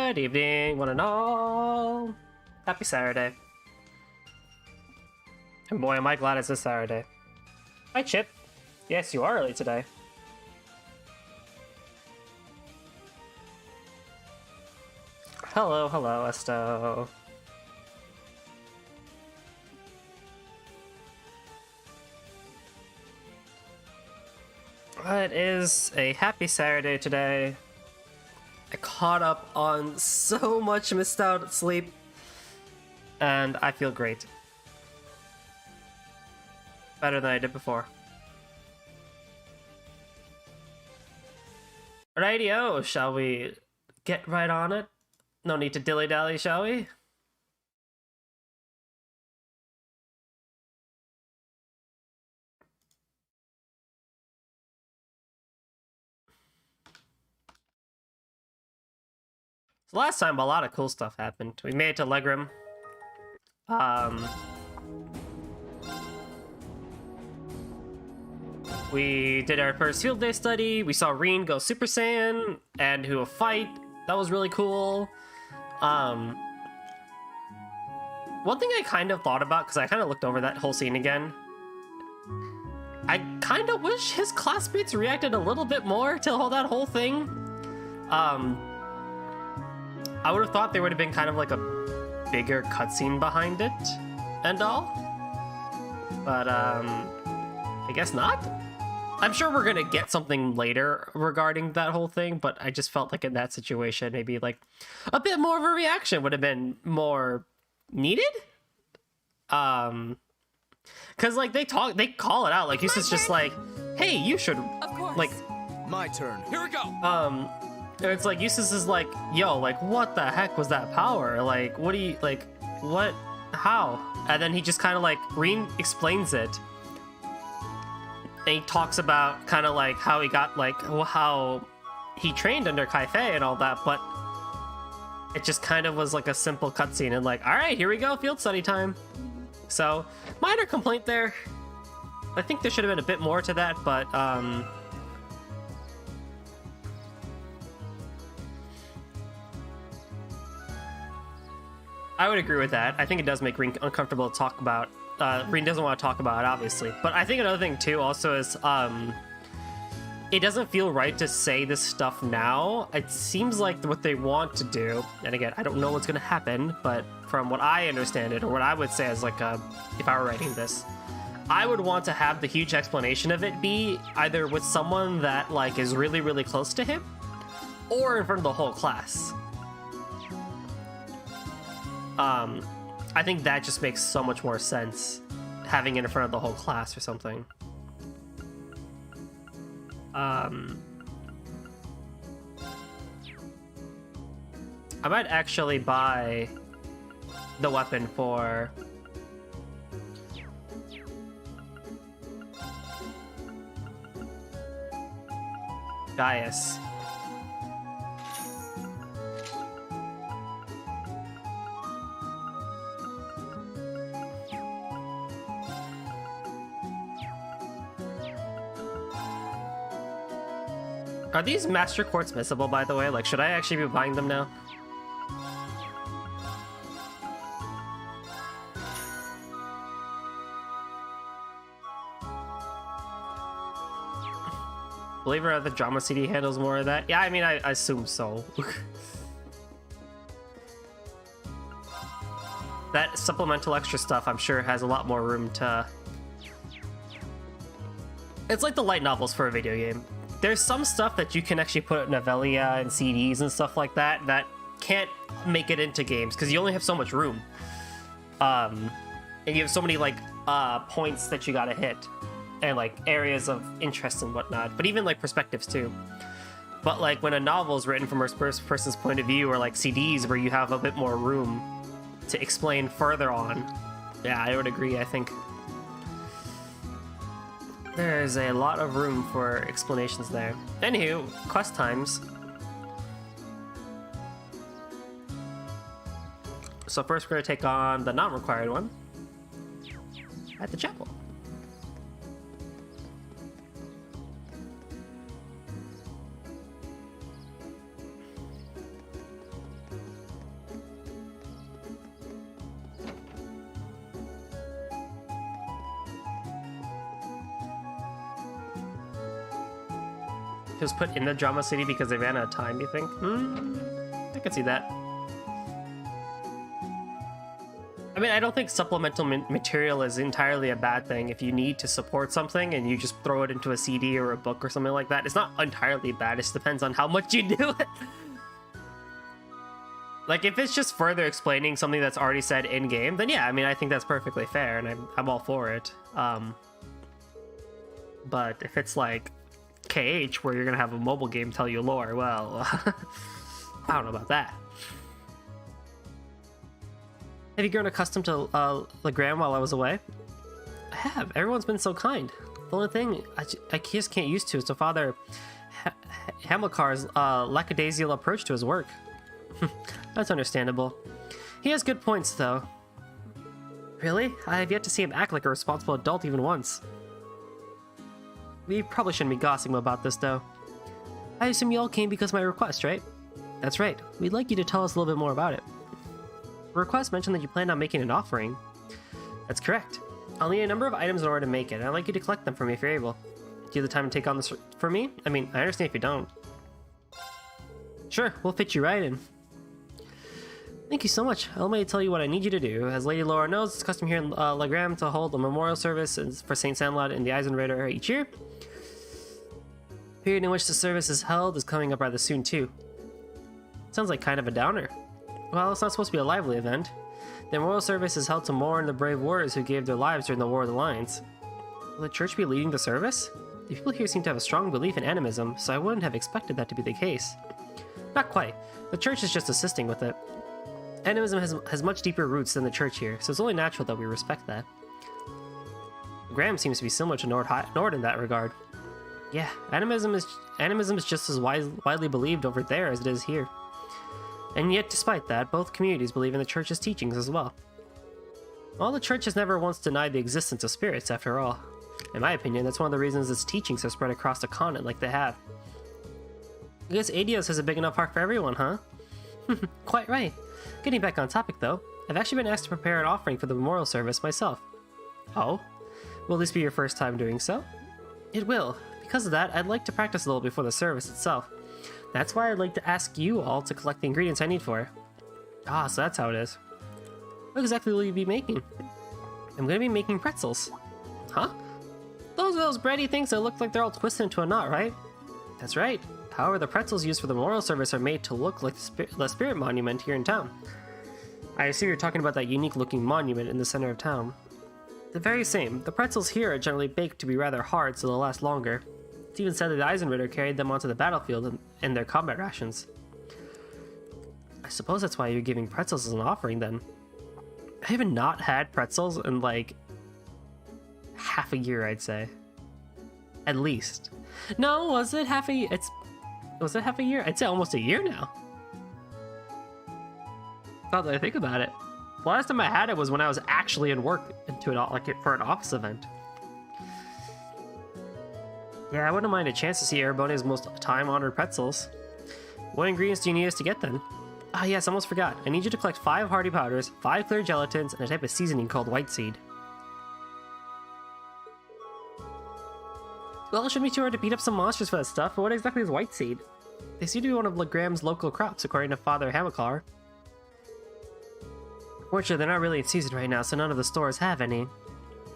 Good evening, one and all. Happy Saturday. And boy, am I glad it's a Saturday. Hi, Chip. Yes, you are early today. Hello, hello, Esto. It is a happy Saturday today. I caught up on so much missed out sleep, and I feel great. Better than I did before. Rightio, shall we get right on it? No need to dilly-dally, shall we? So last time, a lot of cool stuff happened. We made it to Legram. We did our first field day study. We saw Reen go Super Saiyan and do a fight. That was really cool. One thing I kind of thought about, because I kind of looked over that whole scene again, I kind of wish his classmates reacted a little bit more to that whole thing. I would have thought there would have been kind of like a bigger cutscene behind it and all. But, I guess not? I'm sure we're gonna get something later regarding that whole thing, but I just felt like in that situation, maybe like a bit more of a reaction would have been more needed. Cause like they call it out, like Eustace just like, hey, you should, of course. Like, my turn. Here we go. It's like Eustace is like, yo, like what the heck was that power? Like, what do you like? What? How? And then he just kind of like Reen explains it. And he talks about kind of like how he got like how he trained under Kai Fei and all that, but it just kind of was like a simple cutscene and like, all right, here we go, field study time. So minor complaint there. I think there should have been a bit more to that, but I would agree with that. I think it does make Reen uncomfortable to talk about. Reen doesn't want to talk about it, obviously. But I think another thing, too, also is it doesn't feel right to say this stuff now. It seems like what they want to do, and again, I don't know what's going to happen, but from what I understand it, or what I would say as like if I were writing this, I would want to have the huge explanation of it be either with someone that like is really, really close to him, or in front of the whole class. I think that just makes so much more sense, having it in front of the whole class or something. I might actually buy the weapon for Gaius. Are these Master Quartz missable, by the way? Like, should I actually be buying them now? Believe it or not, the drama CD handles more of that. Yeah, I mean, I assume so. That supplemental extra stuff, I'm sure, has a lot more room to... It's like the light novels for a video game. There's some stuff that you can actually put in Novelia and CDs and stuff like that that can't make it into games because you only have so much room. And you have so many like points that you gotta hit and like areas of interest and whatnot, but even like perspectives too. But like when a novel is written from a first person's point of view, or like CDs where you have a bit more room to explain further on, yeah, I would agree. I think there's a lot of room for explanations there. Anywho, quest times. So first we're going to take on the non-required one at the chapel. It was put in the drama city because they ran out of time, you think? I could see that. I mean, I don't think supplemental material is entirely a bad thing. If you need to support something and you just throw it into a CD or a book or something like that, it's not entirely bad. It just depends on how much you do it. Like, if it's just further explaining something that's already said in-game, then yeah, I mean, I think that's perfectly fair, and I'm all for it. But if it's like KH, where you're gonna have a mobile game tell you lore, well, I don't know about that. Have you grown accustomed to Legram while I was away? I have. Everyone's been so kind. The only thing I just can't used to is to Father Hamilcar's lackadaisical approach to his work. That's understandable. He has good points, though. Really? I have yet to see him act like a responsible adult even once. We probably shouldn't be gossiping about this, though. I assume you all came because of my request, right? That's right. We'd like you to tell us a little bit more about it. The request mentioned that you planned on making an offering. That's correct. I'll need a number of items in order to make it, and I'd like you to collect them for me if you're able. Do you have the time to take on this for me? I mean, I understand if you don't. Sure, we'll fit you right in. Thank you so much. Allow me to tell you what I need you to do. As Lady Laura knows, it's custom here in Legram to hold a memorial service for Saint Sandlot and the Eisenritter each year. The period in which the service is held is coming up rather soon, too. Sounds like kind of a downer. Well, it's not supposed to be a lively event. The memorial service is held to mourn the brave warriors who gave their lives during the War of the Lions. Will the church be leading the service? The people here seem to have a strong belief in animism, so I wouldn't have expected that to be the case. Not quite. The church is just assisting with it. Animism has much deeper roots than the church here, so it's only natural that we respect that. Graham seems to be similar to Nord in that regard. Yeah, animism is just as widely believed over there as it is here. And yet, despite that, both communities believe in the church's teachings as well. Well, the church has never once denied the existence of spirits, after all. In my opinion, that's one of the reasons its teachings have spread across the continent like they have. I guess Adios has a big enough heart for everyone, huh? Quite right. Getting back on topic, though, I've actually been asked to prepare an offering for the memorial service myself. Oh? Will this be your first time doing so? It will. Because of that, I'd like to practice a little before the service itself. That's why I'd like to ask you all to collect the ingredients I need for it. Ah, so that's how it is. What exactly will you be making? I'm going to be making pretzels. Huh? Those are those bready things that look like they're all twisted into a knot, right? That's right. However, the pretzels used for the memorial service are made to look like the spirit monument here in town. I assume you're talking about that unique-looking monument in the center of town. The very same. The pretzels here are generally baked to be rather hard so they'll last longer. It's even said that the Eisenritter carried them onto the battlefield in their combat rations. I suppose that's why you're giving pretzels as an offering, then. I haven't not had pretzels in, like, half a year, I'd say. At least. No, was it half a year? Was it half a year? I'd say almost a year now. Now that I think about it. The last time I had it was when I was actually in work for an office event. Yeah, I wouldn't mind a chance to see Erebonia's most time-honored pretzels. What ingredients do you need us to get then? Ah yes, almost forgot. I need you to collect 5 hardy powders, 5 clear gelatins, and a type of seasoning called white seed. Well, it shouldn't be too hard to beat up some monsters for that stuff, but what exactly is white seed? They seem to be one of Legram's local crops, according to Father Hamilcar. Fortunately, they're not really in season right now, so none of the stores have any.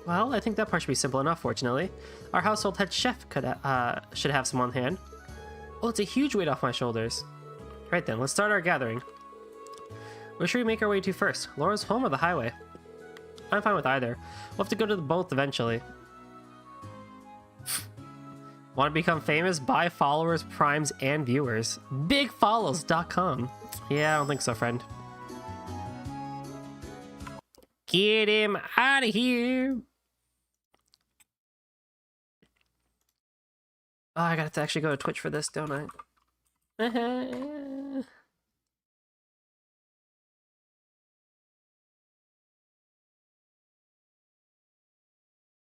Well, I think that part should be simple enough, fortunately. Our household head chef should have some on hand. Oh, it's a huge weight off my shoulders. Right then, let's start our gathering. Where should we make our way to first? Laura's home or the highway? I'm fine with either. We'll have to go to both eventually. Want to become famous? Buy followers, primes, and viewers. Bigfollows.com. Yeah, I don't think so, friend. Get him out of here. Oh, I gotta actually go to Twitch for this, don't I?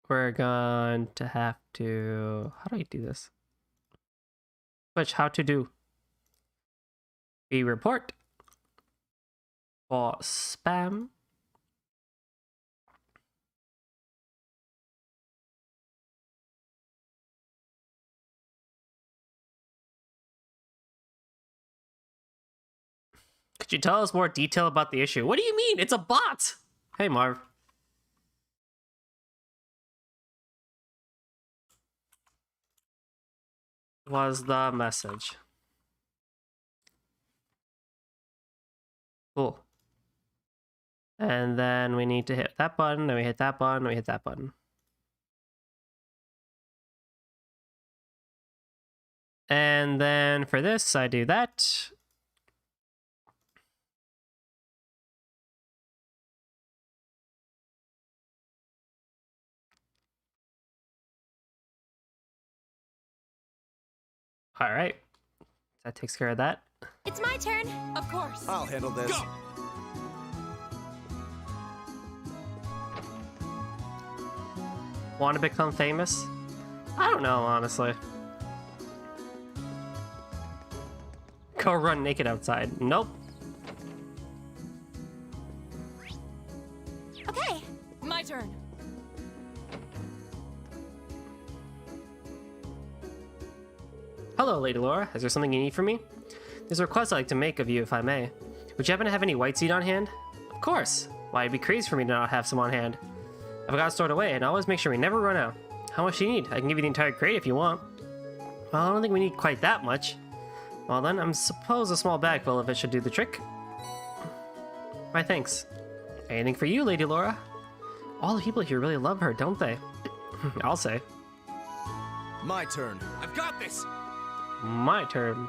We're going to have to... How do I do this? Twitch, how to do? We report for spam. Could you tell us more detail about the issue? What do you mean? It's a bot! Hey, Marv. Was the message. Cool. And then we need to hit that button, then we hit that button, then we hit that button. And then for this, I do that. All right. That takes care of that. It's my turn. Of course. I'll handle this. Go. Want to become famous? I don't know, honestly. Go run naked outside. Nope. Okay, my turn. Hello, Lady Laura. Is there something you need from me? There's a request I'd like to make of you, if I may. Would you happen to have any white seed on hand? Of course. Why, it'd be crazy for me to not have some on hand. I've got it stored away, and I always make sure we never run out. How much do you need? I can give you the entire crate if you want. Well, I don't think we need quite that much. Well then, I suppose a small bag full of it should do the trick. My thanks. Anything for you, Lady Laura? All the people here really love her, don't they? I'll say. My turn. I've got this! My turn.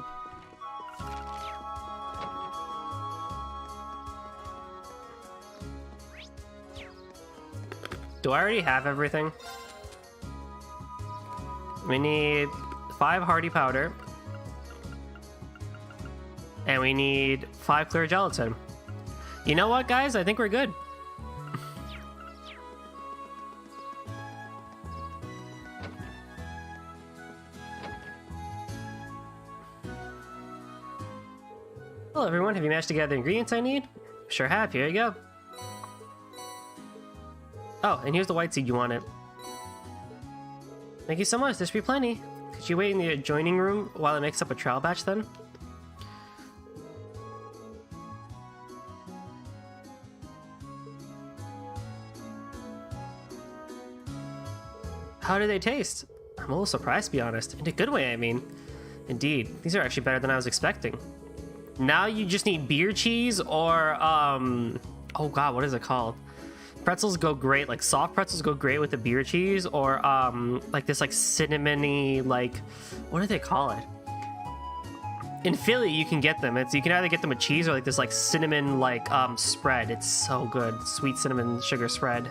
Do I already have everything? We need 5 hardy powder. And we need 5 clear gelatin. You know what, guys? I think we're good. Hello, everyone. Have you managed to gather the ingredients I need? Sure have. Here you go. Oh, and here's the white seed you wanted. Thank you so much. There should be plenty. Could you wait in the adjoining room while I mix up a trial batch then? How do they taste? I'm a little surprised, to be honest. In a good way, I mean. Indeed, these are actually better than I was expecting. Now you just need beer cheese or, oh god, what is it called? Pretzels go great, like soft pretzels go great with the beer cheese, or like this like cinnamony, like, what do they call it? In Philly, you can get them. You can either get them with cheese or like this like cinnamon like spread. It's so good, sweet cinnamon sugar spread.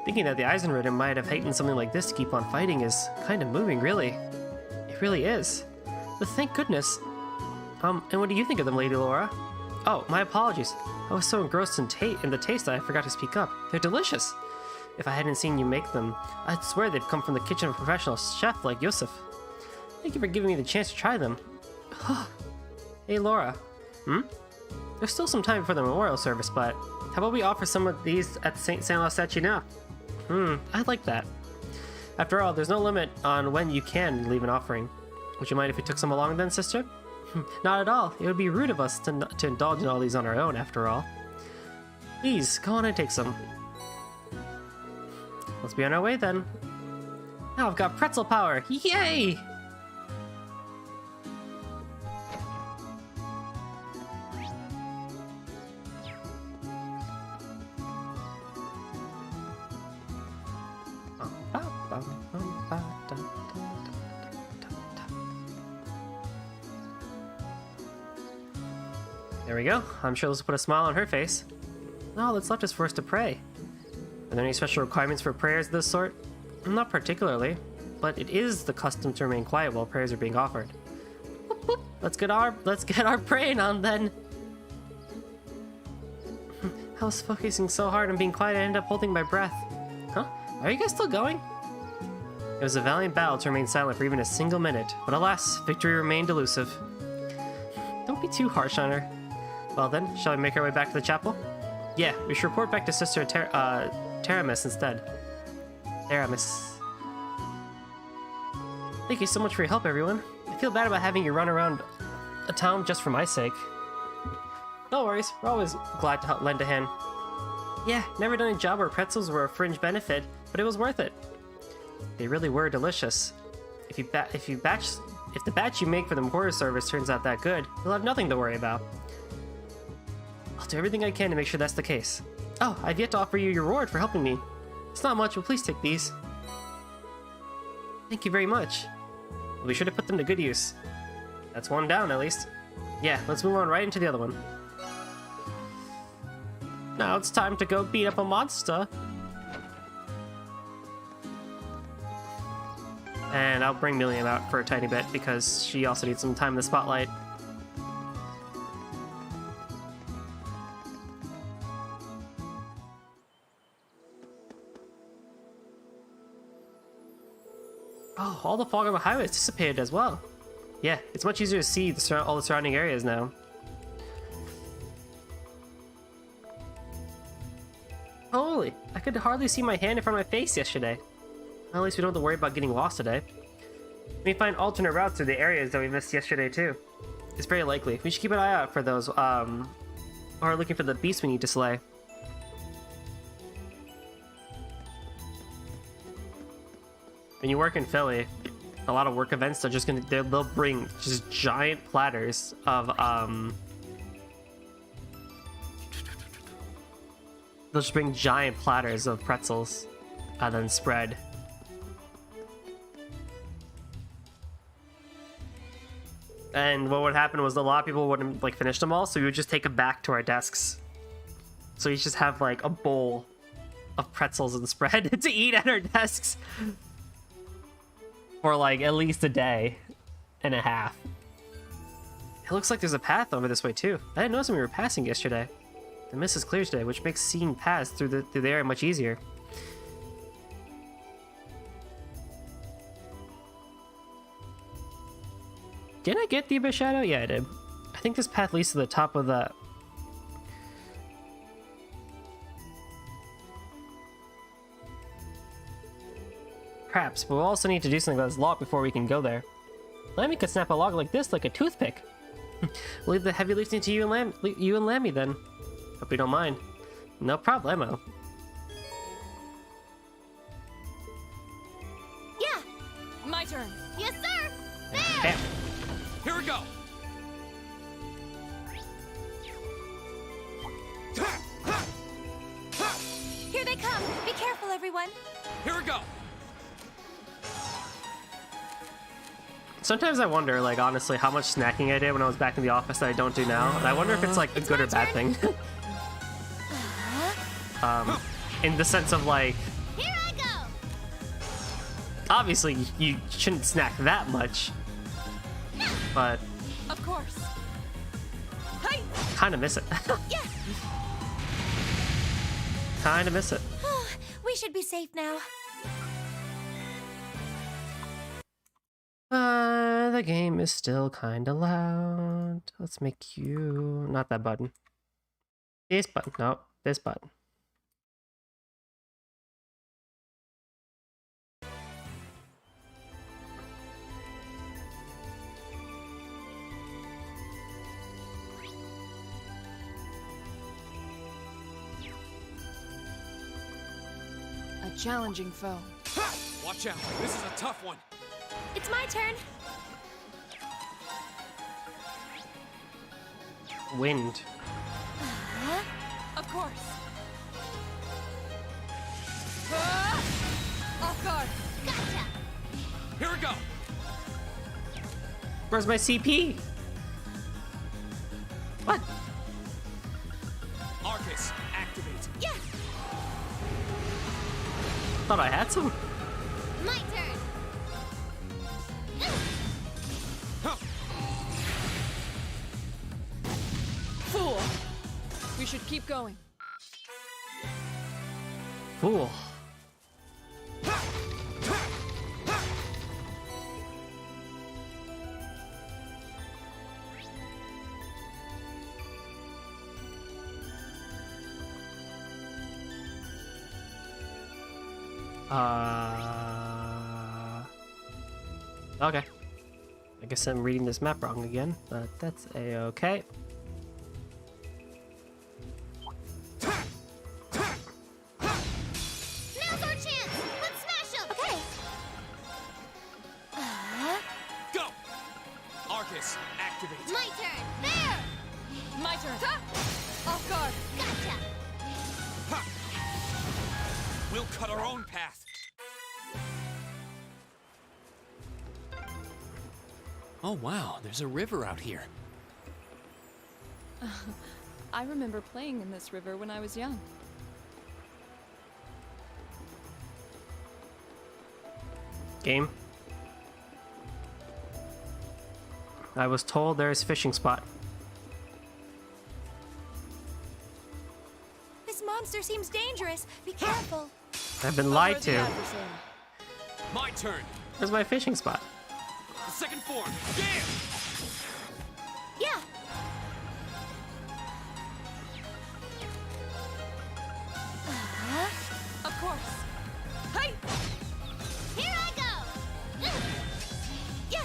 Thinking that the Eisenritter might have hated something like this to keep on fighting is kind of moving, really. It really is. But thank goodness. And what do you think of them, Lady Laura? Oh, my apologies. I was so engrossed in the taste that I forgot to speak up. They're delicious. If I hadn't seen you make them, I'd swear they've come from the kitchen of a professional chef like Yusuf. Thank you for giving me the chance to try them. Hey, Laura. There's still some time before the memorial service, but how about we offer some of these at St. Saint Statue now? I'd like that. After all, there's no limit on when you can leave an offering. Would you mind if we took some along then, sister? Not at all. It would be rude of us to indulge in all these on our own, after all. Please, go on and take some. Let's be on our way then. Now I've got pretzel power! Yay! There we go. I'm sure this will put a smile on her face. All that's left is for us to pray. Are there any special requirements for prayers of this sort? Not particularly, but it is the custom to remain quiet while prayers are being offered. Whoop, whoop. Let's get our praying on then. I was focusing so hard on being quiet I ended up holding my breath. Huh? Are you guys still going? It was a valiant battle to remain silent for even a single minute, but alas, victory remained elusive. Don't be too harsh on her. Well then, shall we make our way back to the chapel? Yeah, we should report back to Sister Taramis instead. Taramis. Thank you so much for your help, everyone. I feel bad about having you run around a town just for my sake. No worries, we're always glad to help lend a hand. Yeah, never done a job where pretzels were a fringe benefit, but it was worth it. They really were delicious. If the batch you make for the quarter service turns out that good, you'll have nothing to worry about. I'll do everything I can to make sure that's the case. Oh, I've yet to offer you your reward for helping me. It's not much, but please take these. Thank you very much. We'll be sure to put them to good use. That's one down, at least. Yeah, let's move on right into the other one. Now it's time to go beat up a monster. And I'll bring Milliam out for a tiny bit because she also needs some time in the spotlight. Oh, all the fog on the highway has dissipated as well. Yeah, it's much easier to see all the surrounding areas now. Holy, I could hardly see my hand in front of my face yesterday. At least we don't have to worry about getting lost today. We find alternate routes through the areas that we missed yesterday too. It's very likely. We should keep an eye out for those, or looking for the beast we need to slay. When you work in Philly, a lot of work events are just they'll bring just giant platters of they'll just bring giant platters of pretzels and then spread. And what would happen was a lot of people wouldn't like finish them all, so we would just take them back to our desks. So you just have like a bowl of pretzels and spread to eat at our desks for like at least a day and a half. It looks like there's a path over this way too. I didn't notice when we were passing yesterday. The mist is clear today, which makes seeing paths through the area much easier. Did I get the Abyss Shadow? Yeah, I did. I think this path leads to the top of the... Perhaps, but we'll also need to do something about this log before we can go there. Lammy could snap a log like this like a toothpick. We'll leave the heavy lifting to you and Lammy then. Hope you don't mind. No problemo. Yeah! My turn. Yes, sir! There! Bam. Here we go. Here they come! Be careful, everyone! Here we go. Sometimes I wonder, like, honestly, how much snacking I did when I was back in the office that I don't do now. And I wonder if it's, like, a good or bad thing. In the sense of, like... Here I go! Obviously, you shouldn't snack that much. But... Of course. Hey! Kinda miss it. Yeah! Kinda miss it. We should be safe now. The game is still kinda loud. Let's make you... Not that button. This button. No, this button. A challenging foe. Ha! Watch out. This is a tough one. It's my turn. Wind. Of course. Off guard. Gotcha. Here we go. Where's my CP? What? Arcus, activate. Yeah. Thought I had some. My turn. Huh. Fool. We should keep going. Fool. Okay. I guess I'm reading this map wrong again, but that's a-okay. Now's our chance. Let's smash him. Okay. Go! Arcus, activate. My turn. There. My turn. Off guard. Gotcha. Ha! We'll cut our own path. Oh wow, there's a river out here. I remember playing in this river when I was young. Game. I was told there's fishing spot. This monster seems dangerous. Be careful. I've been lied Over the to. adversary. My turn. Where's my fishing spot? The second form. Damn! Yeah. Of course. Hey! Here I go. Yeah.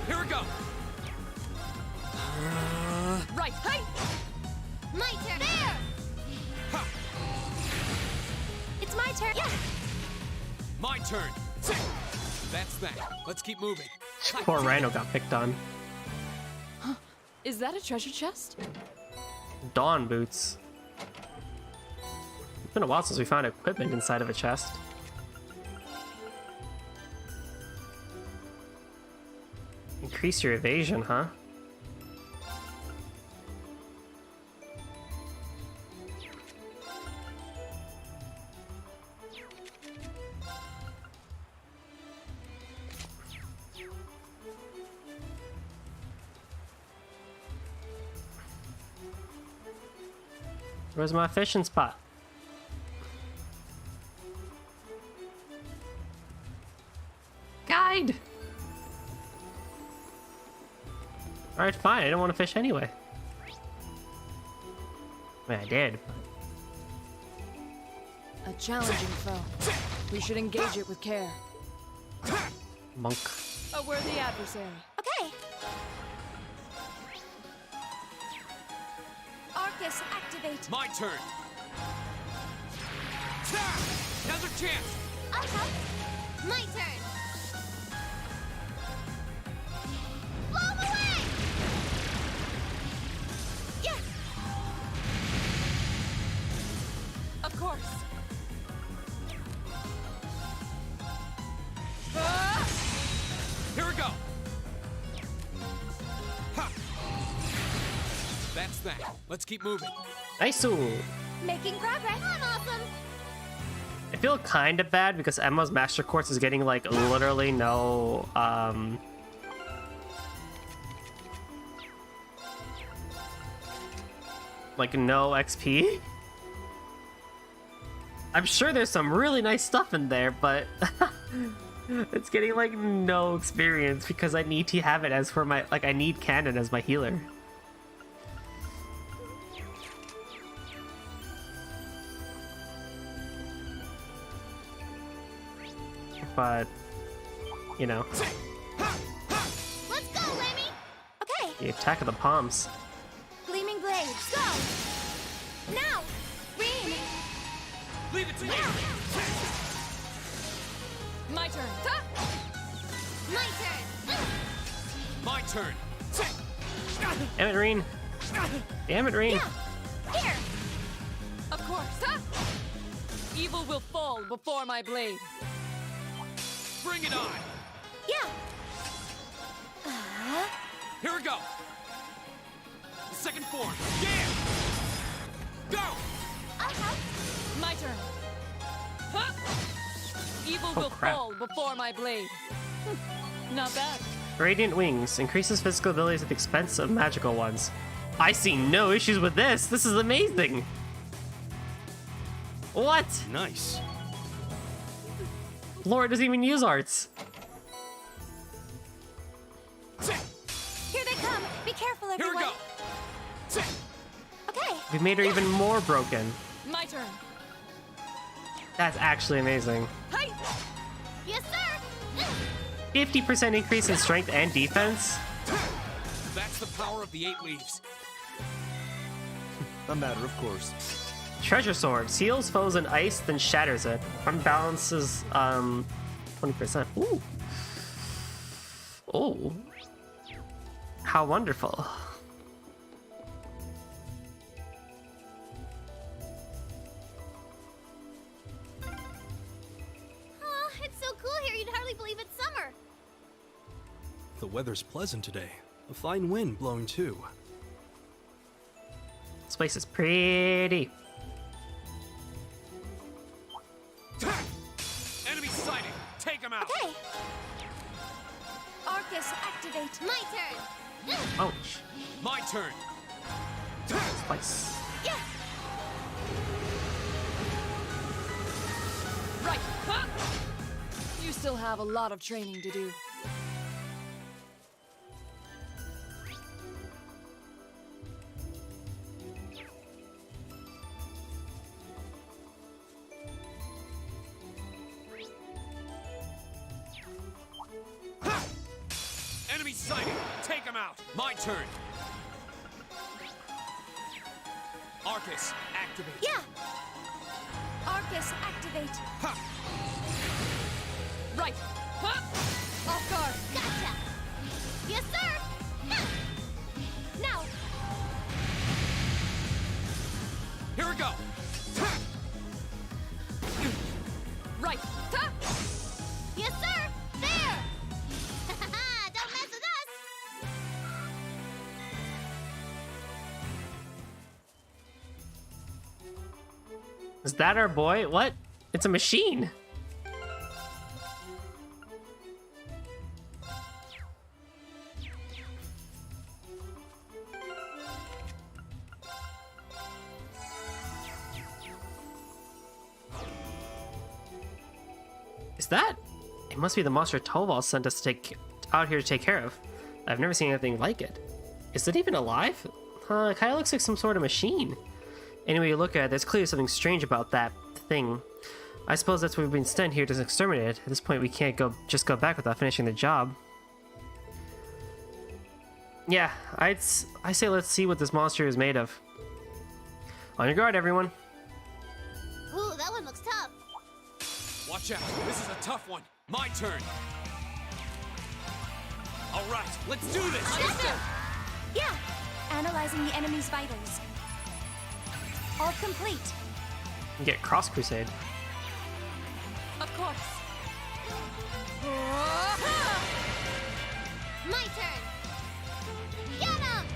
Here we go. Right. Hey! My turn. There. Ha! It's my turn. Yeah. My turn. That's that. Let's keep moving. Poor Rhino got picked on. Is that a treasure chest? Dawn boots. It's been a while since we found equipment inside of a chest. Increase your evasion, huh? Where's my fishing spot? Guide! Alright, fine. I didn't want to fish anyway. I mean, I did. A challenging foe. We should engage it with care. Monk. A worthy adversary. Okay. Arcus, activate. My turn. Now's our chance. I'll help. My turn. Blow him away. Yeah. Of course. Here we go. Ha! That's that. Let's keep moving. Nice-oo. Making progress. I'm awesome. I feel kind of bad because Emma's Master Course is getting like literally no like no XP. I'm sure there's some really nice stuff in there, but it's getting like no experience because I need to have it as for my I need Cannon as my healer. But you know, Let's go, Lemmy. Okay. the attack of the palms. Gleaming blades. Go. Now. Ream. Leave it to you. My turn. My turn. My turn. Damn it, Reen. Damn it, Reen. Yeah. Here. Of course. Evil will fall before my blade. Bring it on. Yeah. Here we go. The second form. Yeah. Go. I'll help. My turn. Evil Oh, will crap. fall before my blade. Not bad. Radiant Wings increases physical abilities at the expense of magical ones. I see no issues with this. This is amazing. What? Nice. Laura doesn't even use arts. Here they come. Be careful, Here everyone. we go. Okay. We made her even more broken. My turn. That's actually amazing. Hey! Yes, sir! 50% increase in strength and defense? That's the power of the 8 leaves. A matter of course. Treasure Sword. Seals foes in ice, then shatters it. Unbalances, 20%. Ooh. Oh. How wonderful. Aw, it's so cool here, you'd hardly believe it's summer. The weather's pleasant today. A fine wind blowing too. This place is pretty. Enemy sighting. Take him out. Okay, Arcus, activate. my turn. Ouch. My turn. This place. Yeah, Right. Huh? You still have a lot of training to do. Enemy sighting. Take him out. My turn. Arcus, activate. yeah. Arcus, activate. Ha! Right. Huh? Off guard. Gotcha. Yes, sir. Now. Here we go. Right. Huh? Yes, sir. There. Don't mess with us. Is that our boy? What? It's a machine. Is that? It must be the monster Toval sent us to take out here to take care of. I've never seen anything like it. Is it even alive? It kind of looks like some sort of machine. Anyway you look at it, there's clearly something strange about that thing. I suppose that's why we've been sent here to exterminate it. At this point we can't just go back without finishing the job. Yeah, I say let's see what this monster is made of. On your guard, everyone. Ooh, that one looks tough. Watch out. This is a tough one. My turn. All right, let's do this. Yes, sir. Yeah. Analyzing the enemy's vitals. All complete. You get Cross Crusade. Of course. My turn. Get him!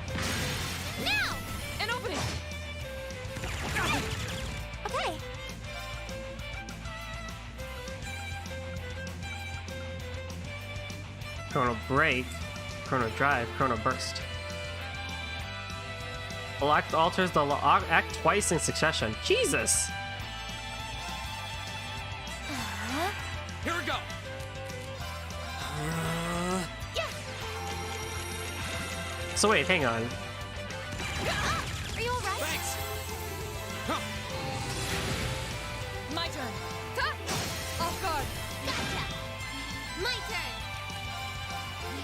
Now! An opening. Okay. Chrono Break, Chrono Drive, Chrono Burst. Act alters the act twice in succession. Jesus! Here we go. Yeah. So wait, hang on. Are you alright? Thanks. Huh. My turn. Huh? Off guard. Gotcha. My turn.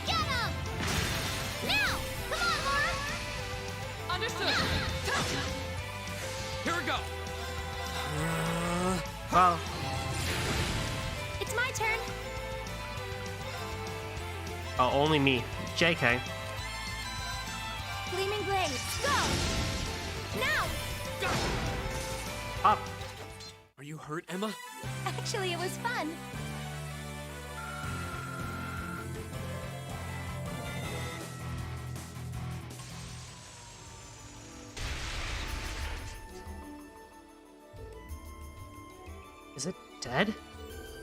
Get him! Now! Come on, Laura! Understood. Here we go. Well, It's my turn. oh, only me. JK. Gleaming blades. Go! Now! Up. Are you hurt, Emma? Actually, it was fun. Is it dead?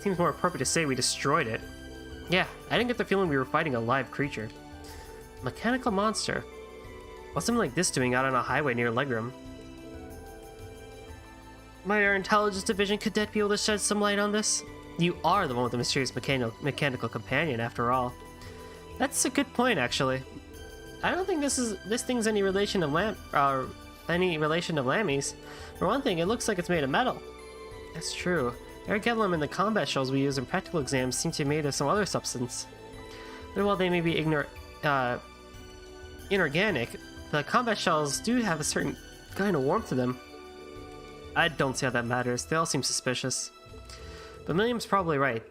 Seems more appropriate to say we destroyed it. Yeah, I didn't get the feeling we were fighting a live creature. Mechanical monster. What's something like this doing out on a highway near Legram? Might our intelligence division cadet be able to shed some light on this? You are the one with the mysterious mechanical companion, after all. That's a good point, actually. I don't think this thing's any relation of Lammy's. For one thing, it looks like it's made of metal. That's true. Airgetlum and the combat shells we use in practical exams seem to be made of some other substance. But while they may be inorganic, the combat shells do have a certain kind of warmth to them. I don't see how that matters. They all seem suspicious. But Milliam's probably right.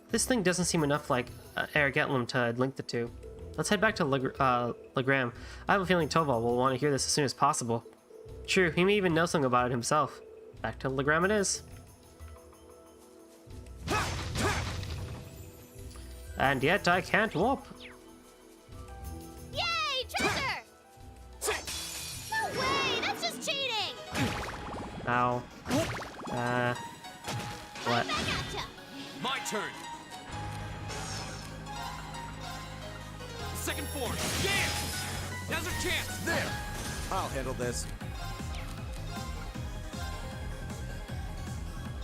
This thing doesn't seem enough like Airgetlum to link the two. Let's head back to Legram. I have a feeling Toval will want to hear this as soon as possible. True, he may even know something about it himself. Back to Legram it is. And yet I can't warp. Yay, treasure! No way, that's just cheating! Ow. What? Back at ya! My turn. Second form. Damn! Now's our chance. There! I'll handle this.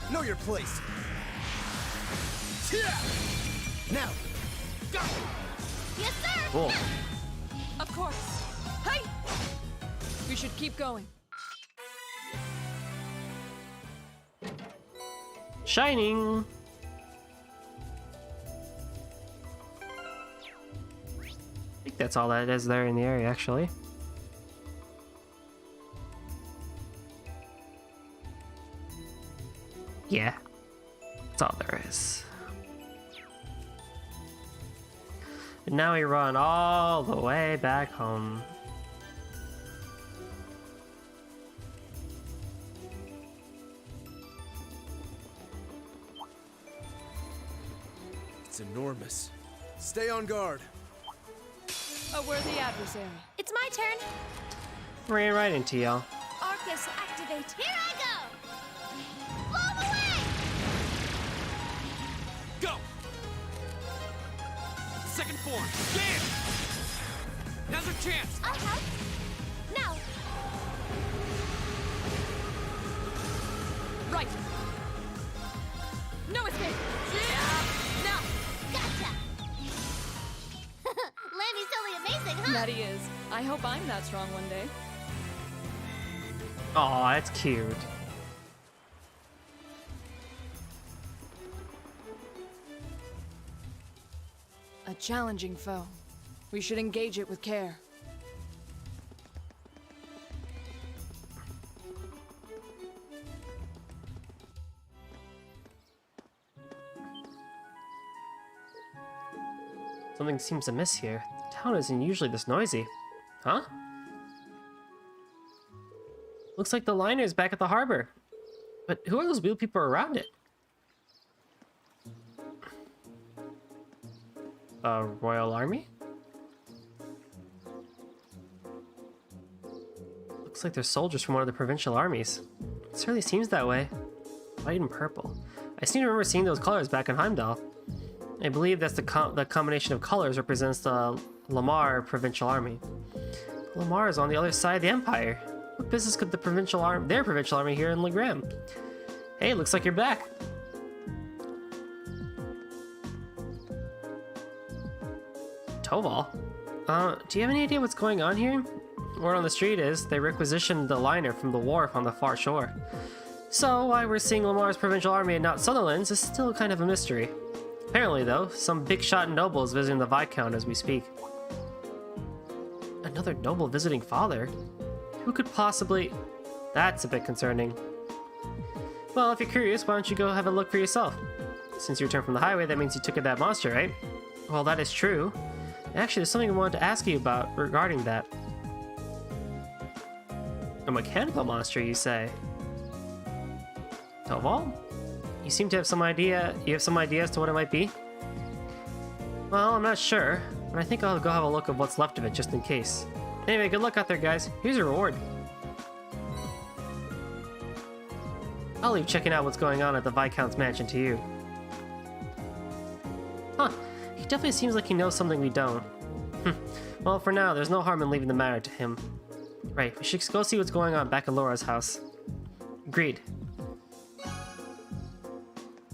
Know your place. Now! Go! Yes, sir! Cool. Of course. Hey! We should keep going. Shining! I think that's all that is there in the area, actually. Yeah, that's all there is. And now we run all the way back home. It's enormous. Stay on guard. A worthy adversary. It's my turn. Ran right into y'all. Arcus, activate. Here I go! Blow away! Go! Second form. Damn! Now's our chance. I'll help. Now. Right. No escape. Now. Gotcha! Lammy's totally amazing, huh? That he is. I hope I'm that strong one day. Aw, that's cute. A challenging foe. We should engage it with care. Something seems amiss here. The town isn't usually this noisy. Huh? Looks like the liner is back at the harbor. But who are those wheel people around it? A royal army? Looks like they're soldiers from one of the provincial armies. It certainly seems that way. White and purple. I seem to remember seeing those colors back in Heimdall. I believe that's the combination of colors represents the Lamar provincial army. Lamar is on the other side of the empire. What business could their provincial army here in Legram? Hey, looks like you're back. Toval? Do you have any idea what's going on here? Word on the street is they requisitioned the liner from the wharf on the far shore. So why we're seeing Lamar's provincial army and not Sutherland's is still kind of a mystery. Apparently, though, some big-shot noble is visiting the Viscount as we speak. Another noble visiting father? Who could possibly... That's a bit concerning. Well, if you're curious, why don't you go have a look for yourself? Since you returned from the highway, that means you took in that monster, right? Well, that is true. Actually, there's something I wanted to ask you about regarding that. A mechanical monster, you say? Toval? You seem to have some idea. You have some idea as to what it might be? Well, I'm not sure, but I think I'll go have a look at what's left of it just in case. Anyway, good luck out there, guys. Here's a reward. I'll leave checking out what's going on at the Viscount's mansion to you. Huh. He definitely seems like he knows something we don't. Well, for now, there's no harm in leaving the matter to him. Right, we should go see what's going on back at Laura's house. Agreed.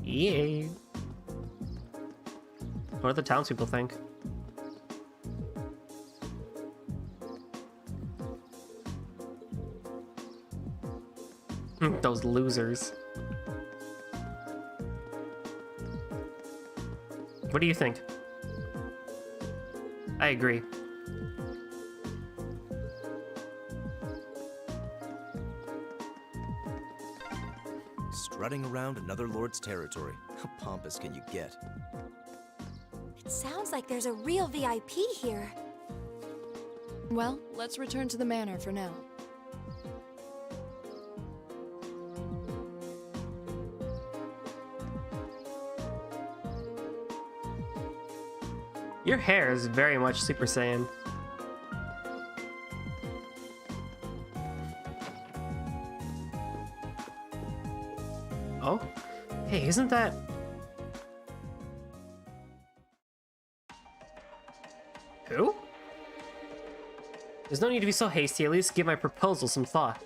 Yay. What do the townspeople think? Those losers. What do you think? I agree. Strutting around another lord's territory. How pompous can you get? It sounds like there's a real VIP here. Well, let's return to the manor for now. Your hair is very much Super Saiyan. Oh? Hey, isn't that... Who? There's no need to be so hasty, at least give my proposal some thought.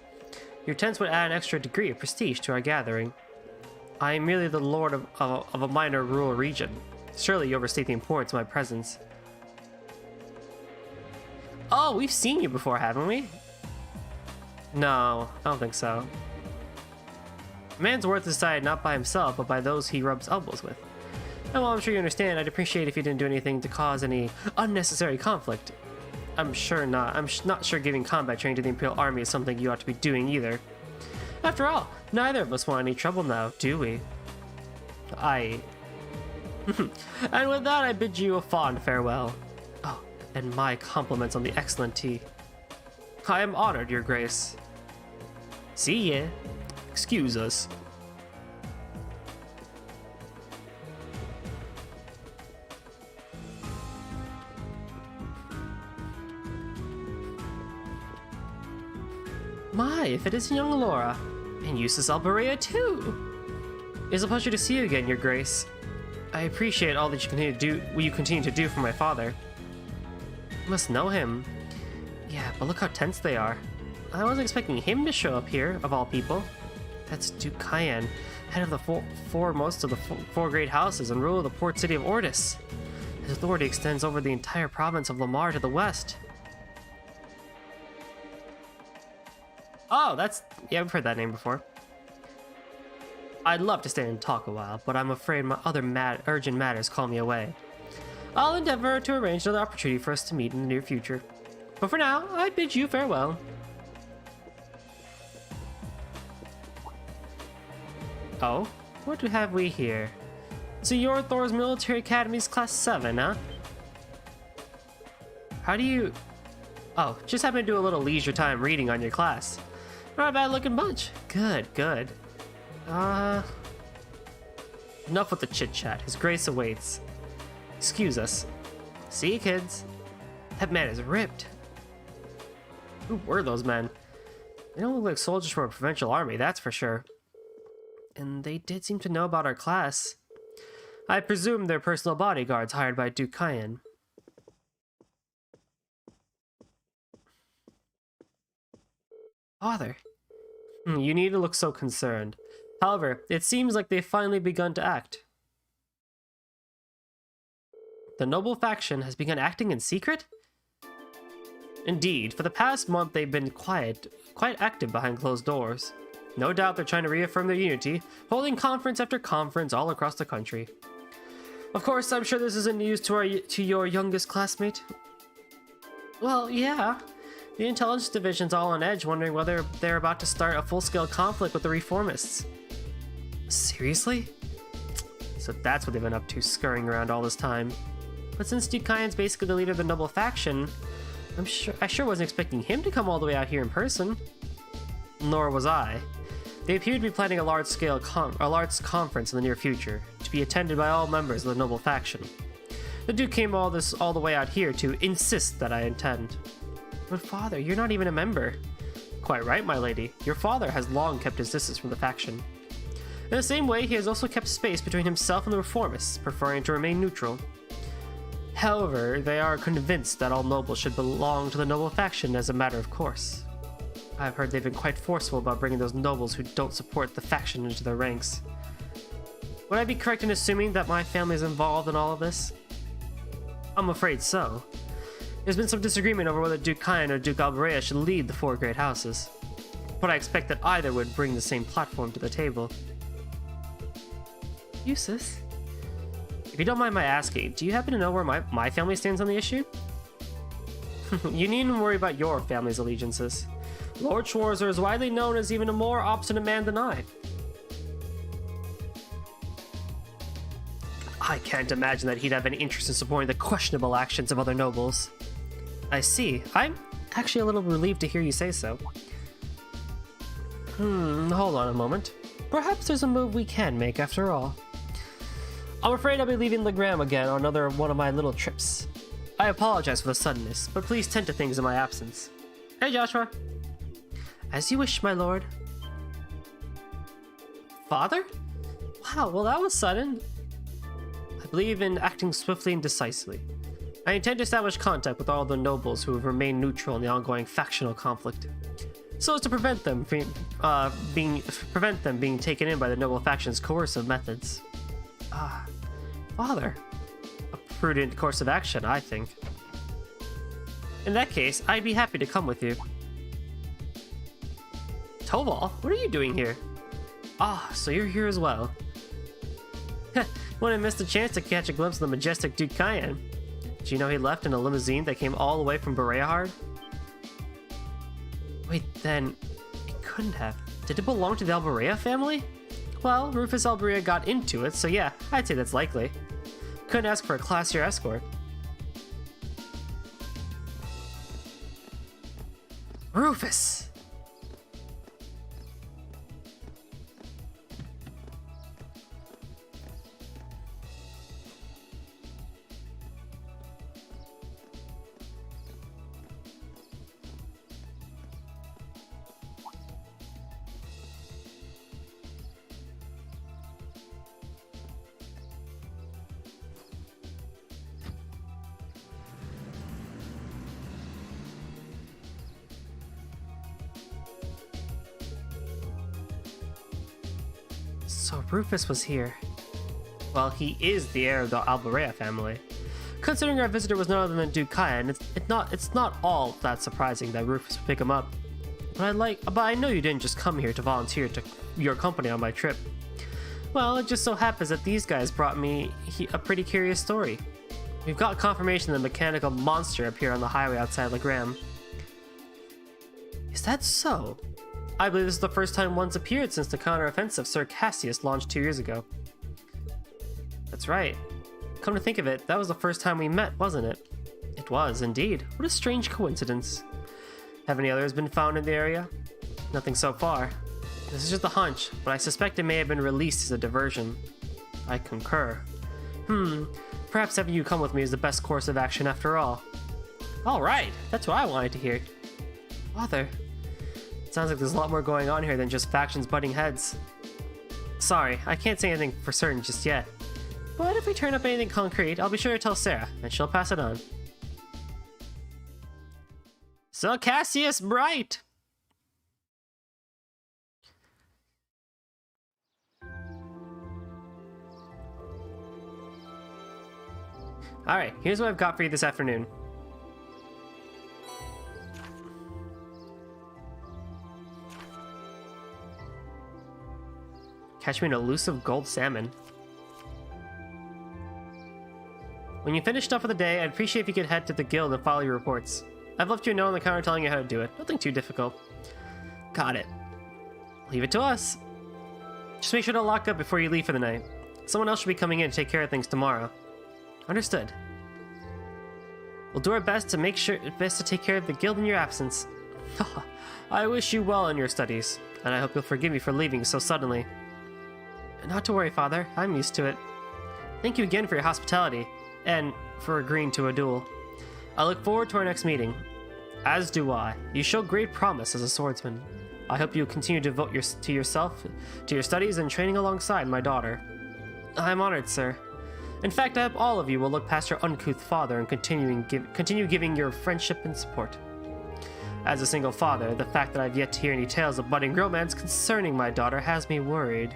Your tents would add an extra degree of prestige to our gathering. I am merely the lord of a minor rural region. Surely you overstate the importance of my presence. Oh, we've seen you before, haven't we? No, I don't think so. A man's worth is decided not by himself, but by those he rubs elbows with. And while I'm sure you understand, I'd appreciate if you didn't do anything to cause any unnecessary conflict. I'm not sure giving combat training to the Imperial Army is something you ought to be doing either. After all, neither of us want any trouble now, do we? And with that, I bid you a fond farewell. Oh, and my compliments on the excellent tea. I am honored, Your Grace. See ya. Excuse us. My, if it isn't young Laura. And Eustace Alberea, too. It's a pleasure to see you again, Your Grace. I appreciate all that you continue to do for my father. You must know him. Yeah, but look how tense they are. I wasn't expecting him to show up here, of all people. That's Duke Cayenne, head of the foremost of the four great houses and ruler of the port city of Ordis. His authority extends over the entire province of Lamar to the west. Oh, yeah, I've heard that name before. I'd love to stay and talk a while, but I'm afraid my other urgent matters call me away. I'll endeavor to arrange another opportunity for us to meet in the near future. But for now, I bid you farewell. Oh, what have we here? So you're Thor's Military Academy's Class 7, huh? How do you... Oh, just happen to do a little leisure time reading on your class. Not a bad looking bunch. Good, good. Enough with the chit-chat. His Grace awaits. Excuse us. See you, kids. That man is ripped. Who were those men? They don't look like soldiers from a provincial army, that's for sure. And they did seem to know about our class. I presume they're personal bodyguards hired by Duke Cayenne. Father. You need to look so concerned. However, it seems like they've finally begun to act. The noble faction has begun acting in secret? Indeed, for the past month they've been quite active behind closed doors. No doubt they're trying to reaffirm their unity, holding conference after conference all across the country. Of course, I'm sure this isn't news to your youngest classmate. Well, yeah. The intelligence division's all on edge, wondering whether they're about to start a full-scale conflict with the reformists. Seriously? So that's what they've been up to, scurrying around all this time. But since Duke Cayenne's basically the leader of the noble faction, I sure wasn't expecting him to come all the way out here in person. Nor was I. They appear to be planning a large conference in the near future, to be attended by all members of the noble faction. The Duke came all the way out here to insist that I attend. But father, you're not even a member. Quite right, my lady. Your father has long kept his distance from the faction. In the same way, he has also kept space between himself and the reformists, preferring to remain neutral. However, they are convinced that all nobles should belong to the noble faction as a matter of course. I've heard they've been quite forceful about bringing those nobles who don't support the faction into their ranks. Would I be correct in assuming that my family is involved in all of this? I'm afraid so. There's been some disagreement over whether Duke Cayenne or Duke Alberea should lead the four great houses, but I expect that either would bring the same platform to the table. Eustace? you don't mind my asking, do you happen to know where my family stands on the issue? You needn't worry about your family's allegiances. Lord Schwarzer is widely known as even a more obstinate man than I. I can't imagine that he'd have any interest in supporting the questionable actions of other nobles. I see. I'm actually a little relieved to hear you say so. Hold on a moment. Perhaps there's a move we can make after all. I'm afraid I'll be leaving Legram again on another one of my little trips. I apologize for the suddenness, but please tend to things in my absence. Hey, Joshua. As you wish, my lord. Father? Wow, well that was sudden. I believe in acting swiftly and decisively. I intend to establish contact with all the nobles who have remained neutral in the ongoing factional conflict, so as to prevent them being taken in by the noble faction's coercive methods. Father. A prudent course of action, I think. In that case, I'd be happy to come with you. Toval, what are you doing here? So you're here as well. When I missed a chance to catch a glimpse of the majestic Duke Cayenne. Did you know he left in a limousine that came all the way from Bereahard? Wait, then it couldn't have. Did it belong to the Alberea family? Well, Rufus Alberea got into it, so yeah, I'd say that's likely. Couldn't ask for a classier escort. Rufus! So Rufus was here. Well, he is the heir of the Alberea family. Considering our visitor was none other than Duke Cayenne, it's not all that surprising that Rufus would pick him up. But I know you didn't just come here to volunteer to your company on my trip. Well, it just so happens that these guys brought me a pretty curious story. We've got confirmation that a mechanical monster appeared on the highway outside Legram. Is that so? I believe this is the first time one's appeared since the counter-offensive Sir Cassius launched 2 years ago. That's right. Come to think of it, that was the first time we met, wasn't it? It was, indeed. What a strange coincidence. Have any others been found in the area? Nothing so far. This is just a hunch, but I suspect it may have been released as a diversion. I concur. Perhaps having you come with me is the best course of action after all. Alright, that's what I wanted to hear. Father. Sounds like there's a lot more going on here than just factions butting heads. Sorry, I can't say anything for certain just yet. But if we turn up anything concrete, I'll be sure to tell Sarah, and she'll pass it on. So Cassius Bright! Alright, here's what I've got for you this afternoon. Catch me an elusive gold salmon. When you finish stuff for the day, I'd appreciate if you could head to the guild and follow your reports. I've left you a note on the counter telling you how to do it. Nothing too difficult. Got it. Leave it to us. Just make sure to lock up before you leave for the night. Someone else should be coming in to take care of things tomorrow. Understood. We'll do our best to take care of the guild in your absence. I wish you well in your studies, and I hope you'll forgive me for leaving so suddenly. Not to worry, Father. I'm used to it. Thank you again for your hospitality, and for agreeing to a duel. I look forward to our next meeting. As do I. You show great promise as a swordsman. I hope you'll continue to devote yourself to your studies and training alongside my daughter. I'm honored, sir. In fact, I hope all of you will look past your uncouth father and continue giving your friendship and support. As a single father, the fact that I've yet to hear any tales of budding romance concerning my daughter has me worried.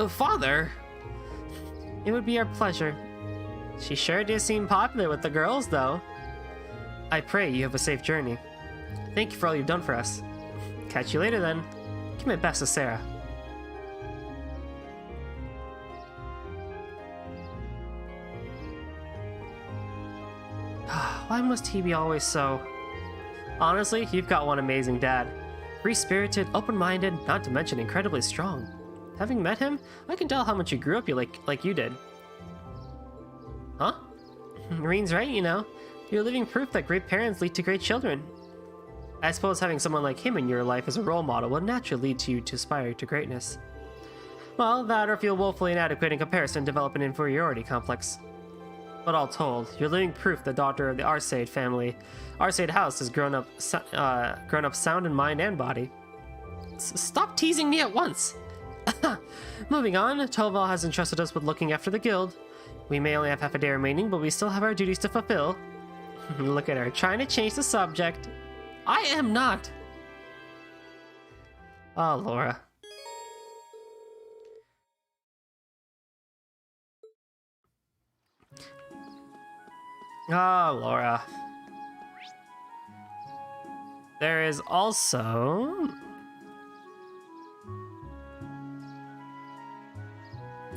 Father? It would be our pleasure. She sure does seem popular with the girls, though. I pray you have a safe journey. Thank you for all you've done for us. Catch you later, then. Give my best to Sarah. Why must he be always so... Honestly, you've got one amazing dad. Free-spirited, open-minded, not to mention incredibly strong. Having met him, I can tell how much you grew up like you did. Huh? Reen's right, you know. You're living proof that great parents lead to great children. I suppose having someone like him in your life as a role model will naturally lead you to aspire to greatness. Well, that or feel woefully inadequate in comparison, develop an inferiority complex. But all told, you're living proof the daughter of the Arcade family, Arcade house, has grown up sound in mind and body. Stop teasing me at once! Moving on, Toval has entrusted us with looking after the guild. We may only have half a day remaining, but we still have our duties to fulfill. Look at her, trying to change the subject. I am not! Oh, Laura. Oh, Laura. There is also...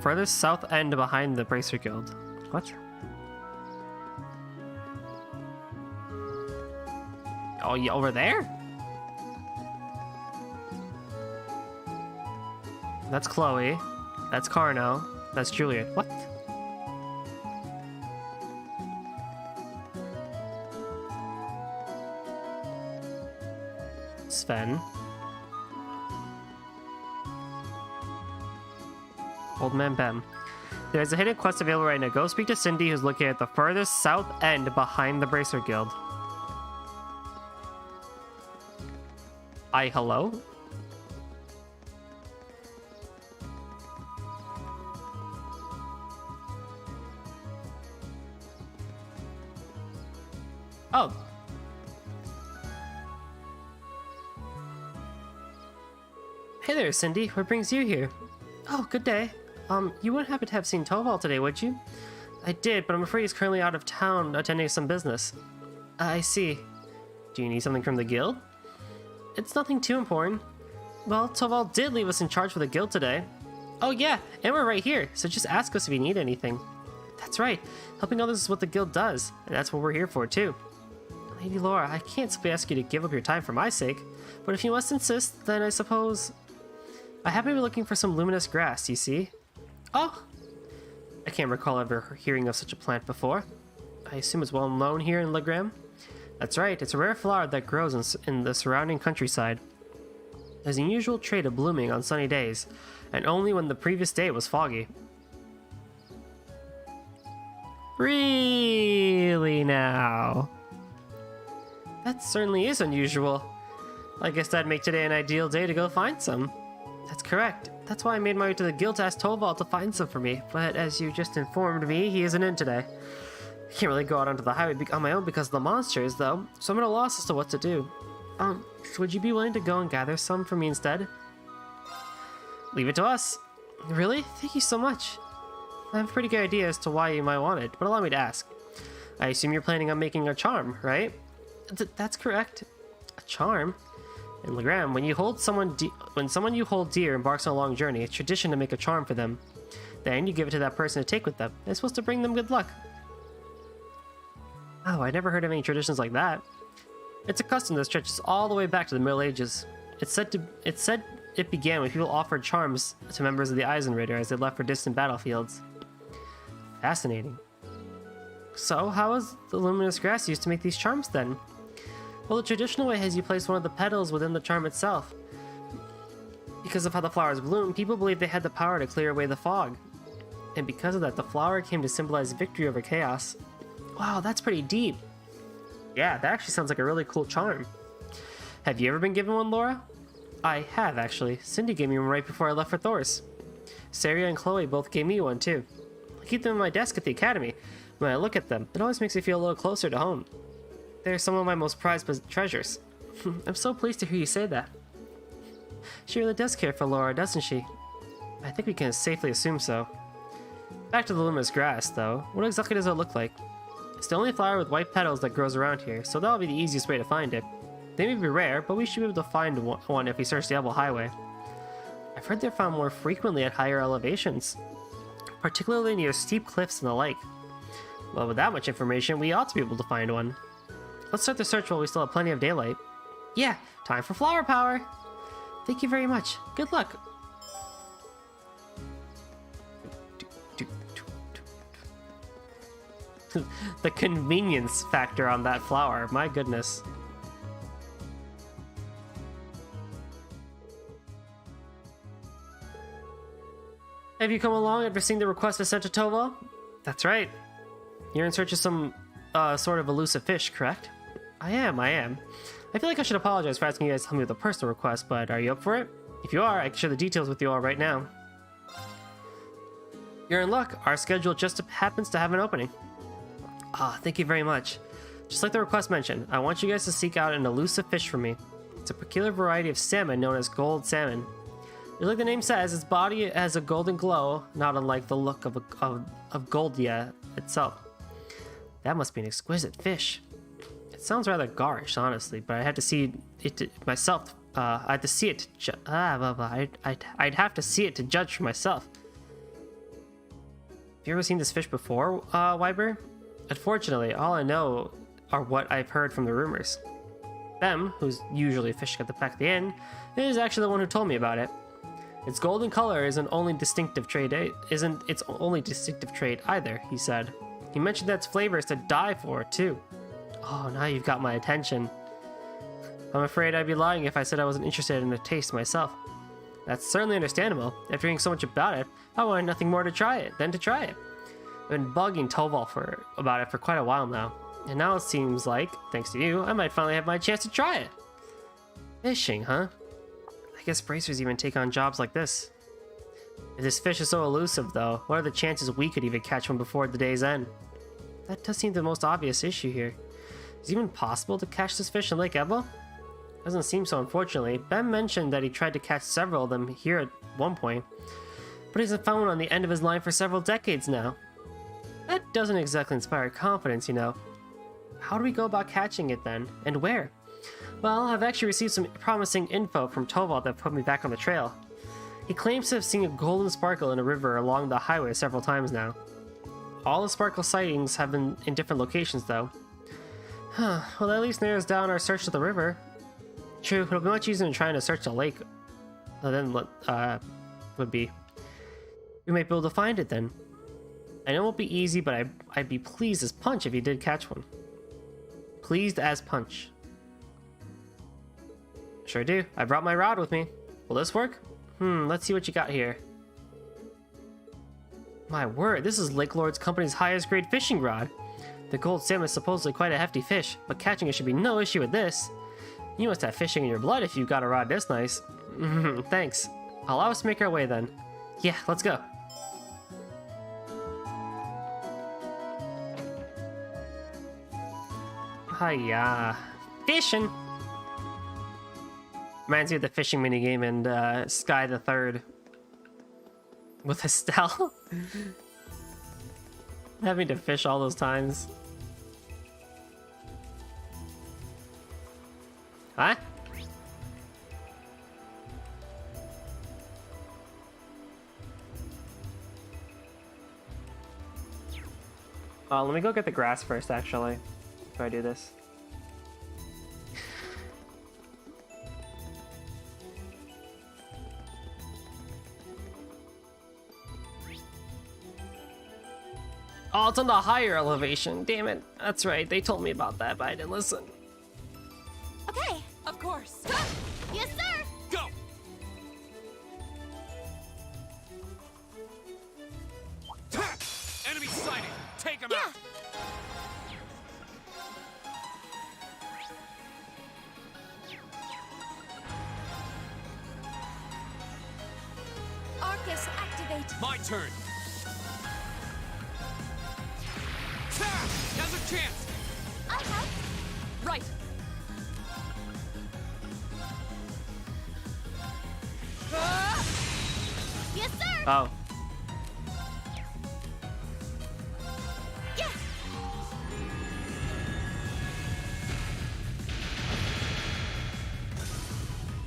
further south end behind the Bracer Guild. What? Oh, yeah, over there? That's Chloe. That's Carno. That's Juliet. What? Sven. Old Man Bem. There's a hidden quest available right now. Go speak to Cindy, who's located at the furthest south end behind the Bracer Guild. Hello? Oh. Hey there, Cindy. What brings you here? Oh, good day. You wouldn't happen to have seen Toval today, would you? I did, but I'm afraid he's currently out of town attending some business. I see. Do you need something from the guild? It's nothing too important. Well, Toval did leave us in charge for the guild today. Oh yeah, and we're right here, so just ask us if you need anything. That's right, helping others is what the guild does, and that's what we're here for too. Lady Laura, I can't simply ask you to give up your time for my sake, but if you must insist, then I suppose... I happen to be looking for some luminous grass, you see? Oh! I can't recall ever hearing of such a plant before. I assume it's well known here in Legram? That's right, it's a rare flower that grows in the surrounding countryside. It has an unusual trait of blooming on sunny days, and only when the previous day was foggy. Really now? That certainly is unusual. I guess that'd make today an ideal day to go find some. That's correct. That's why I made my way to the guild to ask Toval to find some for me, but as you just informed me, he isn't in today. I can't really go out onto the highway on my own because of the monsters, though, so I'm at a loss as to what to do. Would you be willing to go and gather some for me instead? Leave it to us. Really? Thank you so much. I have a pretty good idea as to why you might want it, but allow me to ask. I assume you're planning on making a charm, right? That's correct. A charm? In Legram, when someone you hold dear embarks on a long journey, it's tradition to make a charm for them. Then you give it to that person to take with them. It's supposed to bring them good luck. Oh, I never heard of any traditions like that. It's a custom that stretches all the way back to the Middle Ages. It's said it began when people offered charms to members of the Eisenritter as they left for distant battlefields. Fascinating. So, how is the luminous grass used to make these charms then? Well, the traditional way has you place one of the petals within the charm itself. Because of how the flowers bloom, people believed they had the power to clear away the fog. And because of that, the flower came to symbolize victory over chaos. Wow, that's pretty deep. Yeah, that actually sounds like a really cool charm. Have you ever been given one, Laura? I have, actually. Cindy gave me one right before I left for Thor's. Saria and Chloe both gave me one, too. I keep them in my desk at the academy. When I look at them, it always makes me feel a little closer to home. They're some of my most prized treasures. I'm so pleased to hear you say that. She really does care for Laura, doesn't she? I think we can safely assume so. Back to the luminous grass, though. What exactly does it look like? It's the only flower with white petals that grows around here, so that'll be the easiest way to find it. They may be rare, but we should be able to find one if we search the Elbow Highway. I've heard they're found more frequently at higher elevations, particularly near steep cliffs and the like. Well, with that much information, we ought to be able to find one. Let's start the search while we still have plenty of daylight. Yeah, time for flower power! Thank you very much. Good luck. The convenience factor on that flower, my goodness. Have you come along after seeing the request I sent to Tova? That's right. You're in search of some sort of elusive fish, correct? I am. I feel like I should apologize for asking you guys to help me with a personal request, but are you up for it? If you are, I can share the details with you all right now. You're in luck. Our schedule just happens to have an opening. Ah, thank you very much. Just like the request mentioned, I want you guys to seek out an elusive fish for me. It's a peculiar variety of salmon known as gold salmon. Just like the name says, its body has a golden glow, not unlike the look of Goldia itself. That must be an exquisite fish. It sounds rather garish, honestly, but I had to see it myself. I had to see it. I'd have to see it to judge for myself. Have you ever seen this fish before, Wyber? Unfortunately, all I know are what I've heard from the rumors. Them, who's usually fishing at the back of the inn, is actually the one who told me about it. Its golden color isn't its only distinctive trait either, he said. He mentioned that its flavor is to die for, too. Oh, now you've got my attention. I'm afraid I'd be lying if I said I wasn't interested in the taste myself. That's certainly understandable. After hearing so much about it, I wanted nothing more than to try it. I've been bugging Toval about it for quite a while now. And now it seems like, thanks to you, I might finally have my chance to try it. Fishing, huh? I guess bracers even take on jobs like this. If this fish is so elusive, though, what are the chances we could even catch one before the day's end? That does seem the most obvious issue here. Is it even possible to catch this fish in Lake Ebba? Doesn't seem so, unfortunately. Ben mentioned that he tried to catch several of them here at one point, but he hasn't found one on the end of his line for several decades now. That doesn't exactly inspire confidence, you know. How do we go about catching it then, and where? Well, I've actually received some promising info from Toval that put me back on the trail. He claims to have seen a golden sparkle in a river along the highway several times now. All the sparkle sightings have been in different locations, though. Well, that at least narrows down our search of the river. True, it'll be much easier than trying to search the lake would be. We might be able to find it then. I know it won't be easy, but I'd be pleased as punch if you did catch one. Pleased as punch. Sure do. I brought my rod with me. Will this work? Let's see what you got here. My word, this is Lake Lord's Company's highest grade fishing rod. The gold salmon is supposedly quite a hefty fish, but catching it should be no issue with this. You must have fishing in your blood if you've got a rod this nice. Thanks. Allow us to make our way then. Yeah, let's go. Hiya. Fishing! Reminds me of the fishing minigame in Sky the Third. With Estelle. Having to fish all those times. Huh? Let me go get the grass first, actually, before I do this. Oh, it's on the higher elevation. Damn it. That's right. They told me about that, but I didn't listen. Okay. Of course. Yes, sir. Go! Enemy sighted! Take him out! Arcus, activate. My turn! Now's a chance! I'll help. Right. Yes, sir. Oh. Yeah.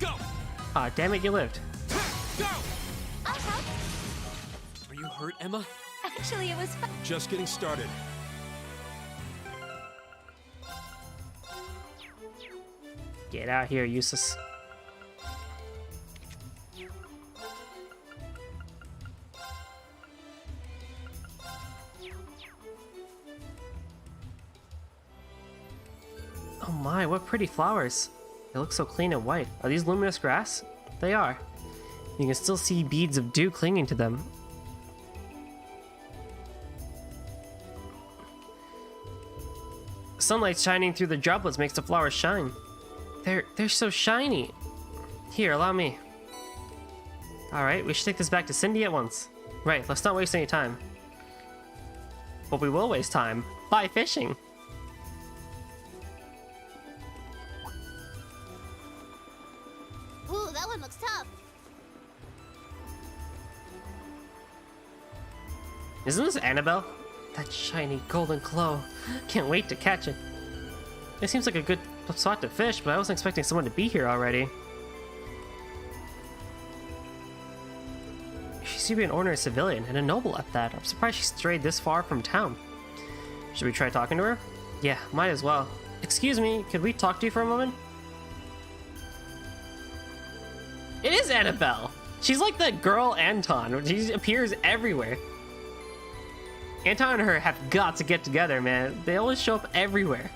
Go! Ah, damn it, you lived. Go! I'll help. Are you hurt, Emma? Actually, it was fun. Just getting started. Get out here, useless. Oh my, what pretty flowers. They look so clean and white. Are these luminous grass? They are. You can still see beads of dew clinging to them. Sunlight shining through the droplets makes the flowers shine. They're so shiny. Here, allow me. Alright, we should take this back to Cindy at once. Right, let's not waste any time. But we will waste time by fishing. Ooh, that one looks tough. Isn't this Annabelle? That shiny golden glow. Can't wait to catch it. It seems like a good spot to fish, but I wasn't expecting someone to be here already. She seems to be an ordinary civilian, and a noble at that. I'm surprised she strayed this far from town. Should we try talking to her? Yeah, might as well. Excuse me, could we talk to you for a moment? It is Annabelle! She's like the girl Anton. She appears everywhere. Anton and her have got to get together, man. They always show up everywhere.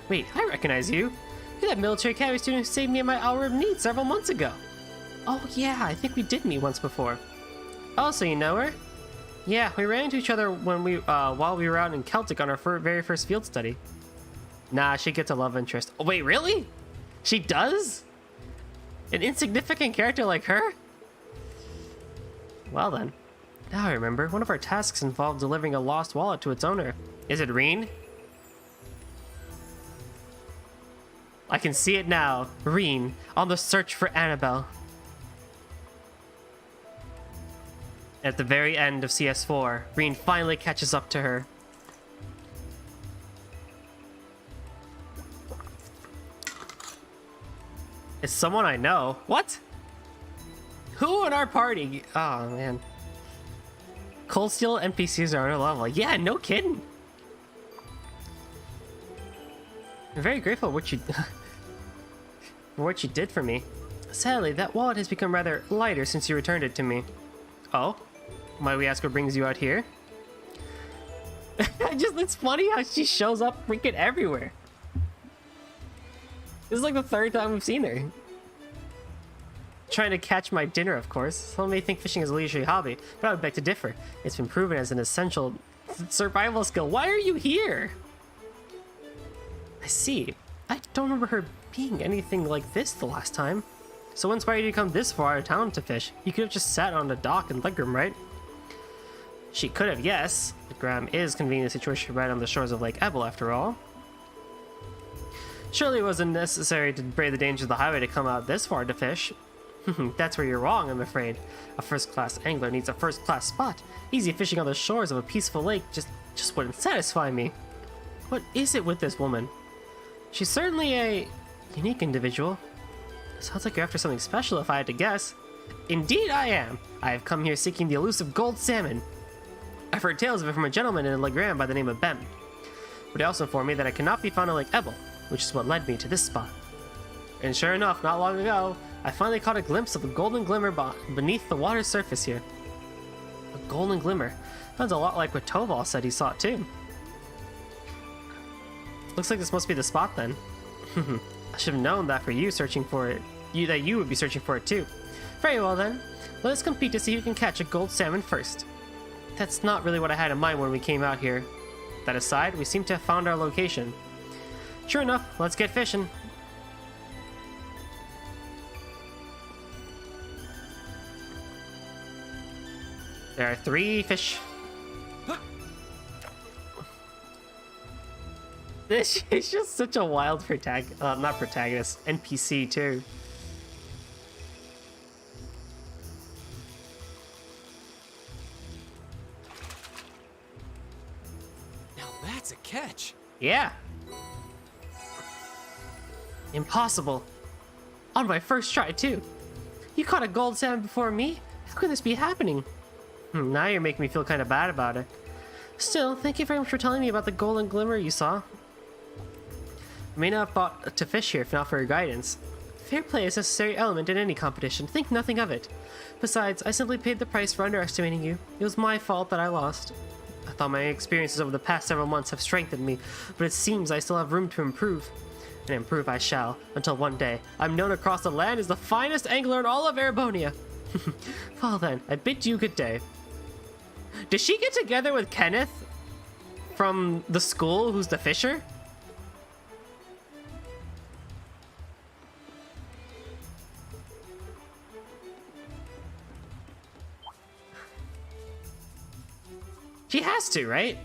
Wait, I recognize you. You're that military academy student who saved me in my hour of need several months ago. Oh yeah, I think we did meet once before. Oh, so you know her? Yeah, we ran into each other when while we were out in Celtic on our very first field study. Nah, she gets a love interest. Oh, wait, really? She does? An insignificant character like her? Well then. Now I remember, one of our tasks involved delivering a lost wallet to its owner. Is it Reen? I can see it now. Reen, on the search for Annabelle. At the very end of CS4, Reen finally catches up to her. It's someone I know. What? Who in our party? Oh, man. Cold Steel NPCs are on our level. Yeah, no kidding. I'm very grateful for what you did for me. Sadly, that wallet has become rather lighter since you returned it to me. Oh? Might we ask what brings you out here? It's funny how she shows up freaking everywhere. This is like the third time we've seen her. Trying to catch my dinner, of course. Some may think fishing is a leisurely hobby, but I would beg to differ. It's been proven as an essential survival skill. Why are you here? I see. I don't remember her being anything like this the last time. So what inspired you to come this far out of town to fish? You could have just sat on the dock in Legram, right? She could have, yes. Legram is convenient situation right on the shores of Lake Ebel, after all. Surely it wasn't necessary to brave the dangers of the highway to come out this far to fish. That's where you're wrong, I'm afraid. A first-class angler needs a first-class spot. Easy fishing on the shores of a peaceful lake just wouldn't satisfy me. What is it with this woman? She's certainly a unique individual. Sounds like you're after something special if I had to guess. Indeed I am. I have come here seeking the elusive gold salmon. I've heard tales of it from a gentleman in Legram by the name of Ben. But he also informed me that it cannot be found in Lake Ebel, which is what led me to this spot. And sure enough, not long ago, I finally caught a glimpse of a golden glimmer beneath the water's surface here. A golden glimmer. Sounds a lot like what Toval said he saw it too. Looks like this must be the spot then. I should have known that for you searching for it, that you would be searching for it too. Very well then, let us compete to see who can catch a gold salmon first. That's not really what I had in mind when we came out here. That aside, we seem to have found our location. Sure enough, let's get fishing. There are 3 fish. This is just such a wild not protagonist, NPC too. Now that's a catch. Yeah. Impossible. On my first try too. You caught a gold salmon before me? How can this be happening? Now you're making me feel kind of bad about it. Still, thank you very much for telling me about the golden glimmer you saw. I may not have thought to fish here if not for your guidance. Fair play is a necessary element in any competition. Think nothing of it. Besides, I simply paid the price for underestimating you. It was my fault that I lost. I thought my experiences over the past several months have strengthened me, but it seems I still have room to improve. And improve I shall, until one day I'm known across the land as the finest angler in all of Erebonia. Well then, I bid you good day. Does she get together with Kenneth from the school who's the fisher? She has to, right?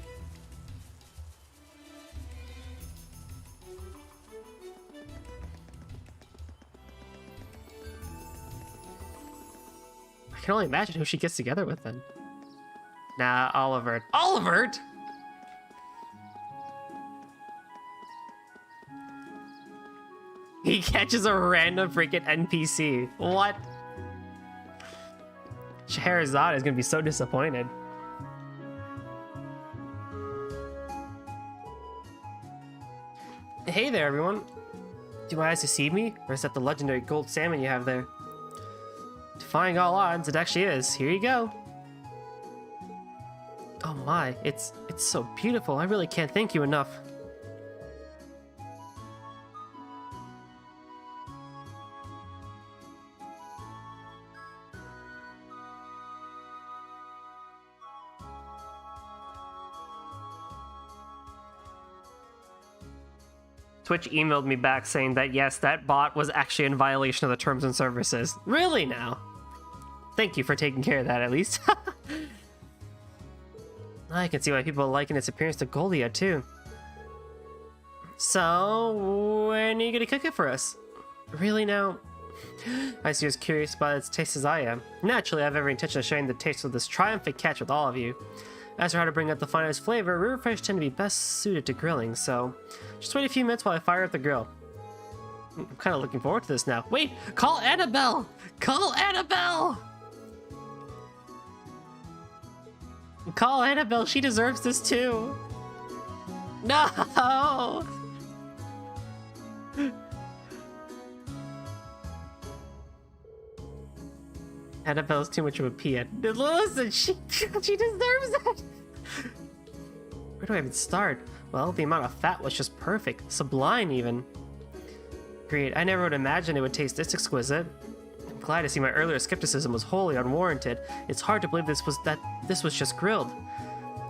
I can only imagine who she gets together with then. Nah, Oliver. Oliver! He catches a random freaking NPC. What? Scheherazade is gonna be so disappointed. Hey there, everyone. Do my eyes deceive me, or is that the legendary gold salmon you have there? Defying all odds, it actually is. Here you go. Oh my, it's so beautiful. I really can't thank you enough. Twitch emailed me back saying that yes, that bot was actually in violation of the terms and services. Really now? Thank you for taking care of that at least. I can see why people liken its appearance to Goldia too. So, when are you gonna cook it for us? Really now? I see you're as curious about its taste as I am. Naturally, I have every intention of sharing the taste of this triumphant catch with all of you. As for how to bring out the finest flavor, river fish tend to be best suited to grilling, so just wait a few minutes while I fire up the grill. I'm kind of looking forward to this now. Wait! Call Annabelle! Call Annabelle! Call Annabelle, she deserves this too! No! Annabelle's too much of a peon. Listen, she deserves it! Where do I even start? Well, the amount of fat was just perfect. Sublime, even. Great, I never would imagine it would taste this exquisite. I'm glad to see my earlier skepticism was wholly unwarranted. It's hard to believe this was just grilled.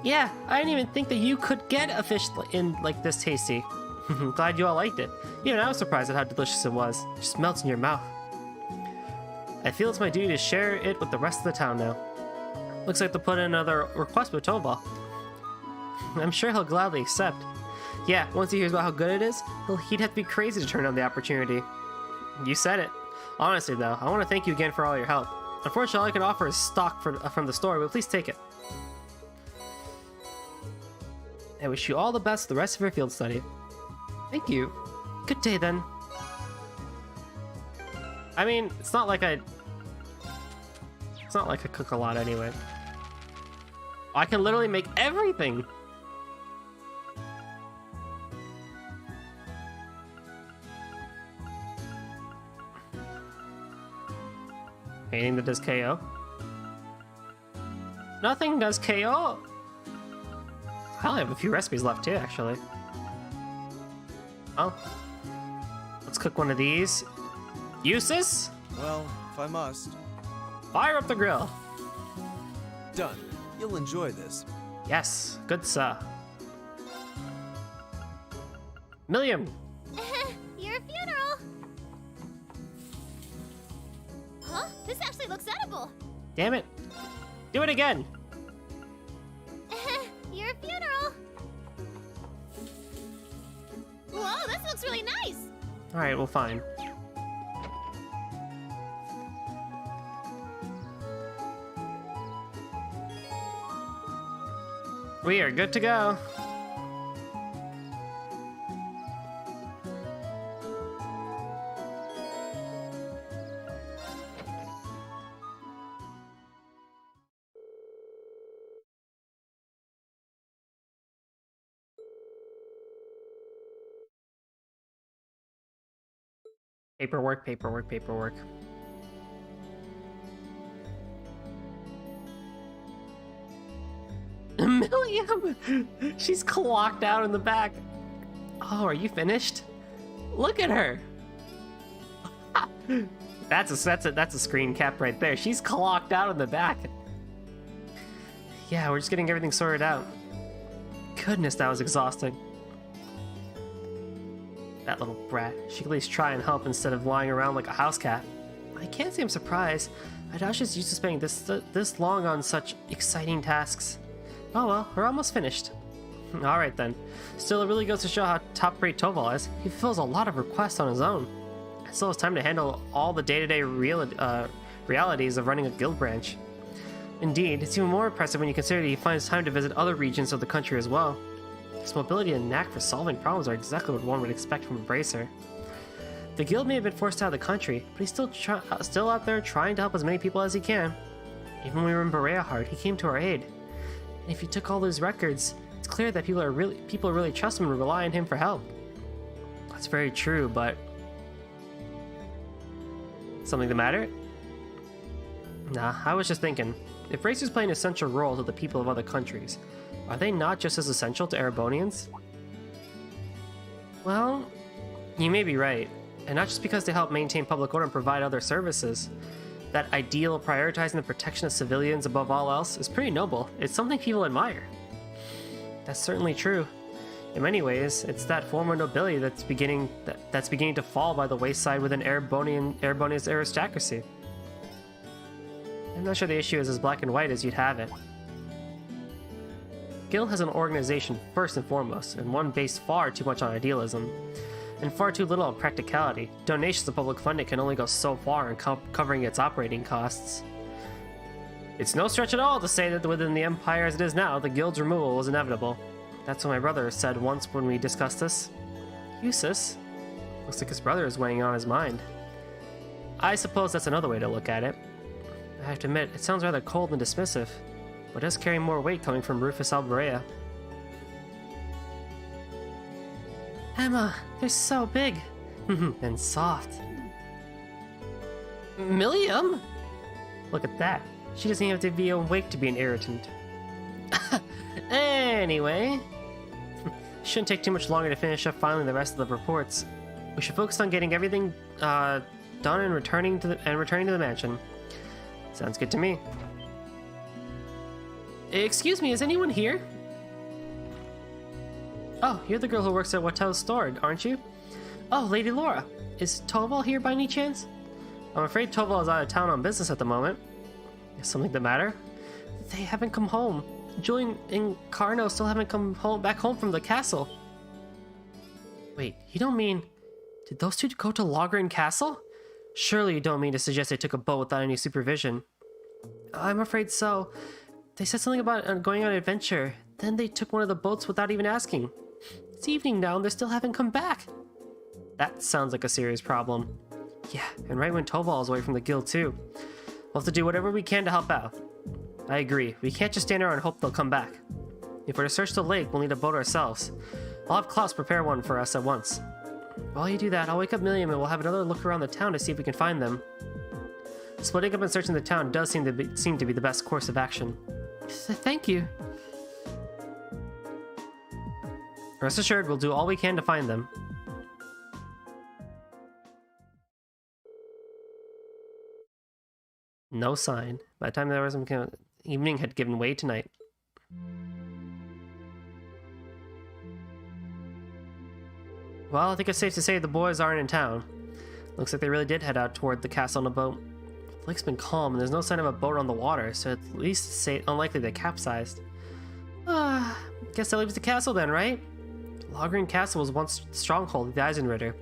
Yeah, I didn't even think that you could get a fish in like this tasty. Glad you all liked it. Even I was surprised at how delicious it was. It just melts in your mouth. I feel it's my duty to share it with the rest of the town now. Looks like they'll put in another request with Tobal. I'm sure he'll gladly accept. Yeah, once he hears about how good it is, he'd have to be crazy to turn down the opportunity. You said it. Honestly though, I want to thank you again for all your help. Unfortunately, all I can offer is stock from the store, but please take it. I wish you all the best the rest of your field study. Thank you. Good day then. I mean, it's not like I cook a lot anyway. I can literally make everything. Anything that does KO? Nothing does KO. I only have a few recipes left too, actually. Oh. Let's cook one of these. Useless? Well, if I must. Fire up the grill. Done. You'll enjoy this. Yes, good sir. Milliam. Your funeral. Huh? This actually looks edible. Damn it. Do it again. Your funeral. Whoa, this looks really nice. All right, well, fine. We are good to go. Paperwork, paperwork, paperwork. Milliam! She's clocked out in the back. Oh, are you finished? Look at her. That's a screen cap right there. She's clocked out in the back. Yeah, we're just getting everything sorted out. Goodness, that was exhausting. That little brat. She could at least try and help instead of lying around like a house cat. I can't say I'm surprised. I doubt she's used to spending this long on such exciting tasks. Oh well, we're almost finished. Alright then. Still, it really goes to show how top-rate Toval is. He fulfills a lot of requests on his own. It still has time to handle all the day-to-day realities of running a guild branch. Indeed, it's even more impressive when you consider that he finds time to visit other regions of the country as well. His mobility and knack for solving problems are exactly what one would expect from a bracer. The guild may have been forced out of the country, but he's still out there trying to help as many people as he can. Even when we were in Bereahard, he came to our aid. And if he took all those records, it's clear that people really trust him and rely on him for help. That's very true, but... Something the matter? Nah, I was just thinking, if racers play an essential role to the people of other countries, are they not just as essential to Erebonians? Well, you may be right, and not just because they help maintain public order and provide other services. That ideal of prioritizing the protection of civilians above all else is pretty noble. It's something people admire. That's certainly true. In many ways, it's that form of nobility that's beginning to fall by the wayside within Erebonia's aristocracy. I'm not sure the issue is as black and white as you'd have it. Guild has an organization first and foremost, and one based far too much on idealism, and far too little on practicality. Donations of public funding can only go so far in covering its operating costs. It's no stretch at all to say that within the Empire as it is now, the Guild's removal was inevitable. That's what my brother said once when we discussed this. Eustace? Looks like his brother is weighing on his mind. I suppose that's another way to look at it. I have to admit, it sounds rather cold and dismissive, but does carry more weight coming from Rufus Alberea. Emma, they're so big and soft. Milliam? Look at that. She doesn't even have to be awake to be an irritant. Anyway, shouldn't take too much longer to finish up filing the rest of the reports. We should focus on getting everything done and returning to the mansion. Sounds good to me. Excuse me, is anyone here? Oh, you're the girl who works at Wattel's store, aren't you? Oh, Lady Laura. Is Toval here by any chance? I'm afraid Toval is out of town on business at the moment. Is something the matter? They haven't come home. Julian and Carno still haven't come back home from the castle. Wait, you don't mean... Did those two go to Legram Castle? Surely you don't mean to suggest they took a boat without any supervision. I'm afraid so. They said something about going on an adventure. Then they took one of the boats without even asking. It's evening now and they still haven't come back. That sounds like a serious problem. Yeah, and right when Toval is away from the guild too. We'll have to do whatever we can to help out. I agree. We can't just stand around and hope they'll come back. If we're to search the lake, we'll need a boat ourselves. I'll have Klaus prepare one for us at once. While you do that, I'll wake up Milliam and we'll have another look around the town to see if we can find them. Splitting up and searching the town does seem to be the best course of action. Thank you. Rest assured, we'll do all we can to find them. No sign. By the time there was some evening had given way to night. Well, I think it's safe to say the boys aren't in town. Looks like they really did head out toward the castle on a boat. The lake's been calm and there's no sign of a boat on the water, so at least it's unlikely they capsized. Guess that leaves the castle then, right? Legram Castle was once the stronghold of the Eisenritter,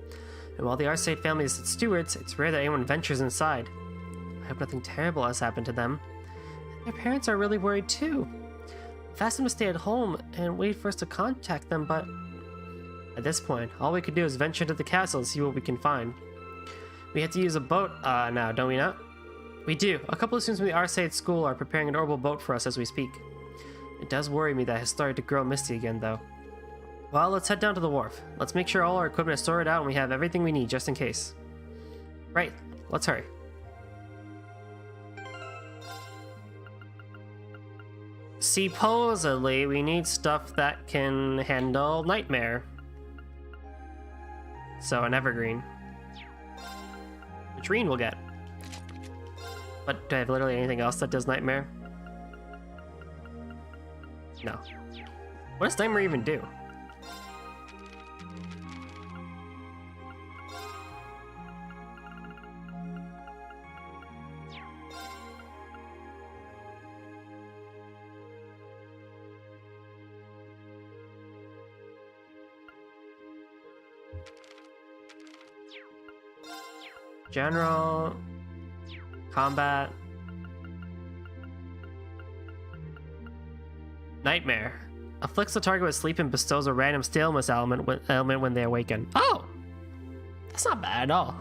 and while the Arcade family is its stewards, it's rare that anyone ventures inside. I hope nothing terrible has happened to them. Their parents are really worried too. I've asked them to stay at home and wait for us to contact them, but... At this point, all we could do is venture into the castle and see what we can find. We have to use a boat now, don't we not? We do. A couple of students from the Arcade school are preparing an orbital boat for us as we speak. It does worry me that it has started to grow misty again, though. Well, let's head down to the wharf. Let's make sure all our equipment is sorted out and we have everything we need just in case. Right, let's hurry. Supposedly, we need stuff that can handle Nightmare. So, an Evergreen. Which Reen will get. But do I have literally anything else that does Nightmare? No. What does Nightmare even do? General, combat, Nightmare. Afflicts the target with sleep and bestows a random staleness element when they awaken. Oh! That's not bad at all.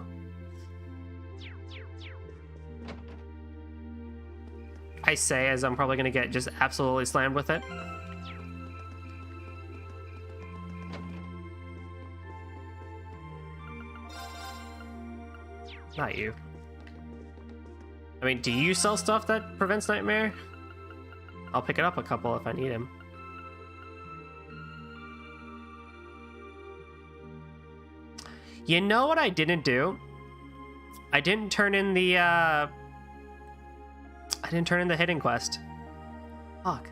I say as I'm probably gonna get just absolutely slammed with it. Not you. I mean, do you sell stuff that prevents Nightmare? I'll pick it up a couple if I need him. You know what I didn't do? I didn't turn in the, hidden quest. Fuck.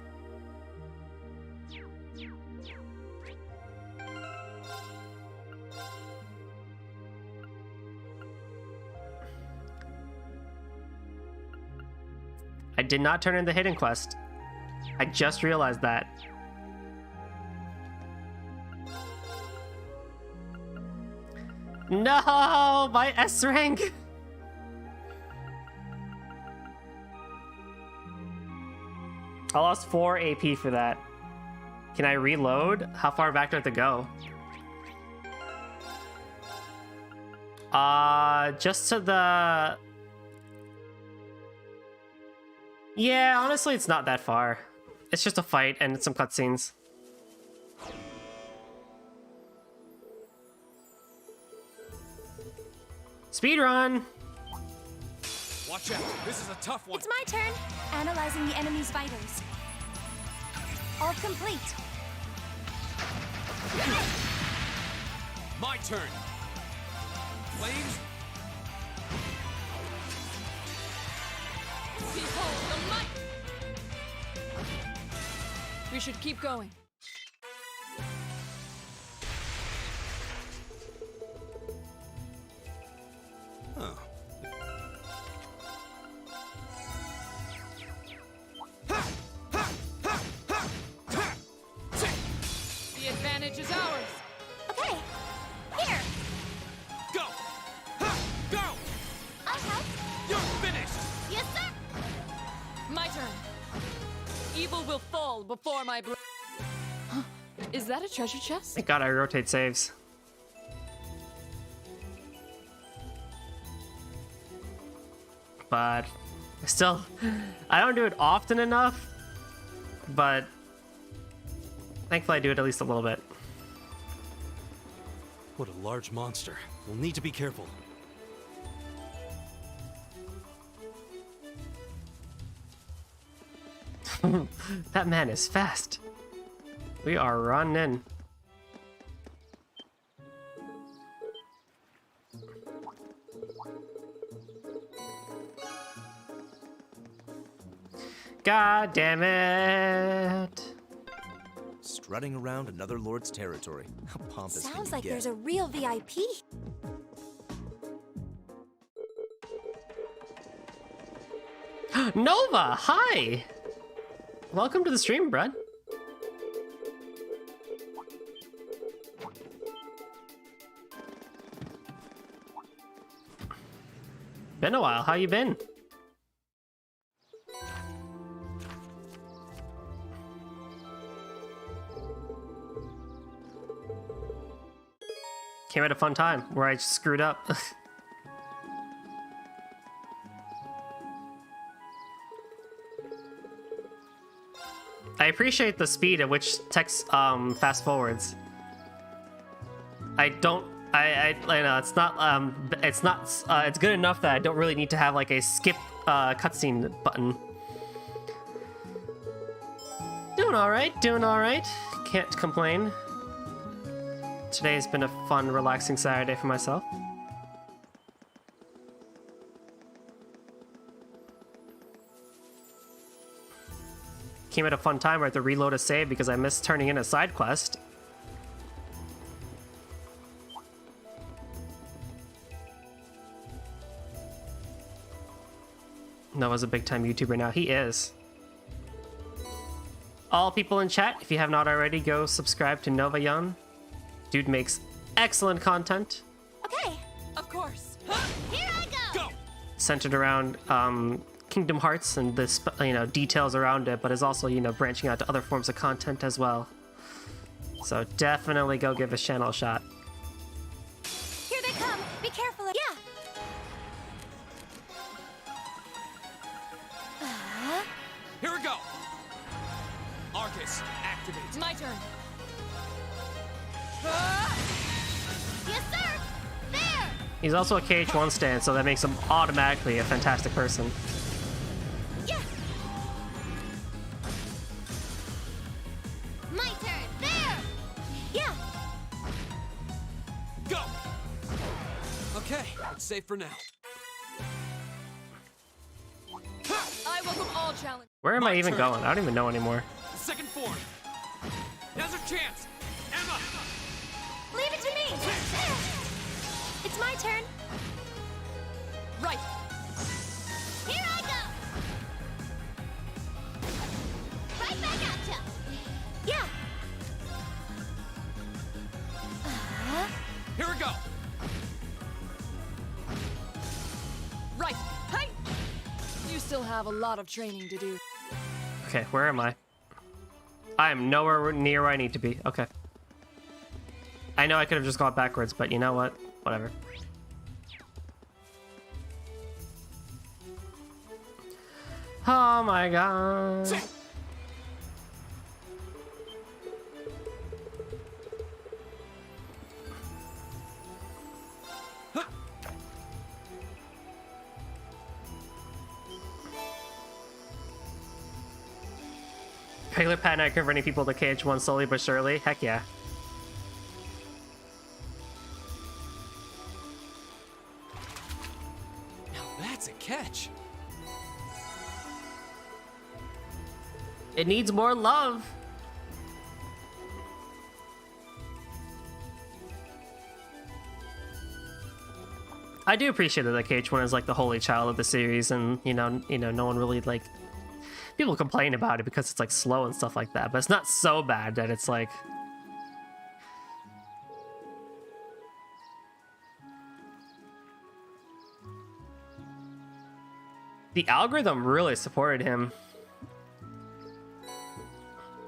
I did not turn in the hidden quest. I just realized that. No, my S rank. I lost 4 AP for that. Can I reload? How far back do I have to go? Just to the... Yeah, honestly, it's not that far. It's just a fight and some cutscenes. Speedrun! Watch out. This is a tough one. It's my turn. Analyzing the enemy's vitals. All complete. My turn. Flames. Behold the might! We should keep going. Huh. The advantage is ours. Okay. Here. Go. Go. I'll help. You're finished. Yes, sir. My turn. Evil will fall before my Huh? Is that a treasure chest? Thank God I rotate saves. But still, I don't do it often enough, but thankfully I do it at least a little bit. What a large monster. We'll need to be careful. That man is fast. We are running. God damn it. Strutting around another lord's territory. How pompous can Sounds you like get? there's a real VIP. Nova, hi. Welcome to the stream, bud. Been a while. How you been? Came at a fun time where I just screwed up. I appreciate the speed at which text fast forwards. I don't I know it's not it's good enough that I don't really need to have like a skip cutscene button. Doing all right. Can't complain. Today's been a fun, relaxing Saturday for myself. Came at a fun time where I had to reload a save because I missed turning in a side quest. Noah's a big time YouTuber now. He is. All people in chat, if you have not already, go subscribe to Nova Yan. Dude makes excellent content. Okay, Of course. here I go. Go! Centered around Kingdom Hearts and the details around it, but is also branching out to other forms of content as well. So definitely go give his channel a shot. Here they come. Be careful. Yeah. Here we go! Arcus, activate. It's my turn. Yes, sir. There. He's also a KH1 stan, so that makes him automatically a fantastic person. Yeah. My turn. There. Yeah. Go! Okay, it's safe for now. I welcome all challenges. Where am I My even turn. going? I don't even know anymore. Second form. Now's your chance. Emma! Leave it to me. There. It's my turn. Right. Here I go. Right back at ya. Yeah. Here we go! Right. Hey. You still have a lot of training to do. Okay, where am I? I am nowhere near where I need to be. Okay. I know I could have just gone backwards, but you know what? Whatever. Oh my god. Sit. Regular pattern at converting people to KH1 slowly but surely. Heck yeah. Now that's a catch. It needs more love. I do appreciate that the KH1 is like the holy child of the series, and no one really like. People complain about it because it's like slow and stuff like that, but it's not so bad that it's like. The algorithm really supported him.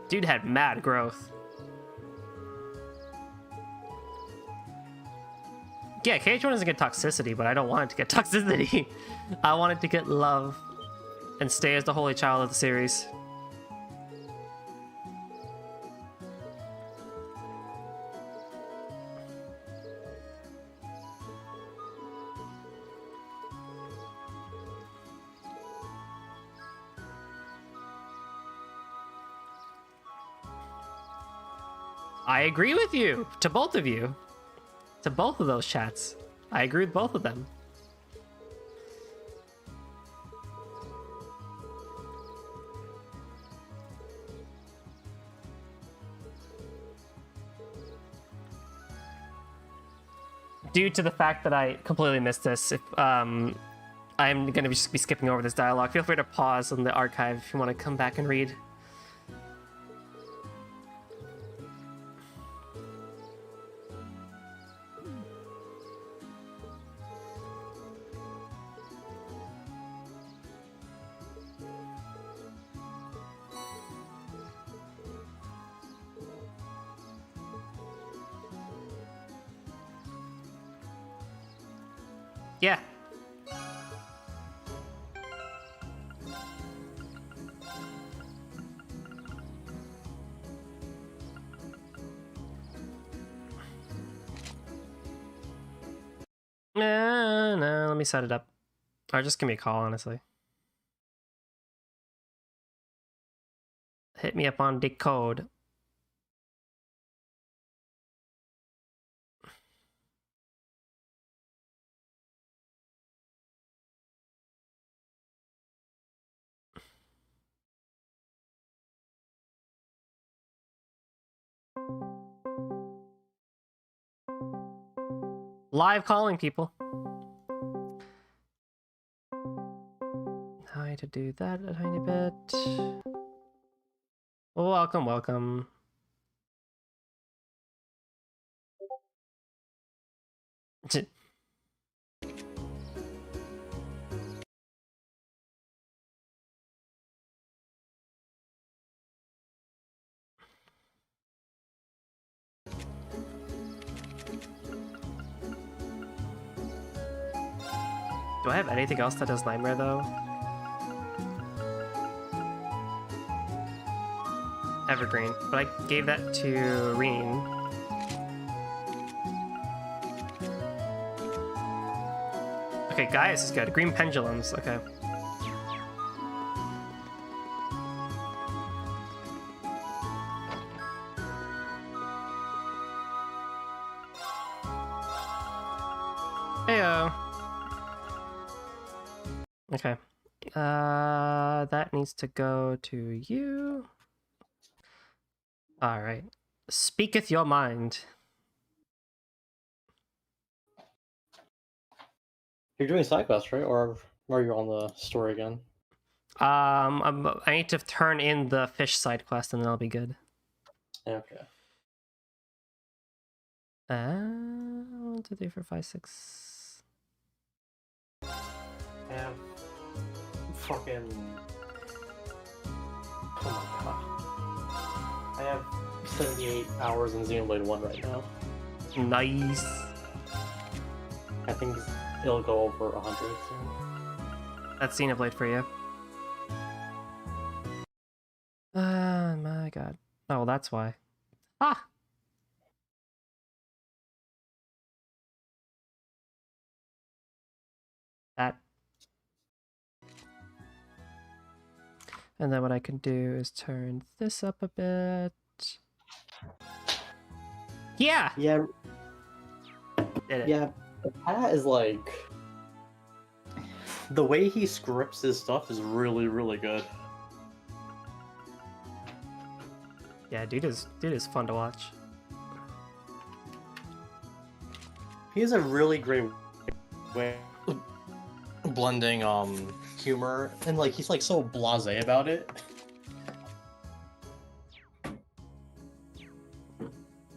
Dude had mad growth. Yeah, KH1 doesn't get toxicity, but I don't want it to get toxicity. I want it to get love and stay as the holy child of the series. I agree with you, to both of you. To both of those chats. I agree with both of them. Due to the fact that I completely missed this, if I'm going to just be skipping over this dialogue, feel free to pause on the archive if you want to come back and read. Yeah. No, let me set it up. Or just give me a call, honestly. Hit me up on the code. Live calling people. How to do that a tiny bit. Welcome, welcome. Do I have anything else that does Nightmare, though? Evergreen, but I gave that to Reen. Okay, Gaius is good. Green Pendulums, okay. Heyo. Okay. That needs to go to you. All right. Speaketh your mind. You're doing side quests, right? Or are you on the story again? I need to turn in the fish side quest and then I'll be good. Okay. 1, 2, 3, 4, 5, 6. I have fucking. Oh my god. I have 78 hours in Xenoblade 1 right now. Nice. I think it'll go over 100 soon. That's Xenoblade for you. My god. Oh, well, that's why. Ah! That. And then what I can do is turn this up a bit. Yeah! Yeah. Did it. Yeah. Pat is like. The way he scripts his stuff is really, really good. Yeah, dude is fun to watch. He has a really great way of blending humor and like he's like so blasé about it.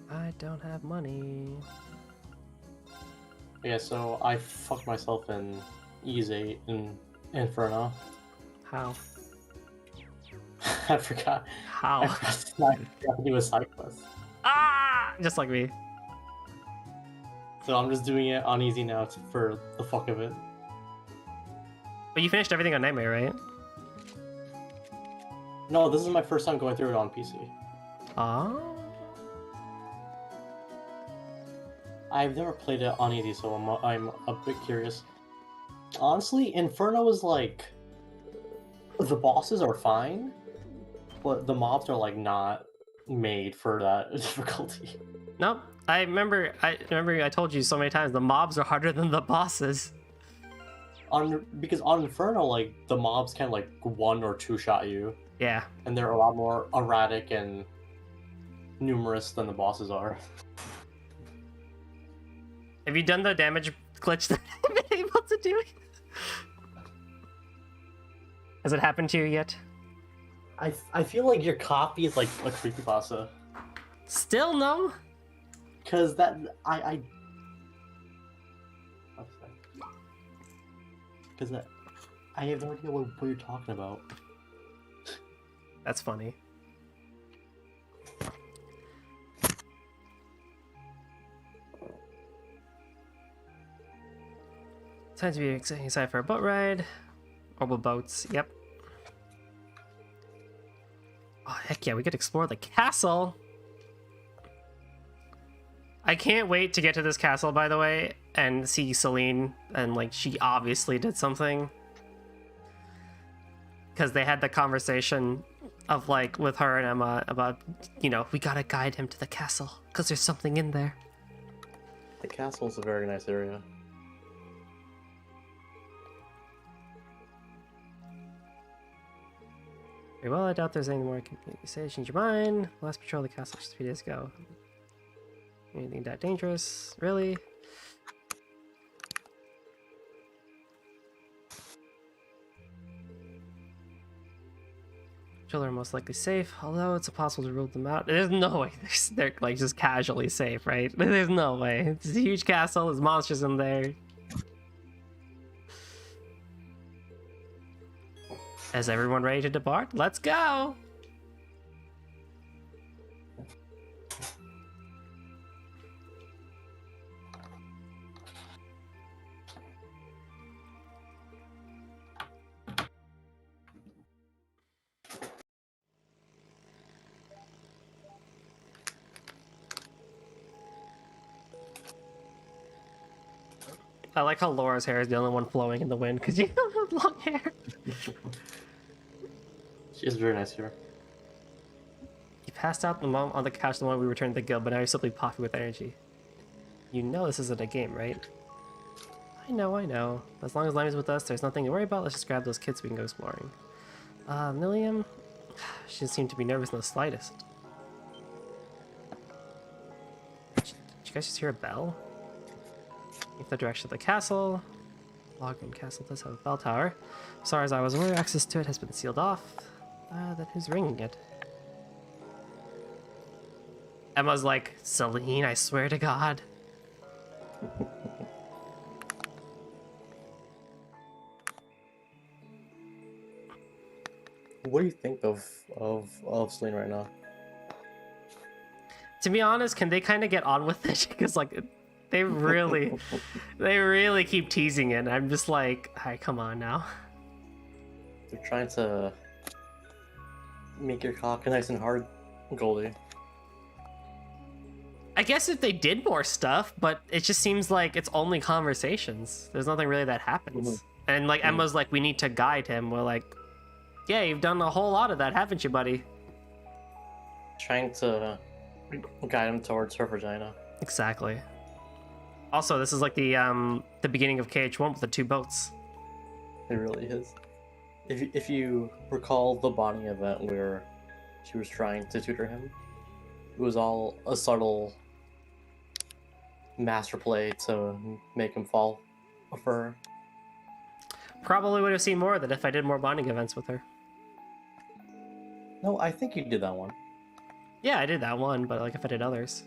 I don't have money. Yeah, so I fucked myself in Ease 8 in Inferno. How? I forgot. How? I forgot to do a side quest. Ah! Just like me. So I'm just doing it on easy now for the fuck of it. But you finished everything on Nightmare, right? No, this is my first time going through it on PC. Oh. I've never played it on easy, so I'm a bit curious. Honestly, Inferno is like... The bosses are fine, but the mobs are like not made for that difficulty. Nope. I remember I told you so many times the mobs are harder than the bosses. Because on Inferno, like, the mobs can like 1 or 2 shot you, Yeah. and they're a lot more erratic and numerous than the bosses are. Have you done the damage glitch that I've been able to do? Has it happened to you yet? I feel like your copy is like a creepypasta. Still no? Cause that Cause that I have no idea what you're talking about. That's funny. Time to be excited for a boat ride. Orbital boats, yep. Oh, heck yeah, we could explore the castle. I can't wait to get to this castle, by the way, and see Celine, and like she obviously did something. Because they had the conversation of like with her and Emma about, you know, we gotta guide him to the castle because there's something in there. The castle's a very nice area. Very well, I doubt there's any more I can say. Change your mind. Last patrol of the castle just 3 days ago. Anything that dangerous? Really? Children are most likely safe, although it's impossible to rule them out. There's no way they're like just casually safe, right? There's no way. It's a huge castle, there's monsters in there. Is everyone ready to depart? Let's go! I like how Laura's hair is the only one flowing in the wind because you have long hair. She has very nice hair. You passed out the moment on the couch the moment we returned to the guild, but now you're simply puffy with energy. You know this isn't a game, right? I know. As long as Lime's with us, there's nothing to worry about. Let's just grab those kids so we can go exploring. Milliam? She doesn't seem to be nervous in the slightest. Did you guys just hear a bell? If the direction of the castle. Legram Castle does have a bell tower. As far as I was aware, access to it has been sealed off. Then who's ringing it? Emma's like, Celine, I swear to God. What do you think of Celine right now? To be honest, can they kind of get on with it? Because like, they really keep teasing it. I'm just like, hi, come on now. They're trying to make your cock nice and hard, Goldie. I guess if they did more stuff, but it just seems like it's only conversations. There's nothing really that happens. And like Emma's like, we need to guide him. We're like, yeah, you've done a whole lot of that, haven't you, buddy? Trying to guide him towards her vagina. Exactly. Also, this is like the beginning of KH1 with the 2 boats. It really is. If you recall the bonding event where she was trying to tutor him, it was all a subtle master play to make him fall for her. Probably would have seen more of that if I did more bonding events with her. No, I think you did that one. Yeah, I did that one, but like if I did others.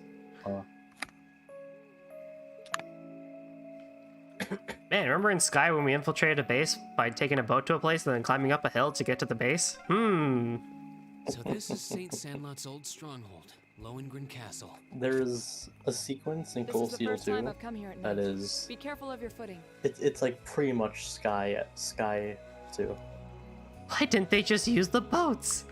Man, remember in Sky when we infiltrated a base by taking a boat to a place and then climbing up a hill to get to the base? So this is Saint Sandlot's old stronghold, Lohengrin Castle. There's a sequence in This Cool is the Steel first time 2 I've come here at that night. is... Be careful of your footing. It's like pretty much Sky 2. Why didn't they just use the boats?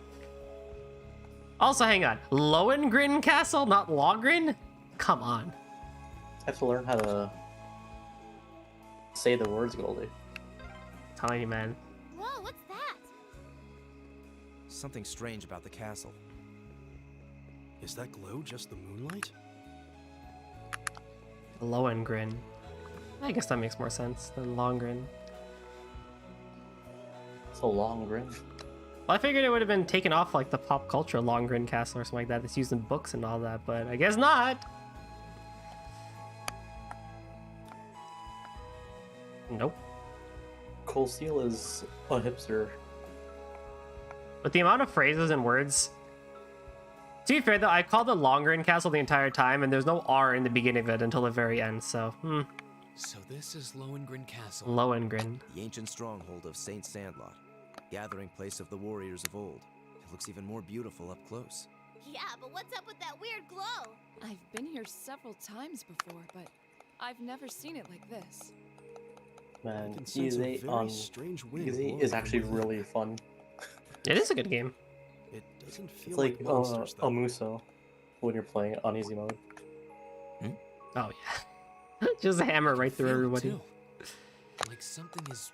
Also, hang on. Lohengrin Castle, not Logrin? Come on. I have to learn how to say the words, Goldie. Telling you, man. Whoa, what's that? Something strange about the castle. Is that glow just the moonlight? Lohengrin. I guess that makes more sense than Longrin. It's a long grin. Well, I figured it would have been taken off like the pop culture Longrin Castle or something like that that's used in books and all that, but I guess not. Nope. Cool Steel is a hipster. With the amount of phrases and words... To be fair though, I called it Longrin Castle the entire time, and there's no R in the beginning of it until the very end, so... So this is Lohengrin Castle. Lohengrin. The ancient stronghold of Saint Sandlot, gathering place of the warriors of old. It looks even more beautiful up close. Yeah, but what's up with that weird glow? I've been here several times before, but I've never seen it like this. Man, I can sense a EZ very on strange wind EZ blowing is from actually within. really fun. It is a good game. It doesn't feel It's like monsters, though. a Muso when you're playing on easy mode. Oh yeah. Just hammer right through Feel it, everybody. too. Like something is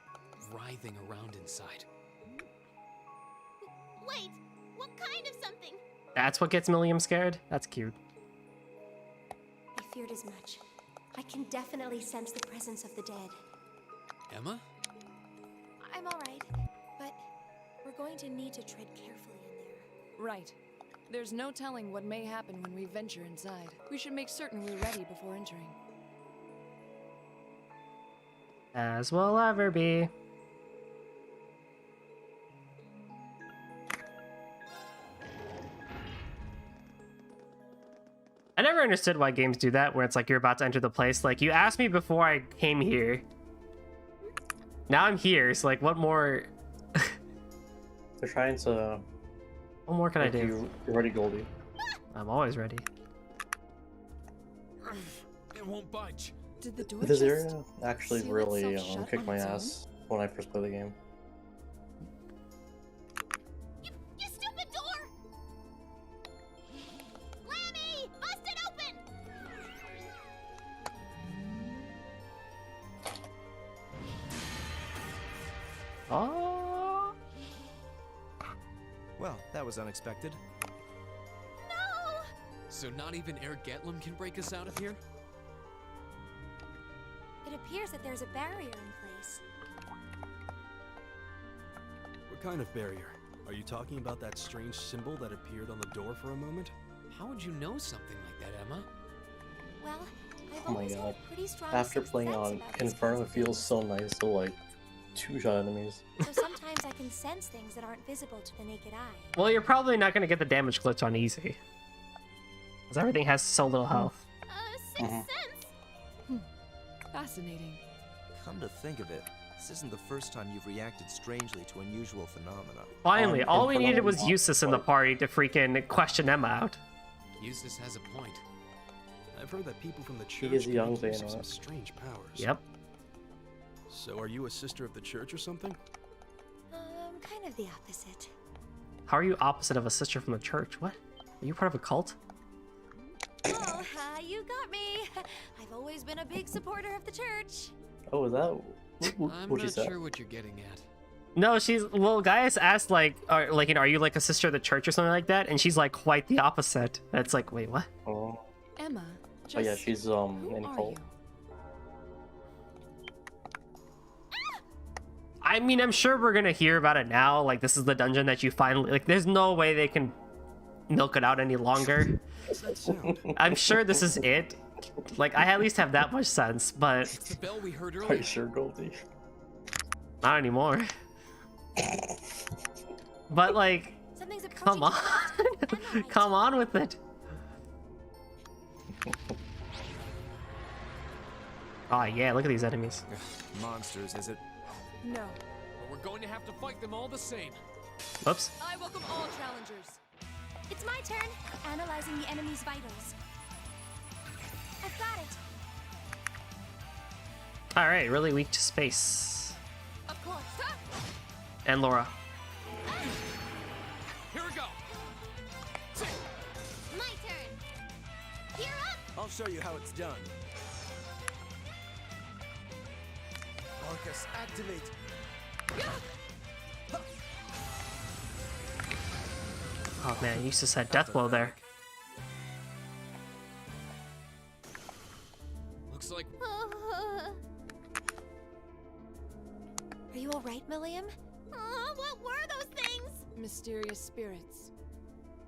writhing around inside. Wait, what kind of something? That's what gets Milliam scared? That's cute. I feared as much. I can definitely sense the presence of the dead. Emma? I'm alright, but we're going to need to tread carefully in there. Right. There's no telling what may happen when we venture inside. We should make certain we're ready before entering. As we'll ever be. I never understood why games do that, where it's like you're about to enter the place. Like, you asked me before I came here. Now I'm here, so like, what more? They're trying to. What more can I do? You're ready, Goldie. I'm always ready. It won't budge. Did the door This just area actually seal really itself shut kicked on my its own? ass when I first played the game. You stupid door! Lammy! Bust it open! Oh. Well, that was unexpected. No! So not even Air Getlum can break us out of here? It appears that there's a barrier in place. What kind of barrier? Are you talking about that strange symbol that appeared on the door for a moment? How would you know something like that, Emma? Well, I've Oh my always had god. a pretty strong After sixth playing sense on about these Inferno, it kinds of feels things. so nice to like two-shot enemies. So sometimes I can sense things that aren't visible to the naked eye. Well, you're probably not gonna get the damage glitch on easy, because everything has so little health. Sixth Mhm. sense? Fascinating. Come to think of it, this isn't the first time you've reacted strangely to unusual phenomena. Finally, all we Inferno needed was was Eustace in the like- party to freaking question Emma out. Eustace has a point. I've heard that people from the church is can young, make use of Xehanort. some strange powers. Yep. So are you a sister of the church or something? Kind of the opposite. How are you opposite of a sister from the church? What? Are you part of a cult? Oh, you got me. I've always been a big supporter of the church. Oh, is that I'm what you not said? sure what you're getting at. No, well, guys asked like, are you like a sister of the church or something like that? And she's like quite the opposite. It's like, wait, what? Oh. Emma, just Oh yeah, she's who in are cult. you? I mean, I'm sure we're gonna hear about it now. Like, this is the dungeon that you finally like. There's no way they can milk it out any longer. What's that sound? I'm sure this is it. Like, I at least have that much sense, but It's the bell we heard Are earlier. you sure, Goldie? not anymore. But like, Something's approaching come to on, the left and the right. come on with it. Oh yeah, look at these enemies. Monsters, is it? No. But we're going to have to fight them all the same. Whoops. I welcome all challengers. It's my turn. Analyzing the enemy's vitals. I've got it. All right, really weak to space. Of course. And Laura. Here we go. My turn. Gear up. I'll show you how it's done. Arcus, activate. Oh man, Eustace had death blow there. Looks like Are you all right, Milliam? What were those things? Mysterious spirits.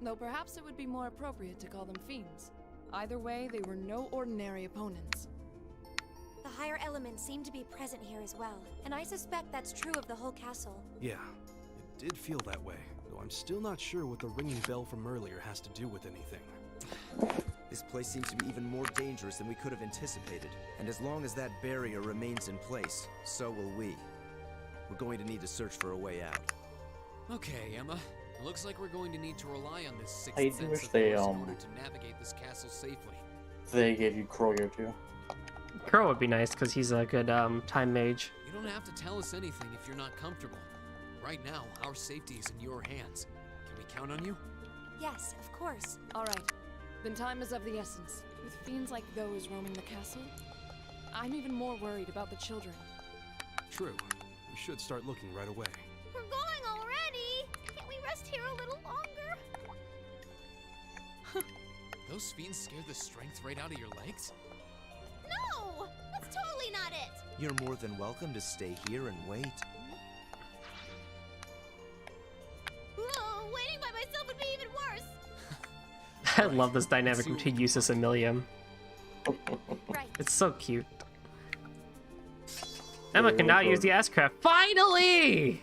Though perhaps it would be more appropriate to call them fiends. Either way, they were no ordinary opponents. The higher elements seem to be present here as well, and I suspect that's true of the whole castle. Yeah, it did feel that way, though I'm still not sure what the ringing bell from earlier has to do with anything. This place seems to be even more dangerous than we could have anticipated. And as long as that barrier remains in place, so will we. We're going to need to search for a way out. Okay, Emma. Looks like we're going to need to rely on this sixth I do sense wish of they, yours in order to navigate this castle safely. They gave you Crow here too. Crow would be nice because he's a good time mage. You don't have to tell us anything if you're not comfortable. Right now, our safety is in your hands. Can we count on you? Yes, of course. All right. then time is of the essence. With fiends like those roaming the castle, I'm even more worried about the children. True. We should start looking right away. We're going already! Can't we rest here a little longer? Those fiends scared the strength right out of your legs? No! That's totally not it! You're more than welcome to stay here and wait. Whoa, waiting by myself would be even worse! I love this dynamic between Eustace and Milliam. Right. It's so cute. Emma can now use the S-Craft. Finally!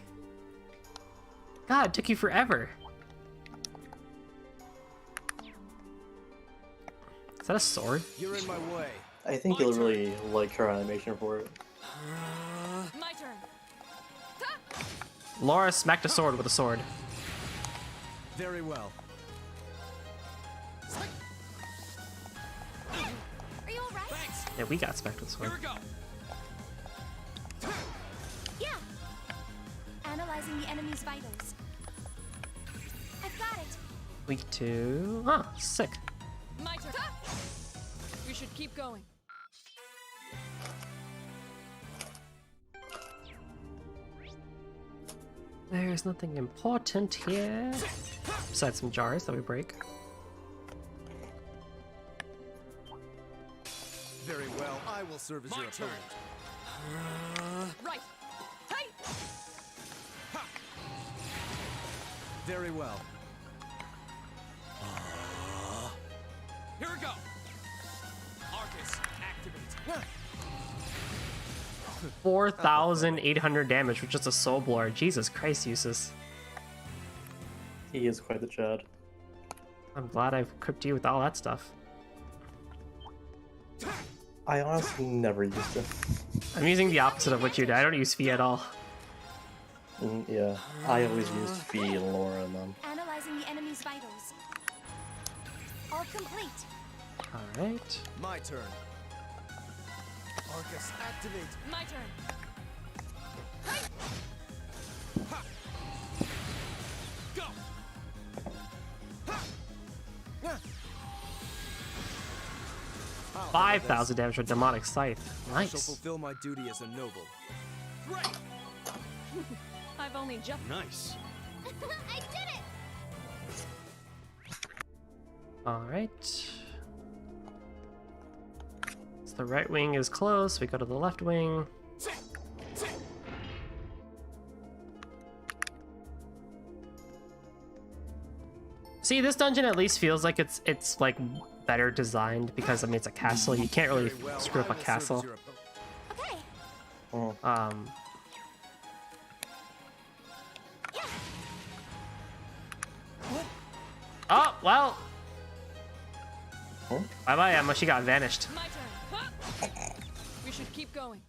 God, it took you forever. Is that a sword? You're in my way. I think you'll really like her animation for it. My turn. Laura smacked a sword with a sword. Very well. Are you alright? Thanks. Yeah, we got smacked with a Here sword. we go. Yeah. Analyzing the enemy's vitals. I've got it. Week 2. Oh, sick. My turn. We should keep going. There's nothing important here. Besides some jars that we break. Very well. I will serve as My your turn. opponent. Right. Hey. Very well. Here we go. Arcus, activate. 4,800 damage with just a soul blower. Jesus Christ, Eustace. He is quite the Chad. I'm glad I've equipped you with all that stuff. I honestly never used it. I'm using the opposite of what you did. I don't use Fee at all. Yeah, I always used Fee and Laura and them. Analyzing the enemy's vitals. All complete. Alright. My turn. Arcus, activate. My turn. Go. 5,000 damage with Demonic Scythe. I shall Nice. fulfill my duty as a noble. Great. I've only just. Nice. I did it! Alright. So the right wing is close. We go to the left wing. See, this dungeon at least feels like it's like better designed because I mean it's a castle. You can't really Very well. screw up I a will serve as castle. your opponent. Okay. Oh, Yeah. Oh well. Huh? Bye bye, Emma. She got vanished. My turn. We should keep going.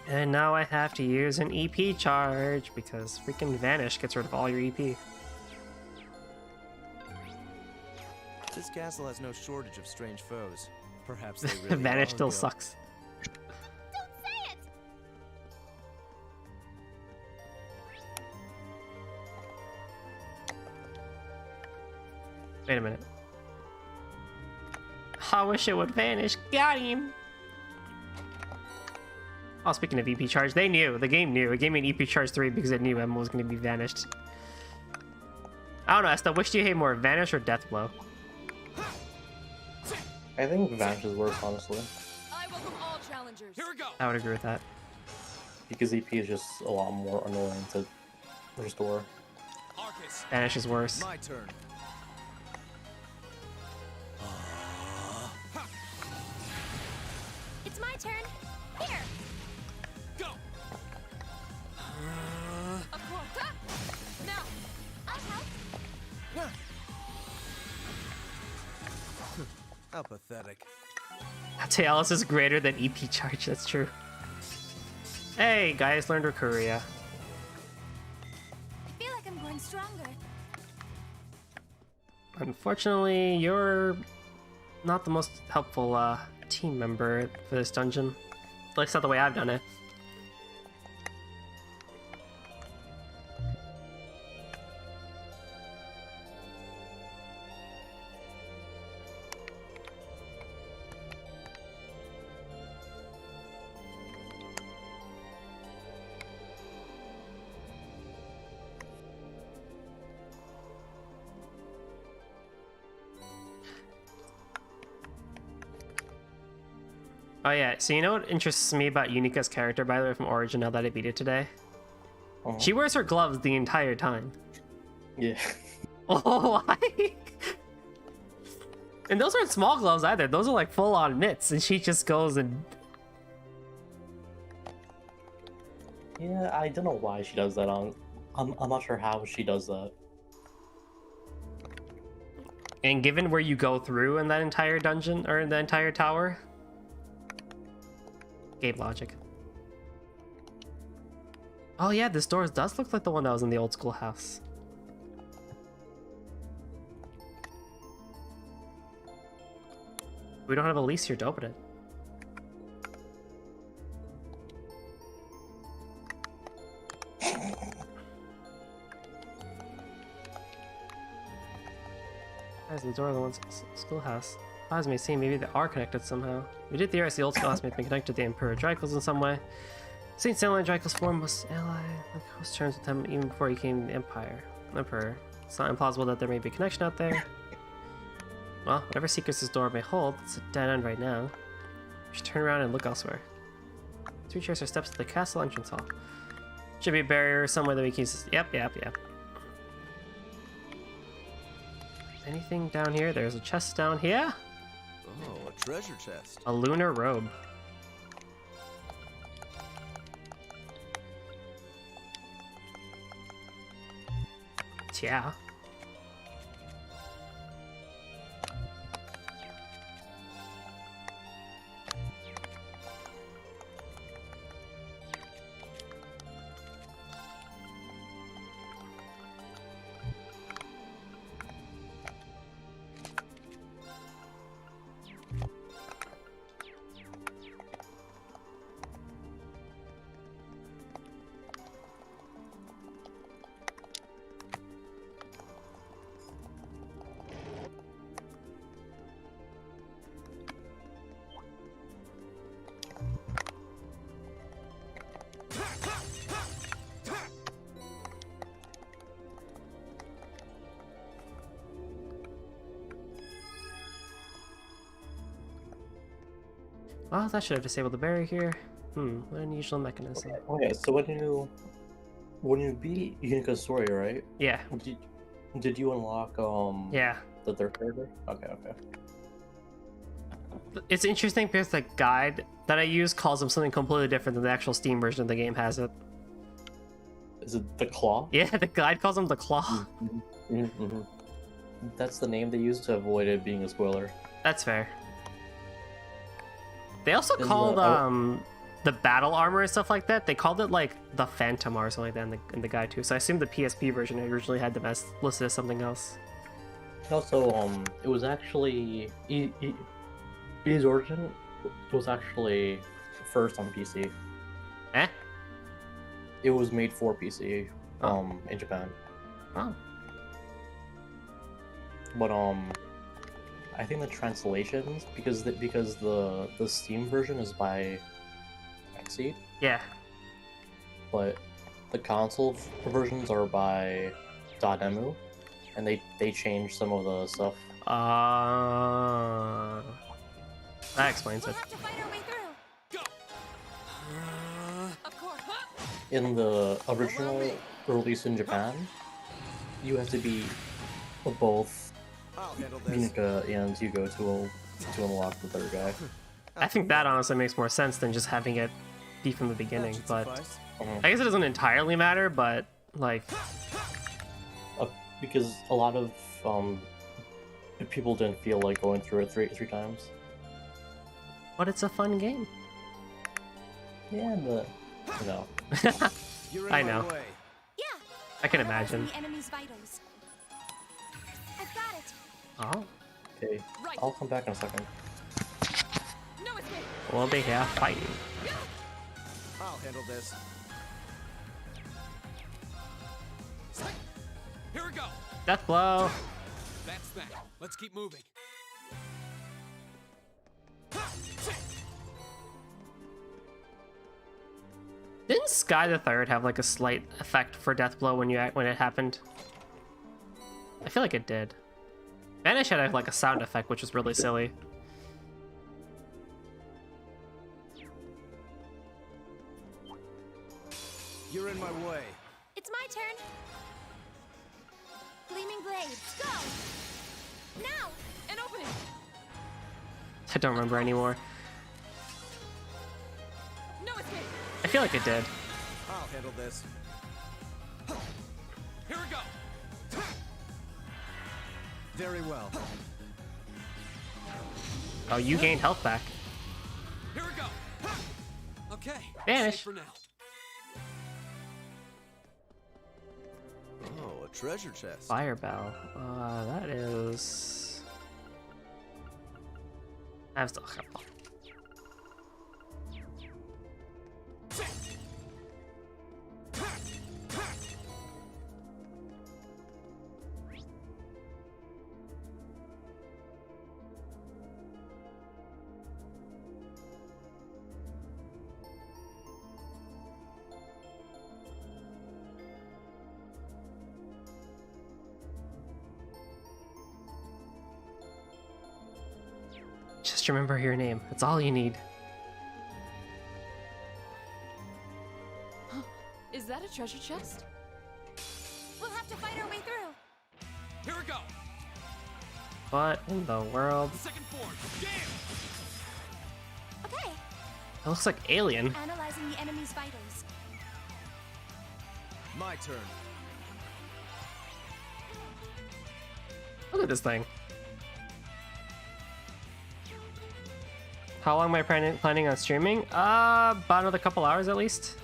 And now I have to use an EP charge because freaking Vanish gets rid of all your E EP. This castle has no shortage of strange foes. Perhaps they really Vanish are still good. sucks. Don't say it! Wait a minute. I wish it would vanish. Got him! Oh, speaking of EP charge, they knew. The game knew. It gave me an EP charge 3 because it knew Emma was going to be vanished. I don't know, Esther, which do you hate more, Vanish or Death Blow? I think Vanish is worse, honestly. I welcome all challengers. Here we go. I would agree with that. Because EP is just a lot more annoying to restore. Arcus. Vanish is worse. My turn. It's my turn. Here. Go. Of course. Now. I'll help. How pathetic. I'd say Alice is greater than EP charge, that's true. Hey, guys learned Rikuria. I feel like I'm growing stronger. Unfortunately, you're not the most helpful team member for this dungeon. At least not the way I've done it. Oh yeah, so you know what interests me about Unica's character, by the way, from Origin, now that I beat it today? She wears her gloves the entire time. Yeah. Oh, why? And those aren't small gloves either. Those are like full-on mitts, and she just goes and... Yeah, I don't know why she does that. I'm not sure how she does that. And given where you go through in that entire dungeon, or in the entire tower... Game logic. Oh yeah, this door does look like the one that was in the old school house. We don't have a lease here to open it. As the door of the one schoolhouse. As may seem, maybe they are connected somehow. We did theorize the old schoolhouse may have been connected to the Emperor Dracula's in some way. Saint Stanley and Dracula's form must ally the close terms with him even before he came to the Emperor. It's not implausible that there may be a connection out there. Well, whatever secrets this door may hold, it's a dead end right now. We should turn around and look elsewhere. 3 chairs are steps to the castle entrance hall. Should be a barrier somewhere that we can use. Yep. Anything down here? There's a chest down here. Oh, a treasure chest. A lunar robe. Yeah. Well, that should have disabled the barrier here. What an unusual mechanism. Okay, so when you beat Unica's story, right? Yeah. Did you unlock Yeah. the third character? Okay. It's interesting because the guide that I use calls him something completely different than the actual Steam version of the game has it. Is it the Claw? Yeah, the guide calls him the Claw. Mm-hmm. That's the name they use to avoid it being a spoiler. That's fair. They also And called the battle armor and stuff like that. They called it like the Phantom or something like that in the guide too. So I assume the PSP version originally had them as listed as something else. Also, it was actually E's Origin was actually first on PC. Eh? It was made for PC Oh. in Japan. Oh. But I think the translations because the Steam version is by Xseed, Yeah. but the console versions are by Dotemu, and they changed some of the stuff. That explains We'll it. have to fight our way through. Of course. In the original release in Japan, you have to be both I'll handle this. Unica and Hugo to unlock the third guy. I think that honestly makes more sense than just having it be from the beginning. Should But suffice. I guess it doesn't entirely matter. But like, Because a lot of people didn't feel like going through it three times. but it's a fun game. Yeah, but you know. You're in I my know. way. Yeah. I can Analyzing imagine. the enemy's vitals. I've got it. Oh, Okay, Right. I'll come back in a second. No escape. we'll be here fighting. I'll handle this. Here we go. Death blow. That's that. Let's keep moving. Didn't Sky the Third have like a slight effect for death blow when it happened? I feel like it did. Vanish had like a sound effect, which was really silly. in my way. It's my turn. Gleaming blades, go! Now! An opening. I don't remember anymore. No escape. I feel like it did. I'll handle this. Here we go. Very well. Oh, you gained health back. Here we go. Okay. Vanish. safe for now. Oh, a treasure chest. Fire bell. That is. I'm still. Just remember your name. That's all you need. Is that a treasure chest? We'll have to fight our way through. Here we go. What in the world? Second form. Jam. Okay, It looks like Alien. analyzing the enemy's vitals. My turn. Look at this thing. How long am I planning on streaming? About another couple hours at least.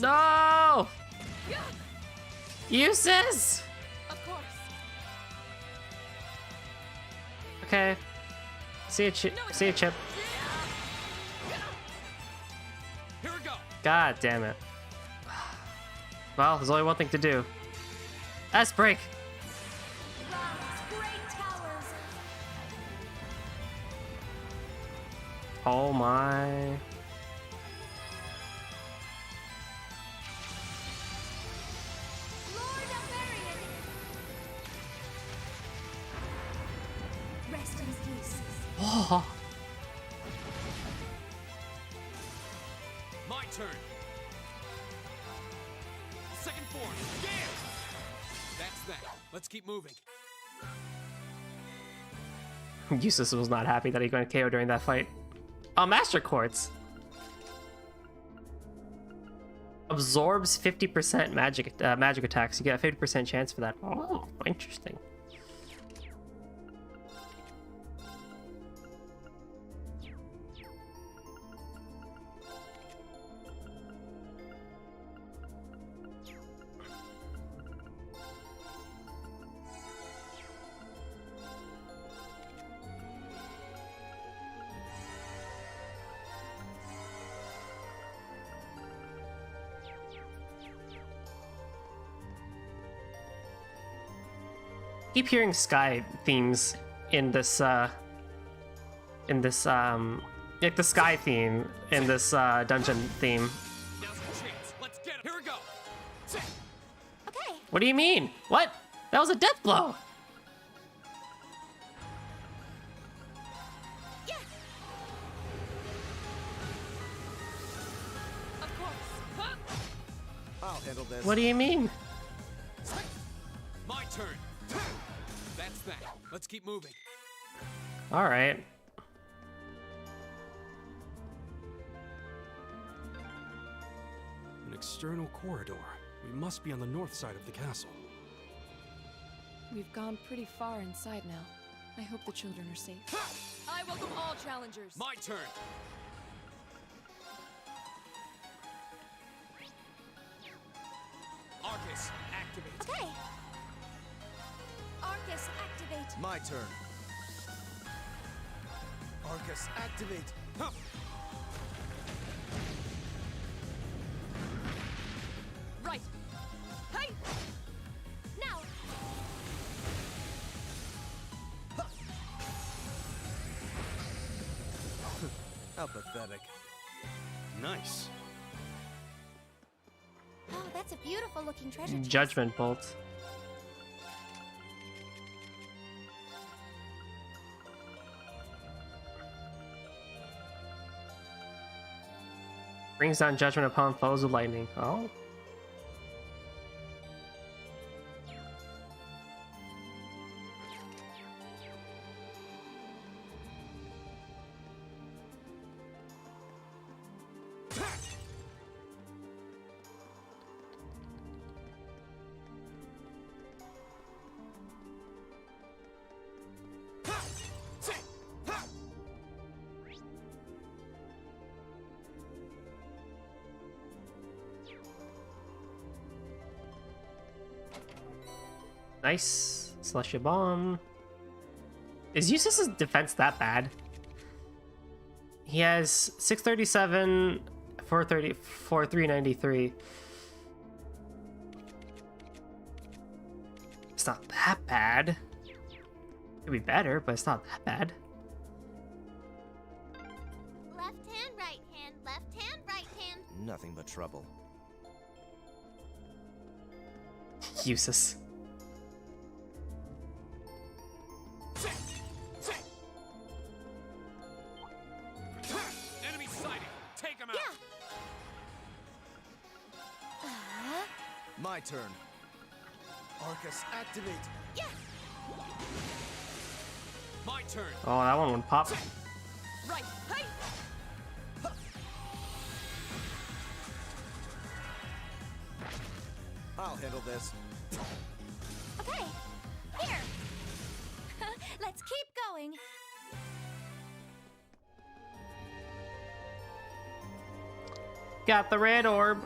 No! Uses! Of course. Okay. See you, Chip. See you, Chip. Here we go. God damn it. Well, there's only one thing to do. S-break! Rise, great towers. Oh my. Lord Alvarian. Rest in peace. Oh. My turn. Second form. Jam. That's that. Let's keep moving. Eustace was not happy that he got KO during that fight. Oh, Master Quartz. Absorbs 50% magic attacks. You get a 50% chance for that. Oh, interesting. Keep hearing sky themes in this like the sky theme in this dungeon theme. Now's the chance. Let's get him. Here we go. Okay, What do you mean? What? That was a death blow. yeah. Of course. Huh? I'll handle this. What do you mean? My turn. That's that. Let's keep moving. All right. An external corridor. We must be on the north side of the castle. We've gone pretty far inside now. I hope the children are safe. I welcome all challengers. My turn. Arcus, activate. Okay. Arcus, activate. My turn. Arcus, activate. Huh. Right. Hey! Now. How pathetic. Nice. Oh, that's a beautiful looking treasure chest. Judgment bolt. Brings down judgment upon foes with lightning. Oh. Nice. Celestial Bomb. Is Eustace's defense that bad? He has 637, 430, 393. It's not that bad. It'd be better, but it's not that bad. Left hand, right hand, left hand, right hand. Nothing but trouble. Eustace. Enemy sighted. Take him out. Yeah. My turn. Arcus, activate. Yeah. My turn. Oh, that one would pop. Right. Hey. I'll handle this. Okay. Here. Let's keep going. Got the red orb.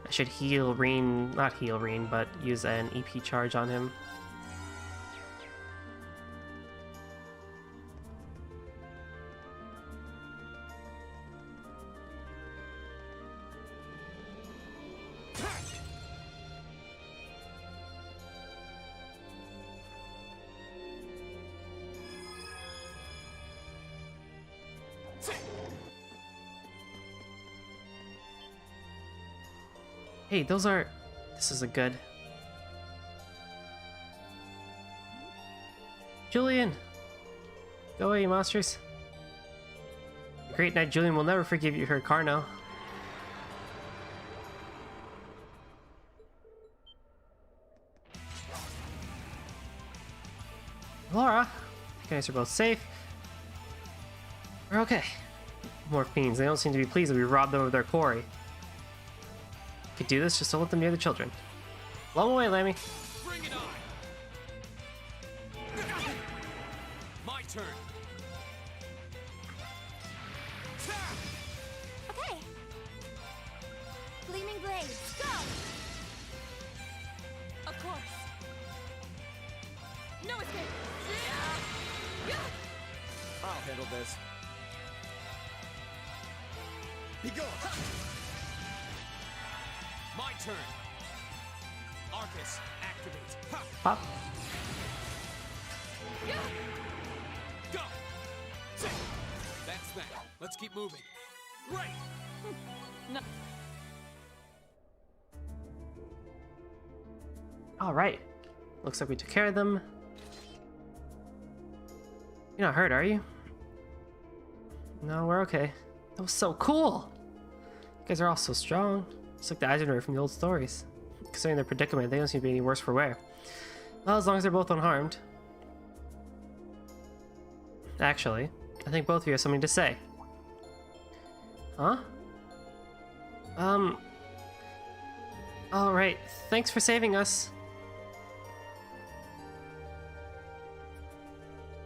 I should heal Reen, not heal Reen, but use an EP charge on him. Hey, those are... This is a good... Julian! Go away, you monsters. The Great Knight Julian will never forgive you, her Carno. Laura, you guys are both safe. We're okay. More fiends. They don't seem to be pleased that we robbed them of their quarry. Could do this, just don't let them near the children. Blow them away, Lammy. Bring it on. My turn. Okay. Gleaming blades, go. Of course. No escape. I'll handle this. Be gone. My turn. Arcus, activate. Ha! Pop. Go. That's that. Let's keep moving. Great. No. Alright. Looks like we took care of them. You're not hurt, are you? No, we're okay. That was so cool! You guys are all so strong. Just like the Eisenhower from the old stories. Considering their predicament, they don't seem to be any worse for wear. Well, as long as they're both unharmed. Actually, I think both of you have something to say. Huh? Alright, thanks for saving us.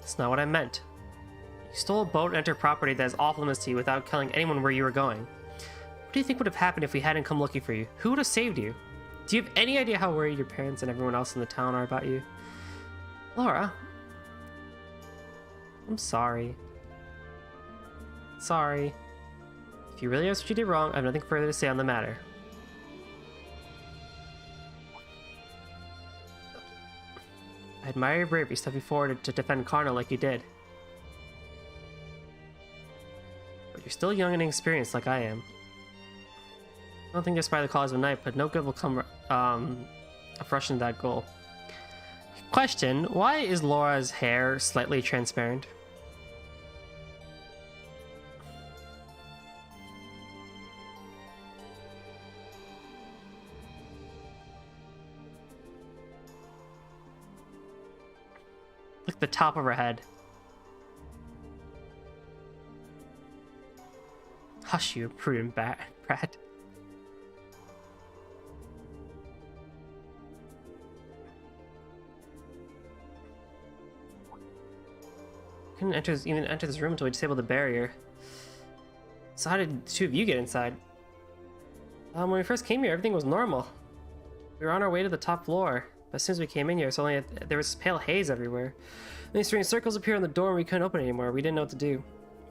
That's not what I meant. You stole a boat and entered property that is awfulness to you without telling anyone where you were going. What do you think would have happened if we hadn't come looking for you? Who would have saved you? Do you have any idea how worried your parents and everyone else in the town are about you? Laura? I'm sorry. Sorry. If you really asked what you did wrong, I have nothing further to say on the matter. I admire your bravery stepping forward to defend Karna like you did. But you're still young and inexperienced like I am. I don't think just by the cause of night, but no good will come of rushing that goal. Question, why is Laura's hair slightly transparent? Look at the top of her head. Hush you, prudent Brad. Couldn't even enter this room until we disabled the barrier. So how did the two of you get inside? When we first came here, everything was normal. We were on our way to the top floor. But as soon as we came in here, there was pale haze everywhere. And these strange circles appeared on the door and we couldn't open it anymore. We didn't know what to do.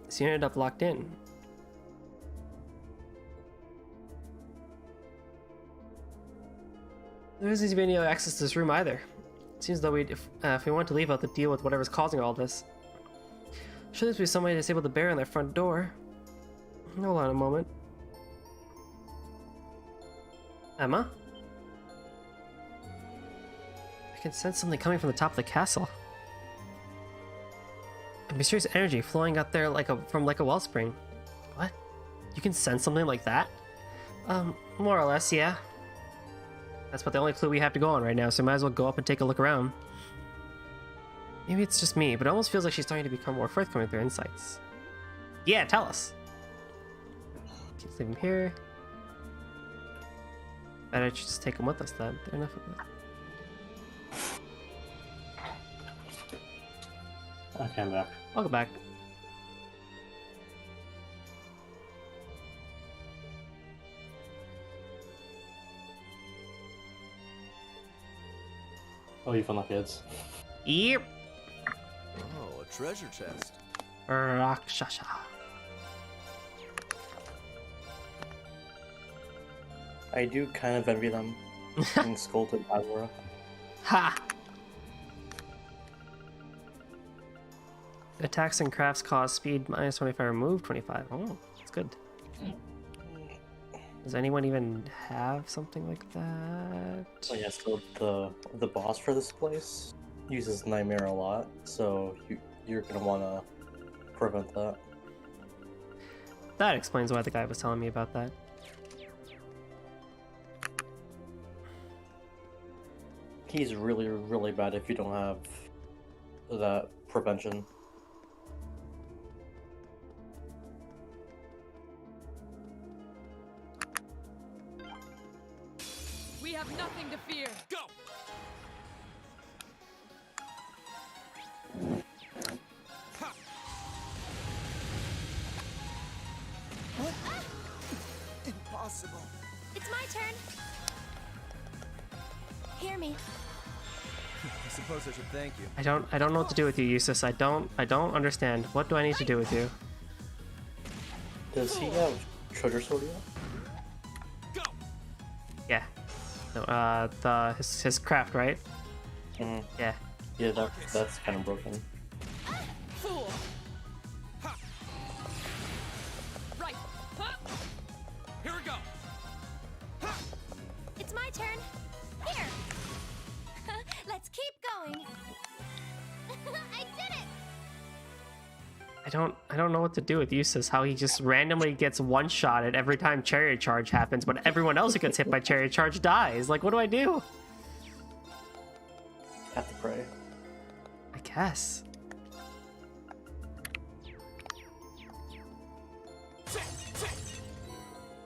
So you ended up locked in. There doesn't seem to be any access to this room either. It seems though if we want to leave, we'll have to deal with whatever's causing all this. Should there be some way to disable the barrier on their front door? Hold on a moment. Emma? I can sense something coming from the top of the castle. A mysterious energy flowing out there from a wellspring. What? You can sense something like that? More or less, yeah. That's about the only clue we have to go on right now, so might as well go up and take a look around. Maybe it's just me, but it almost feels like she's starting to become more forthcoming with her insights. Yeah, tell us. Let's leave him here. Better just take him with us then. Enough of that. Okay, I'm back. I'll go back. Oh, you found the kids. Yep. Oh, a treasure chest. Rakshasha. I do kind of envy them being scolded by Laura. Ha! Attacks and crafts cause speed minus 25, remove 25. Oh, that's good. Does anyone even have something like that? Oh yeah, so the boss for this place uses Nightmare a lot, so you're gonna want to prevent that. That explains why the guy was telling me about that. He's really, really bad if you don't have that prevention. We have nothing to fear. Go! Ha! Impossible. It's my turn. Hear me. I suppose I should thank you. I don't know what to do with you, Eustace. I don't understand. What do I need to do with you? Does he have treasure sword yet? Go! Yeah. No, his craft, right? Mm-hmm. Yeah. Yeah, that's kind of broken. Fool. Ha! Right. Huh? Here we go! Ha! It's my turn. Here. Let's keep going. I did it. I don't know what to do with Eustace. How he just randomly gets one-shotted every time Chariot Charge happens, but everyone else who gets hit by Chariot Charge dies. Like, what do I do? Have to pray. I guess.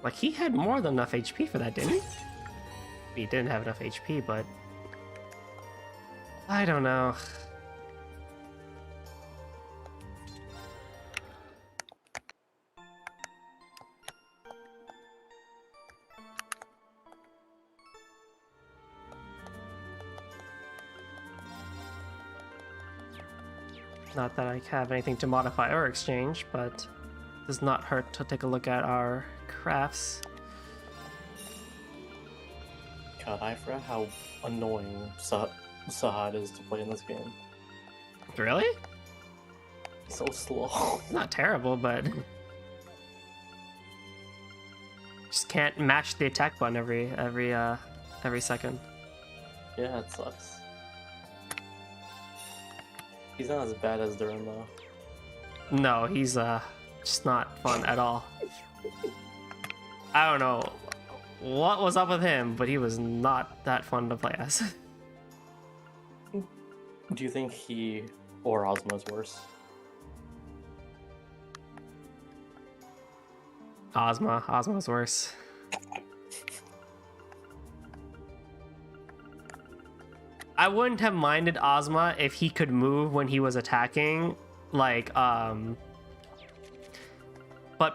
Like, he had more than enough HP for that, didn't he? He didn't have enough HP, but... I don't know. Not that I have anything to modify or exchange, but it does not hurt to take a look at our crafts. God, I forgot how annoying Sahad is to play in this game. Really? So slow. Not terrible, but just can't match the attack button every second. Yeah, it sucks. He's not as bad as Durin though. No, he's just not fun at all. I don't know what was up with him, but he was not that fun to play as. Do you think he or Ozma is worse? Ozma's worse. I wouldn't have minded Ozma if he could move when he was attacking, like, but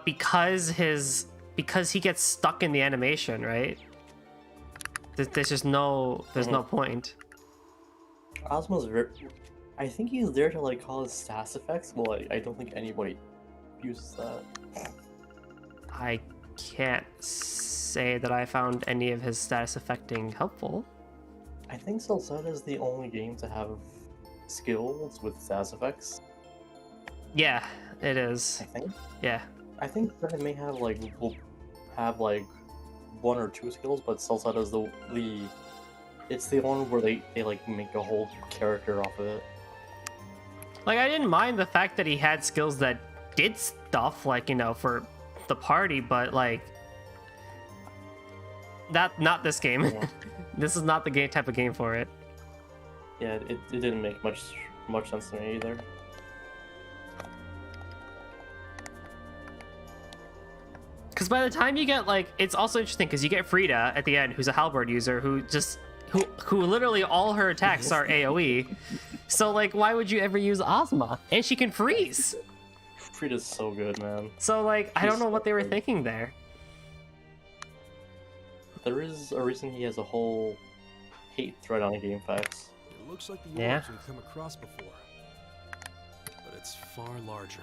because he gets stuck in the animation, right? There's just no point. Ozma's I think he's there to like cause status effects, but like, I don't think anybody uses that. I can't say that I found any of his status affecting helpful. I think Celceta is the only game to have skills with status effects. Yeah, it is. I think. Yeah. I think that it may have will have like one or two skills, but Celceta is it's the one where they like make a whole character off of it. Like, I didn't mind the fact that he had skills that did stuff, like, you know, for the party, but like not this game. Yeah. This is not the type of game for it. Yeah, it didn't make much sense to me either. Because by the time you get, like, it's also interesting because you get Frida at the end, who's a halberd user, who literally all her attacks are AoE. So, like, why would you ever use Ozma? And she can freeze. Frida's so good, man. So, like, I don't know what they were thinking there. There is a reason he has a whole hate thread on GameFAQs. It looks like the Yeah. orbs we've come across before, but it's far larger.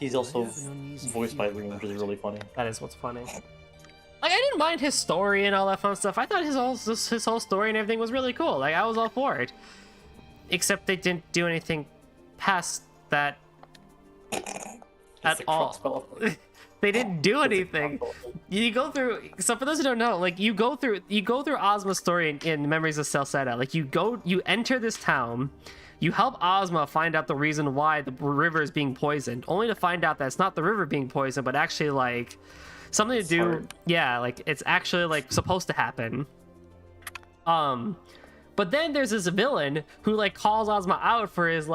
He's also I have an uneasy voiced by feeling Legram, which about is it. really funny. That is what's funny. Like, I didn't mind his story and all that fun stuff. I thought his whole story and everything was really cool. Like, I was all for it. Except they didn't do anything past that at It's a all. crossbow. They didn't do anything. crossbow. You go through. So for those who don't know, like, you go through Ozma's story in Memories of Celceta. Like, you enter this town. You help Ozma find out the reason why the river is being poisoned, only to find out that it's not the river being poisoned, but actually, like, something to do. Hard. Yeah, like, it's actually, like, supposed to happen. But then there's this villain who, like, calls Ozma out for his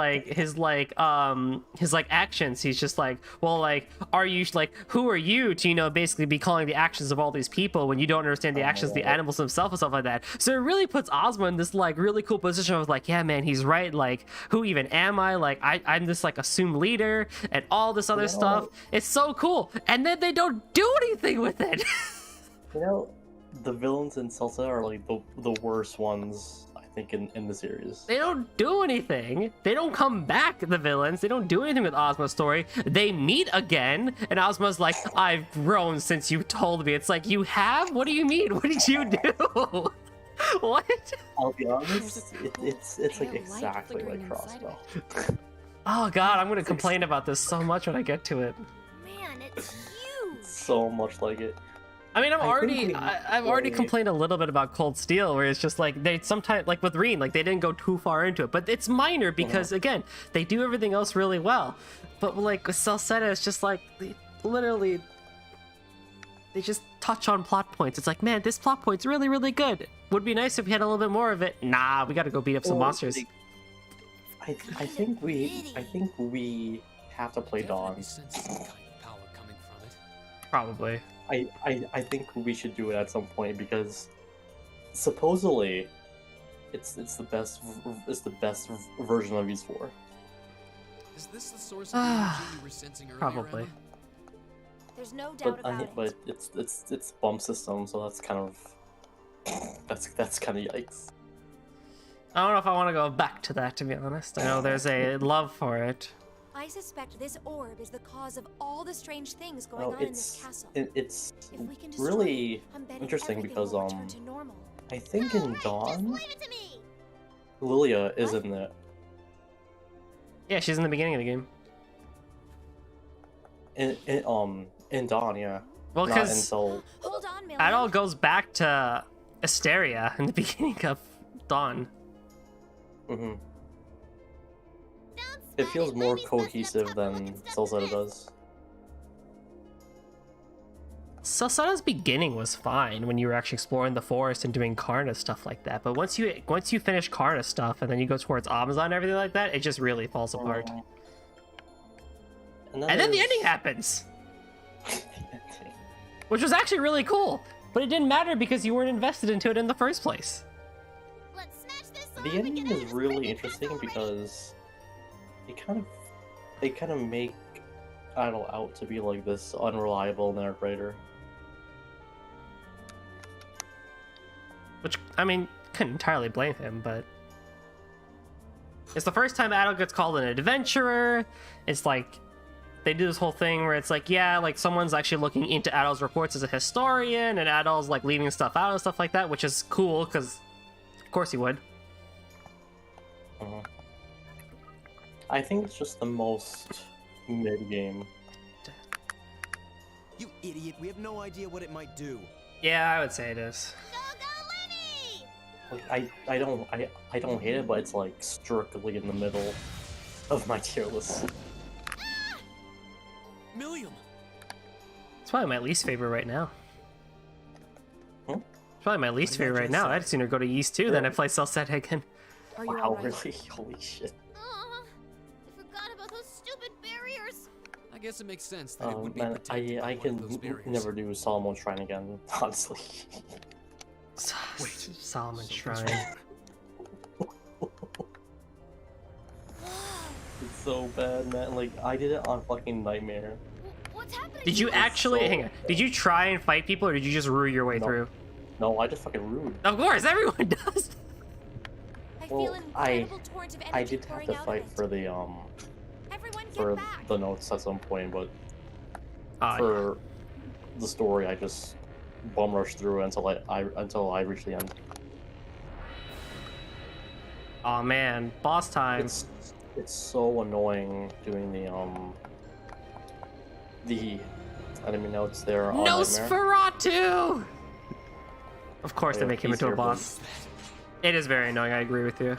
actions. He's just like, well, like, are you, like, who are you to, you know, basically be calling the actions of all these people when you don't understand the actions of the animals themselves and stuff like that. So it really puts Ozma in this, like, really cool position of, like, yeah, man, he's right. Like, who even am I? Like, I'm this, like, assumed leader and all this other stuff. It's so cool. And then they don't do anything with it. You know, the villains in Celceta are like the worst ones, I think, in the series. They don't do anything. They don't come back, the villains. They don't do anything with Ozma's story. They meet again, and Ozma's like, I've grown since you told me. It's like, you have? What do you mean? What did you do? What? I'll be honest, it's like pale light exactly flickering like inside Crossbow. Oh god, I'm gonna complain about this so much when I get to it. Man, it's huge. So much like it. I mean, I've I think already we- complained a little bit about Cold Steel, where it's just like they sometimes, like with Reen, like they didn't go too far into it, but it's minor because again, they do everything else really well. But like with Celceta, it's just like they just touch on plot points. It's like, man, this plot point's really, really good. Would be nice if we had a little bit more of it. Nah, we got to go beat up some Well, monsters. I think we have to play Definitely Dawn. sense some kind of power coming from it. Probably. I think we should do it at some point because supposedly it's the best version of these four. Is this the source of the energy we were sensing earlier? Probably. Emma? There's no doubt about it. But it's bump system, so that's kind of yikes. I don't know if I want to go back to that, to be honest. I know there's a love for it. I suspect this orb is the cause of all the strange things going Well, on in this castle. it's If we can destroy really it, I'm betting interesting everything because will return to normal. I think in Dawn Leave it to me. Lilia is What? in it. Yeah, she's in the beginning of the game. In Dawn, yeah. Well, Not because until Hold on, Million. that all goes back to Asteria in the beginning of done. Mm-hmm. It feels more cohesive than Celceta does. Celceta's beginning was fine when you were actually exploring the forest and doing Karna stuff like that, but once you finish Karna stuff and then you go towards Amazon and everything like that, it just really falls apart. And then the ending happens, which was actually really cool, but it didn't matter because you weren't invested into it in the first place. Let's smash this The off and ending get out is of this really freaking interesting castle already. because they kind of make Idol out to be like this unreliable narrator. Which, I mean, couldn't entirely blame him, but it's the first time Adol gets called an adventurer. It's like they do this whole thing where it's like, yeah, like someone's actually looking into Adol's reports as a historian, and Adol's like leaving stuff out and stuff like that, which is cool because, of course, he would. I think it's just the most mid-game. You idiot, we have no idea what it might do. Yeah, I would say it is. Go, go, Lenny! Like I don't hate it, but it's like strictly in the middle of my tier list. Milliam! It's probably my least favorite right now. Hmm? It's probably my least favorite right now. I'd sooner go to Ys 2 than I play Celceta again. Are you Wow, alright? really? Holy shit. I forgot about those stupid barriers. I guess it makes sense that it would be Man, protected by I one of those can barriers. never do Solomon Shrine again, honestly. Solomon Shrine. It's so bad, man. Like, I did it on fucking Nightmare. What's happening? Did you actually hang on? Did you try and fight people, or did you just rue your way No. through? No, I just fucking rude. Of course, everyone does. I feel Well, an incredible torrent of energy I did have pouring to out of fight it. for the Everyone get for back. the notes at some point, but Ah, for the story, I just bum rushed through until I reached the end. oh man, boss time. It's so annoying doing the enemy notes there on Nightmare. Nosferatu! Of course, they Yeah, make him into a easier, boss. It is very annoying. I agree with you. A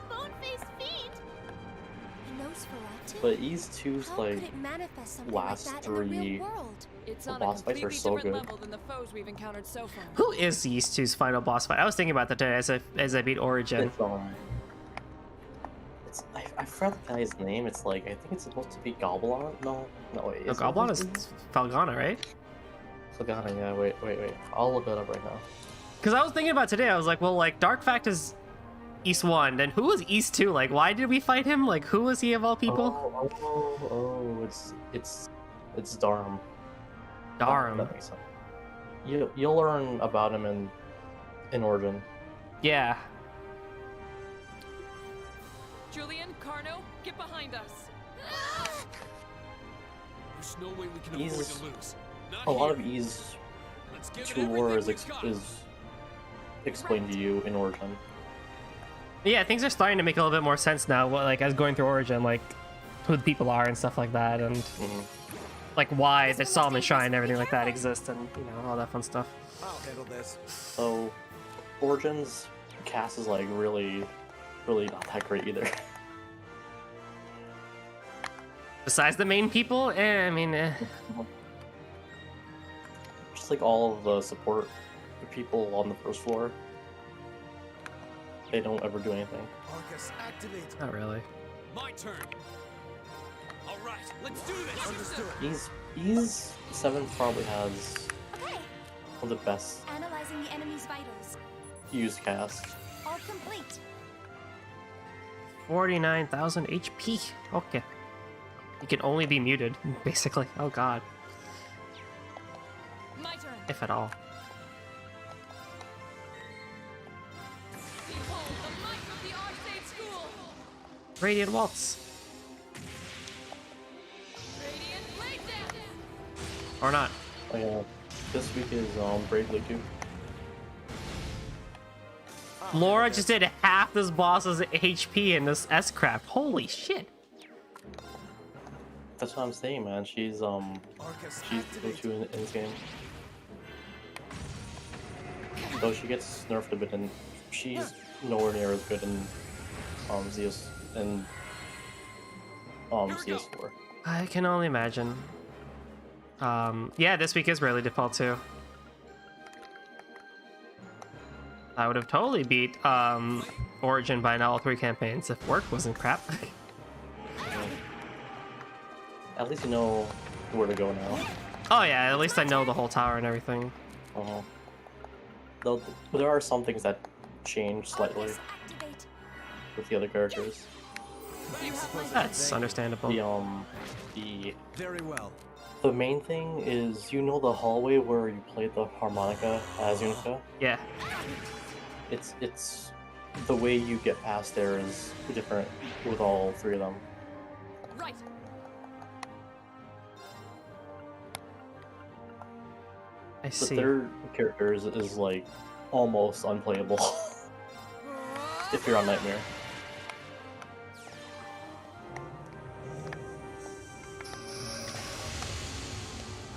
bone-faced fiend. A Nosferatu? But Ys 2's How like could it manifest something last like that in the three- real world? It's The on boss a fights are completely so different good. level than the foes we've encountered so far. Who is Ys 2's final boss fight? I was thinking about that today as I beat Origin. I forgot the guy's name. It's like I think it's supposed to be Goblin. No, wait. No, is it Goblin supposed is to be? Falgana, right? Falgana, yeah. Wait. I'll look it up right now. Because I was thinking about today, I was like, well, like, Dark Fact is Ys 1, then who was Ys 2? Like, why did we fight him? Like, who was he of all people? Oh, it's Darm. Darm. That makes sense. You'll learn about him in Origin. Yeah. Julian, Carno, get behind us. There's no way we can He's- afford to lose. Not A lot of here. Ys Let's give it 2 lore everything is we've got. explained to you in Origin. Yeah, things are starting to make a little bit more sense now, like, as going through Origin, like, who the people are and stuff like that, and, like, why the Solomon Shrine and everything like that exists, and, you know, all that fun stuff. I'll handle this. So, Origin's cast is like really not that great either. Besides the main people, I mean, Just like all of the support people on the first floor, they don't ever do anything. Arcus, activate. not really. My turn. All right, let's do this. Understood. Ys 7 probably has Okay, one of the best analyzing the enemy's vitals. used casts. All complete. 49,000 HP. Okay. You can only be muted, basically. Oh god. My turn. If at all. Behold the might of the Arcade School. Radiant Waltz. Radiant Blade Dance. Or not. Oh, yeah. This week is Bravely 2. Laura just did half this boss's HP in this S-Craft. Holy shit. That's what I'm saying, man. She's Arcus, the go-to in this game. Though she gets nerfed a bit, and she's nowhere near as good in CS and CS4. I can only imagine. Yeah, this week is rarely default too. I would have totally beat Origin by now all 3 campaigns if work wasn't crap. At least you know where to go now. Oh yeah, at least I know the whole tower and everything. Though there are some things that change slightly Arcus, activate. with the other characters. That's understandable. The Very well. the main thing is, you know, the hallway where you played the harmonica as Unica. Yeah. It's the way you get past there is different with all 3 of them. Right. I The see. 3rd character is like almost unplayable if you're on Nightmare.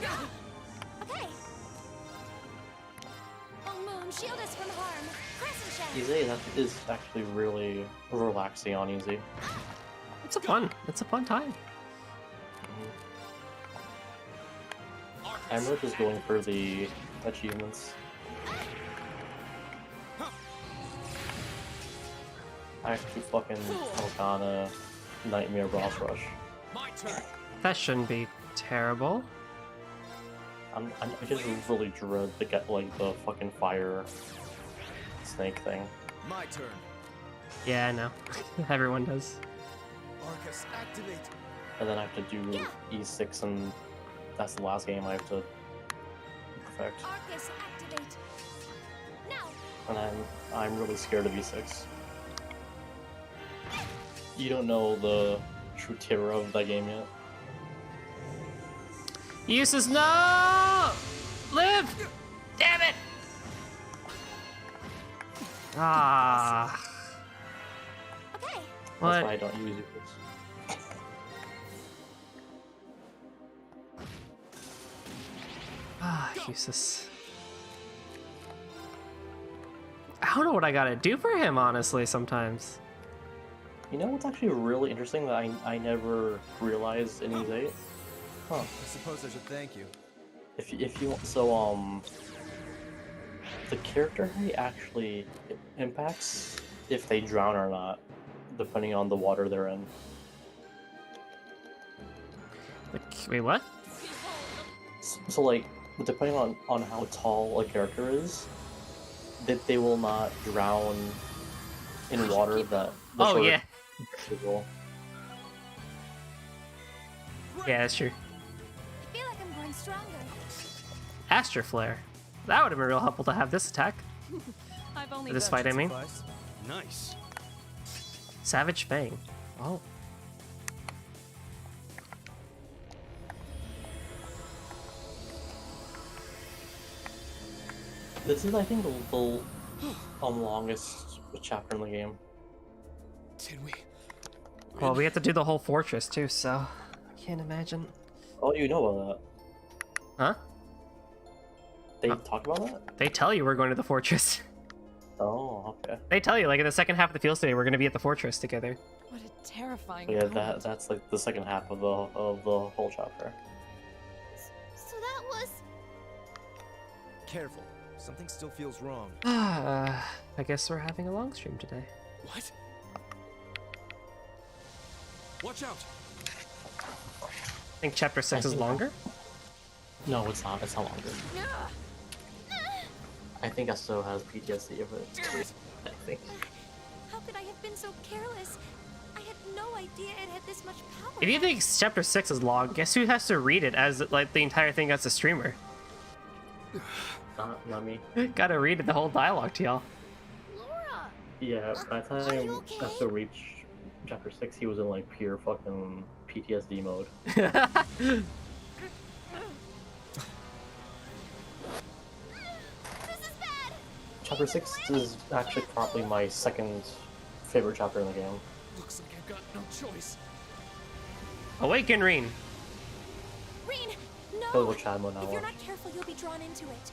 Okay. Full moon, shield us from harm. Crescent shadow. Easy, that is actually really relaxing on easy. It's a fun time. I'm really just going for the achievements. I actually fucking Morgana Nightmare Boss Rush. My turn. That shouldn't be terrible. I just really dread to get like the fucking fire snake thing. My turn. Yeah, I know. Everyone does. Arcus, activate. And then I have to do E6, and that's the last game I have to perfect. Arcus, activate. Now. And I'm really scared of E6. You don't know the true terror of that game yet. Uses no! Live! Damn it! Ah. Okay. That's What? why I don't use it. Ah, useless. I don't know what I gotta do for him, honestly, sometimes. You know what's actually really interesting that I never realized in E8? Huh. I suppose I should thank you. If you so the character height actually impacts if they drown or not, depending on the water they're in. Like, wait, what? So like, depending on how tall a character is, that they will not drown in water that. Oh, sort of yeah. visual. Yeah, that's true. I feel like I'm growing stronger. Astro Flare. That would have been real helpful to have this attack. I've only For this done- fight, I mean. Suffice. Nice. Savage Fang. Oh. This is, I think, the longest chapter in the game. Did we? Well, we have to do the whole fortress, too, so... I can't imagine. Oh, you know about Huh? that? They talk about that? They tell you we're going to the fortress. Oh, okay. They tell you, like, in the second half of the field study, we're going to be at the fortress together. What a terrifying. Yeah, moment. that's like the second half of the whole chapter. So that was. Careful. Something still feels wrong. I guess we're having a long stream today. What? Watch out! I think chapter 6 is longer? No, it's not. It's not longer. I think Esto has PTSD of it. I think. How could I have been so careless? I had no idea it had this much power. If you think chapter 6 is long, guess who has to read it as, like, the entire thing as a streamer? Not me. Gotta read it, the whole dialogue to y'all. Laura. Yeah, by the Are time you okay? Esto reached chapter 6, he was in like pure fucking PTSD mode. This is bad. Chapter 6 is actually probably my second favorite chapter in the game. Looks like I've got no choice. Awaken, Reen! Reen, Go no. with Chadmo now. If you're not careful, you'll be drawn into it.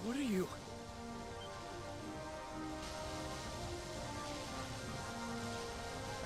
What are you?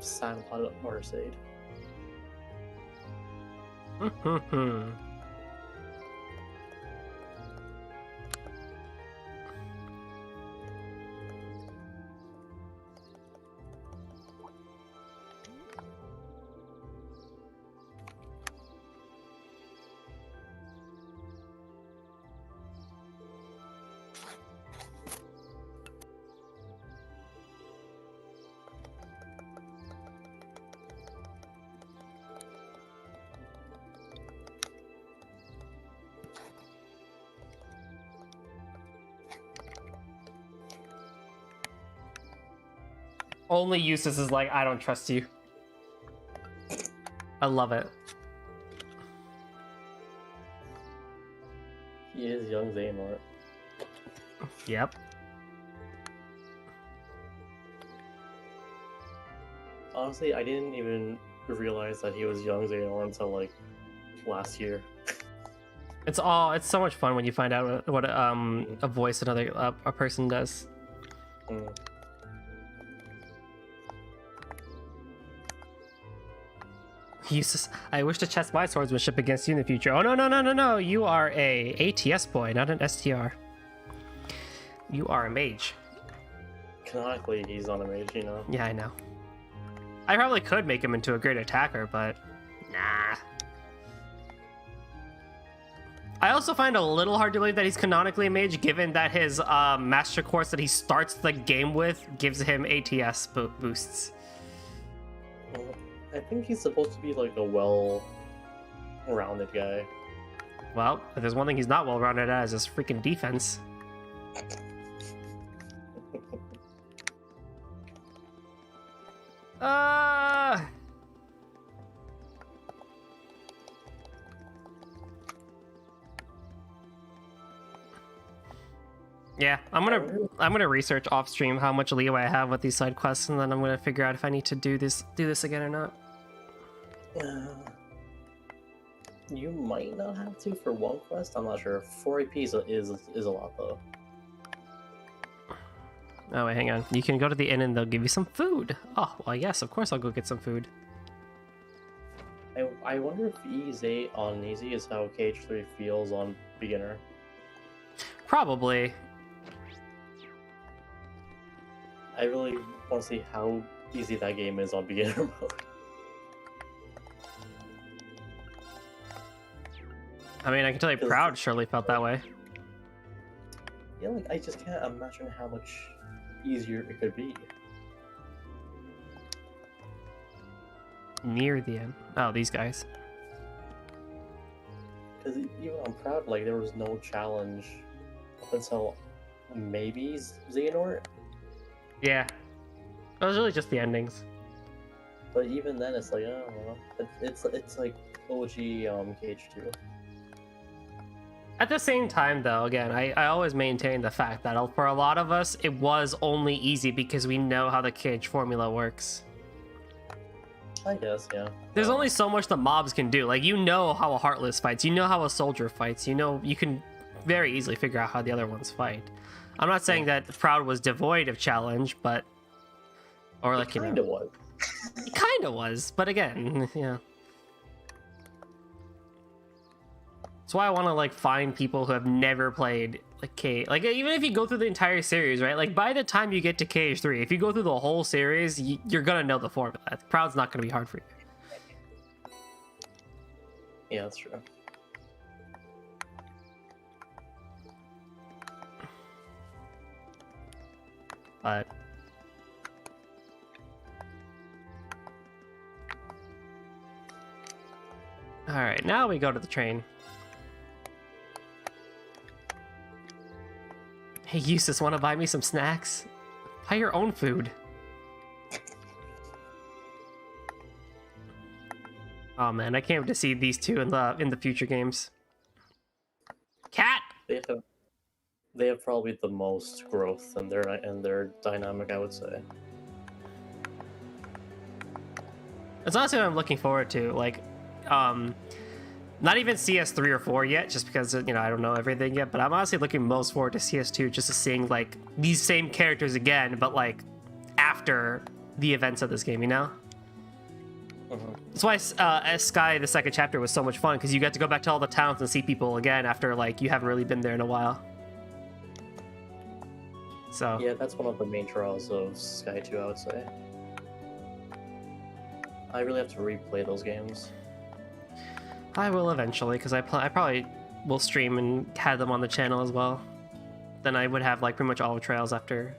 Sandpot Arcade. Only Eustace is like, I don't trust you. I love it. He is young Xehanort. Yep. Honestly, I didn't even realize that he was young Xehanort until like last year. It's so much fun when you find out what a voice another a person does. Mm. Eustace, I wish to test my swordsmanship against you in the future. Oh no! You are a ATS boy, not an STR. You are a mage. Canonically, he's on a mage, you know. Yeah, I know. I probably could make him into a great attacker, but nah. I also find it a little hard to believe that he's canonically a mage, given that his master course that he starts the game with gives him ATS boosts. I think he's supposed to be like a well-rounded guy. Well, if there's one thing he's not well-rounded at is his freaking defense. Yeah, I'm gonna research off stream how much leeway I have with these side quests, and then I'm gonna figure out if I need to do this again or not. You might not have to for one quest. I'm not sure. 4 AP is a lot though. Oh wait, hang on. You can go to the inn and they'll give you some food. Oh well, yes, of course I'll go get some food. I wonder if Ease 8 on easy is how KH3 feels on beginner. Probably. I really want to see how easy that game is on beginner mode. I mean, I can tell you, Proud surely felt that way. Yeah, like I just can't imagine how much easier it could be. Near the end. Oh, these guys. Because even on Proud, like there was no challenge up until maybe Xehanort. Yeah. It was really just the endings. But even then, it's like, I don't know. It's like OG KH2. At the same time, though, again, I always maintain the fact that for a lot of us, it was only easy because we know how the KH formula works. I guess, yeah. There's only so much the mobs can do. Like, you know how a Heartless fights. You know how a Soldier fights. You know, you can very easily figure out how the other ones fight. I'm not saying that Proud was devoid of challenge, but... Or like, it kinda was. It kinda was, but again, yeah. That's why I want to like find people who have never played like like even if you go through the entire series, right? Like by the time you get to KH3, if you go through the whole series, you're gonna know the formula. Proud's not gonna be hard for you. Yeah, that's true. But all right, now we go to the train. Hey, Eustace, want to buy me some snacks? Buy your own food. Oh man, I can't wait to see these two in the future games. Cat. They have probably the most growth in their dynamic, I would say. It's honestly what I'm looking forward to. Like, not even CS3 or 4 yet, just because, you know, I don't know everything yet, but I'm honestly looking most forward to CS2, just to seeing, like, these same characters again, but, like, after the events of this game, you know? That's why Sky, the second chapter, was so much fun, because you get to go back to all the towns and see people again after, like, you haven't really been there in a while. So Yeah, that's one of the main draws of Sky 2, I would say. I really have to replay those games. I will eventually, because I probably will stream and have them on the channel as well. Then I would have, like, pretty much all the trails after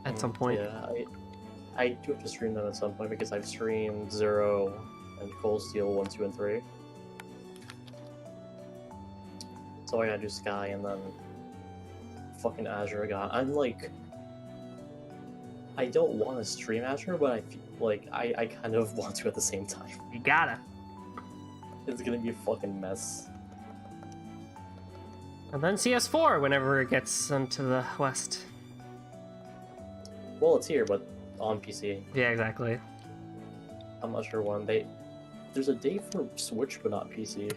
at some point. Yeah, I do have to stream them at some point because I've streamed 0 and Cold Steel 1, 2, and 3. So I gotta do Sky and then fucking Azure again. I'm like, I don't want to stream Azure, but I feel like I kind of want to at the same time. You gotta. It's gonna be a fucking mess. And then CS4 whenever it gets into the West. Well, it's here, but on PC. Yeah, exactly. I'm not sure when there's a date for Switch, but not PC,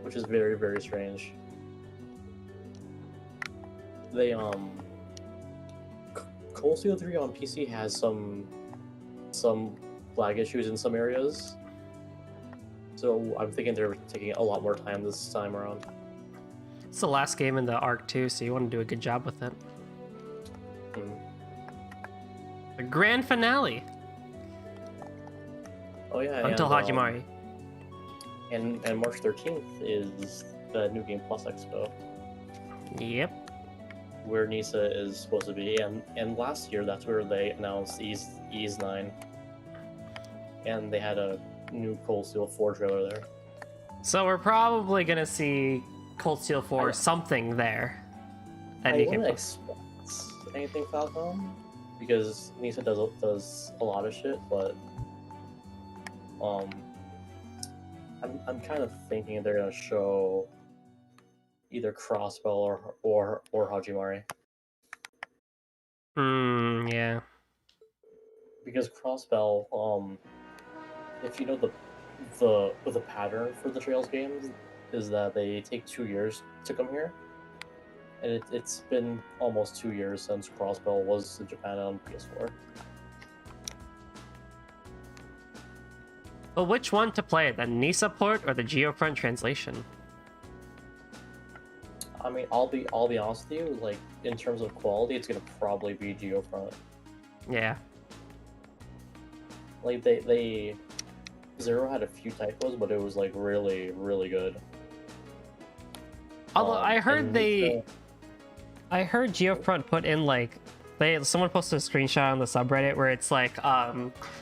which is very, very strange. They Cold Steel 3 on PC has some lag issues in some areas, so I'm thinking they're taking a lot more time this time around. It's the last game in the arc too, so you want to do a good job with it. The grand finale. Oh yeah. Until Hajimari. And March 13th is the New Game Plus Expo, Yep. where Nisa is supposed to be, and last year that's where they announced Ease 9, and they had a new Cold Steel 4 trailer there. So we're probably gonna see Cold Steel 4 something there. At I New Game wouldn't Plus. expect anything Falcom, because Nisa does a lot of shit, but I'm kind of thinking they're gonna show either Crossbell or Hajimari, Yeah. because Crossbell, if you know the pattern for the Trails games is that they take 2 years to come here, and it's been almost 2 years since Crossbell was in Japan on PS4. But which one to play, the Nisa port or the Geofront translation? I mean, I'll be honest with you, like, in terms of quality, it's gonna probably be Geofront. Yeah. Like, they Zero had a few typos, but it was, like, really, really good. Although I heard and I heard Geofront put in, like, someone posted a screenshot on the subreddit where it's like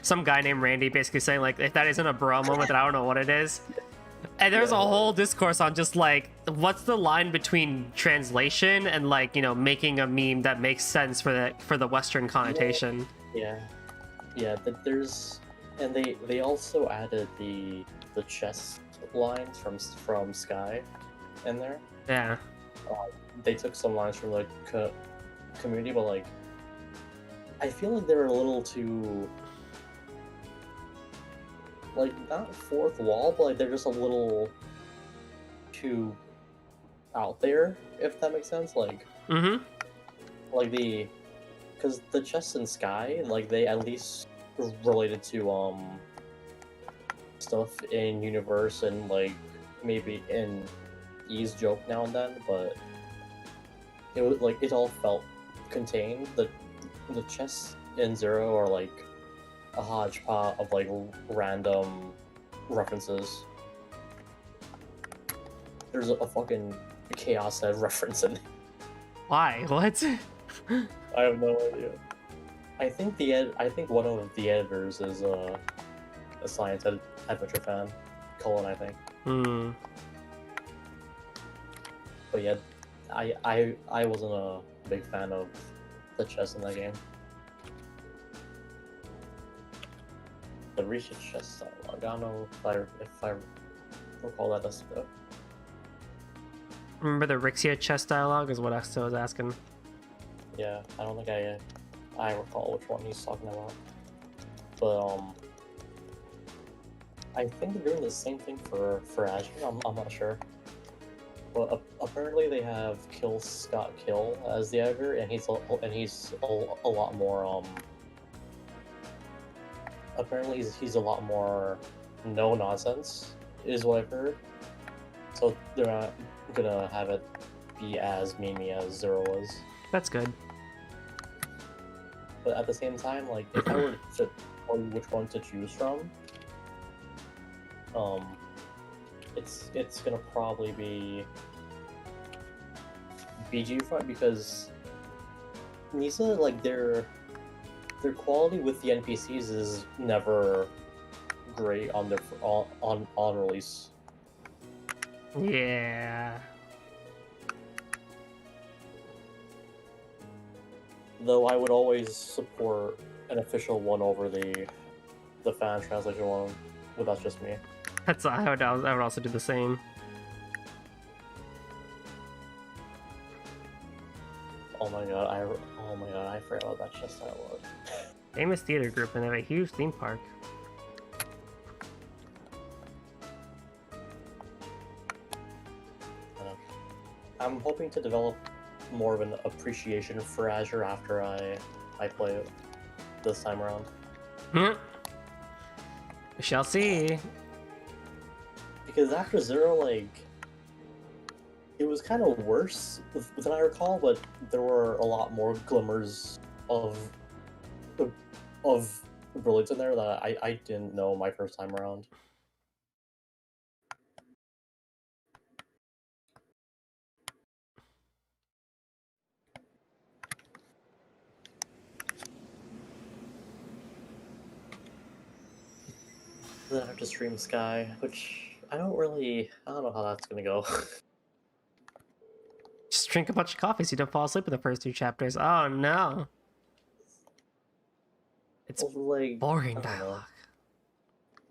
some guy named Randy basically saying, like, if that isn't a bro moment, then I don't know what it is. And there's a whole discourse on just, like, what's the line between translation and, like, you know, making a meme that makes sense for the Western connotation. Yeah, there's, and they also added the chess lines from Sky in there. Yeah. They took some lines from the community, but, like, I feel like they're a little too, like, not fourth wall, but, like, they're just a little too out there, if that makes sense. Like, like because the chess in Sky, like, they at least related to stuff in universe and, like, maybe in Ease joke now and then, but it was like it all felt contained. The chests in Zero are like a hodgepodge of, like, random references. There's a fucking Chaos Head reference in it. Why? What? I have no idea. I think one of the editors is a Science Adventure fan, Cullen, I think. But yeah, I wasn't a big fan of the chess in that game. The research chess dialogue, I don't know if I recall that as though. Remember the Rixia chess dialogue is what Exto was asking. Yeah, I don't think I recall which one he's talking about. But I think they're doing the same thing for Azure. I'm not sure. But apparently they have Scott Kill as the editor, and he's a lot more apparently he's a lot more no nonsense, is what I've heard. So they're not gonna have it be as memey as Zero was. That's good. But at the same time, like if I were to tell you which one to choose from, it's gonna probably be BG Front because Nisa, like their quality with the NPCs is never great on their on release. Yeah. Though I would always support an official one over the fan translation one, but that's just me. I would also do the same. Oh my god, I forgot about that chest dialogue. Famous theater group, and they have a huge theme park. I'm hoping to develop more of an appreciation for Azure after I play it this time around. We shall see. Because after Zero, like, it was kind of worse than I recall, but there were a lot more glimmers of brilliance in there that I didn't know my first time around. Then I have to stream Sky, which I don't know how that's gonna go. Just drink a bunch of coffee so you don't fall asleep in the first 2 chapters. Oh no. It's like boring I don't know. dialogue.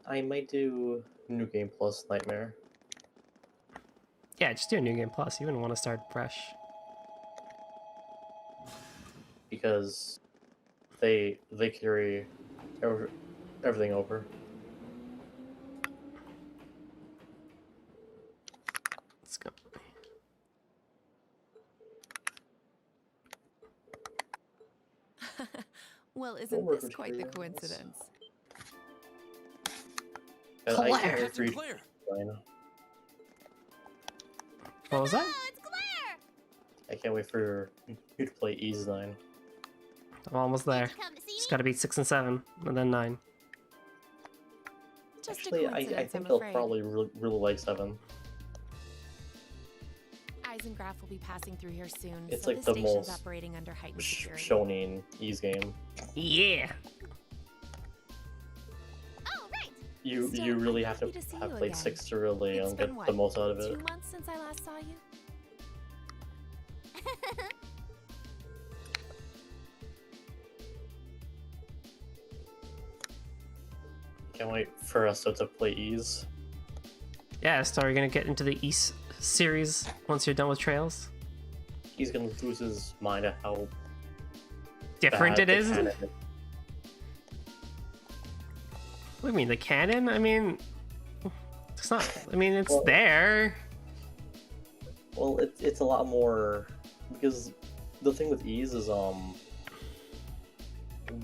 I might do New Game Plus Nightmare. Yeah, just do a New Game Plus. You wouldn't want to start fresh. Because they carry everything over. Let's go. Well, isn't this quite the coincidence? I can't Claire! wait for you- Claire! I know. What was that? Oh, it's Claire! I can't wait for you to play Ease 9. I'm almost there. Come to see Just me? gotta beat 6 and 7, and then 9. Just Actually, a I coincidence, think I'm they'll afraid. probably really like 7. Eisengraph will be passing through here soon, It's so like the the station's most operating under heightened security. Shonen Ease game. Yeah! Oh, right! You Still, really I'm have to happy to see have you played again. 6 to really It's get been, the what, most out of it. 2 months since I last saw you? Can't wait for us to play Ease. Yeah, so are you gonna get into the East series once you're done with Trails? He's gonna lose his mind at how Different bad it the is? canon What do you mean, the canon? I mean, it's not. I mean, it's Well- there. Well, it's a lot more because the thing with Ease is